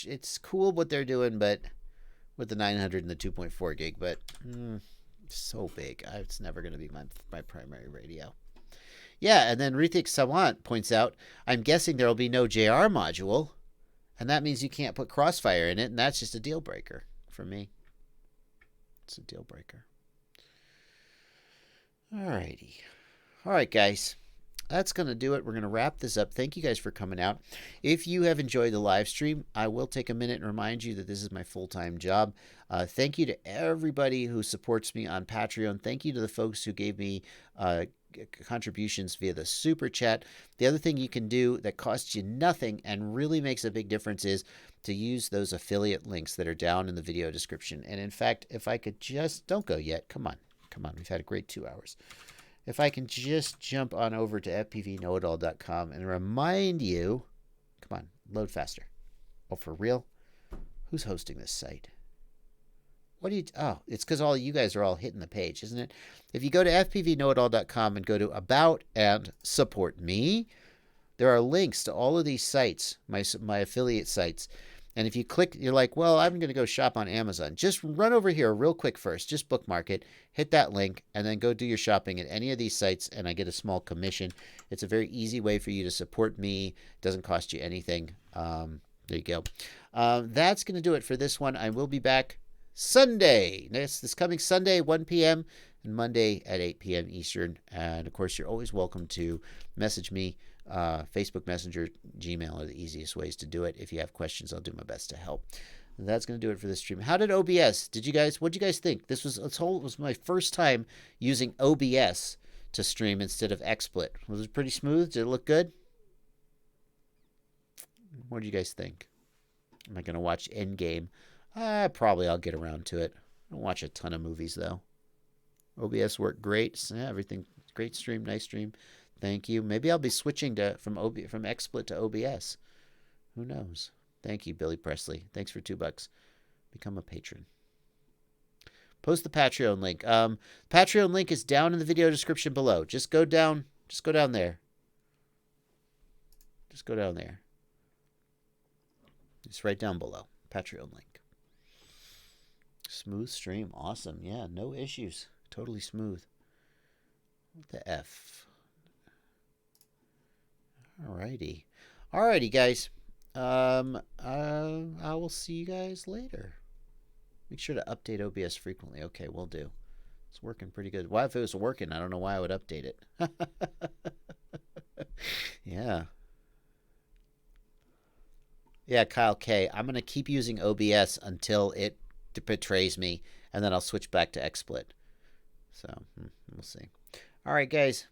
Speaker 1: it's cool what they're doing, but with the 900 and the 2.4 gig, but so big. It's never going to be my primary radio. Yeah, and then Rithik Sawant points out, I'm guessing there will be no JR module, and that means you can't put Crossfire in it, and that's just a deal breaker for me. It's a deal breaker. Alrighty. Alright, guys. That's going to do it. We're going to wrap this up. Thank you guys for coming out. If you have enjoyed the live stream, I will take a minute and remind you that this is my full-time job. Thank you to everybody who supports me on Patreon. Thank you to the folks who gave me contributions via the super chat. The other thing you can do that costs you nothing and really makes a big difference is to use those affiliate links that are down in the video description. And in fact, if I could just, don't go yet. Come on. We've had a great 2 hours. If I can just jump on over to fpvknowitall.com and remind you, come on, load faster. Oh, for real? Who's hosting this site? Oh, it's because all you guys are all hitting the page, isn't it? If you go to fpvknowitall.com and go to About and Support Me, there are links to all of these sites, my affiliate sites. And if you click, you're like, well, I'm going to go shop on Amazon. Just run over here real quick first. Just bookmark it, hit that link, and then go do your shopping at any of these sites, and I get a small commission. It's a very easy way for you to support me. It doesn't cost you anything. There you go. That's going to do it for this one. I will be back Sunday. This coming Sunday, 1 p.m., and Monday at 8 p.m. Eastern. And, of course, you're always welcome to message me. Facebook Messenger, Gmail are the easiest ways to do it. If you have questions, I'll do my best to help. And that's going to do it for this stream. How did OBS? What did you guys think? This was my first time using OBS to stream instead of XSplit. Was it pretty smooth? Did it look good? What do you guys think? Am I going to watch Endgame? Probably I'll get around to it. I don't watch a ton of movies, though. OBS worked great. Yeah, everything. Great stream. Nice stream. Thank you. Maybe I'll be switching from XSplit to OBS. Who knows? Thank you, Billy Presley. Thanks for $2. Become a patron. Post the Patreon link. Patreon link is down in the video description below. Just go down. Just go down there. Just go down there. It's right down below. Patreon link. Smooth stream. Awesome. Yeah, no issues. Totally smooth. What the F? Alrighty. Alrighty, guys. I will see you guys later. Make sure to update OBS frequently. Okay, will do. It's working pretty good. Why, if it was working, I don't know why I would update it. Yeah. Yeah, Kyle K. I'm going to keep using OBS until it betrays me, and then I'll switch back to XSplit. So, we'll see. All right, guys.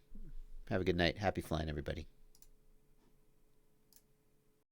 Speaker 1: Have a good night. Happy flying, everybody.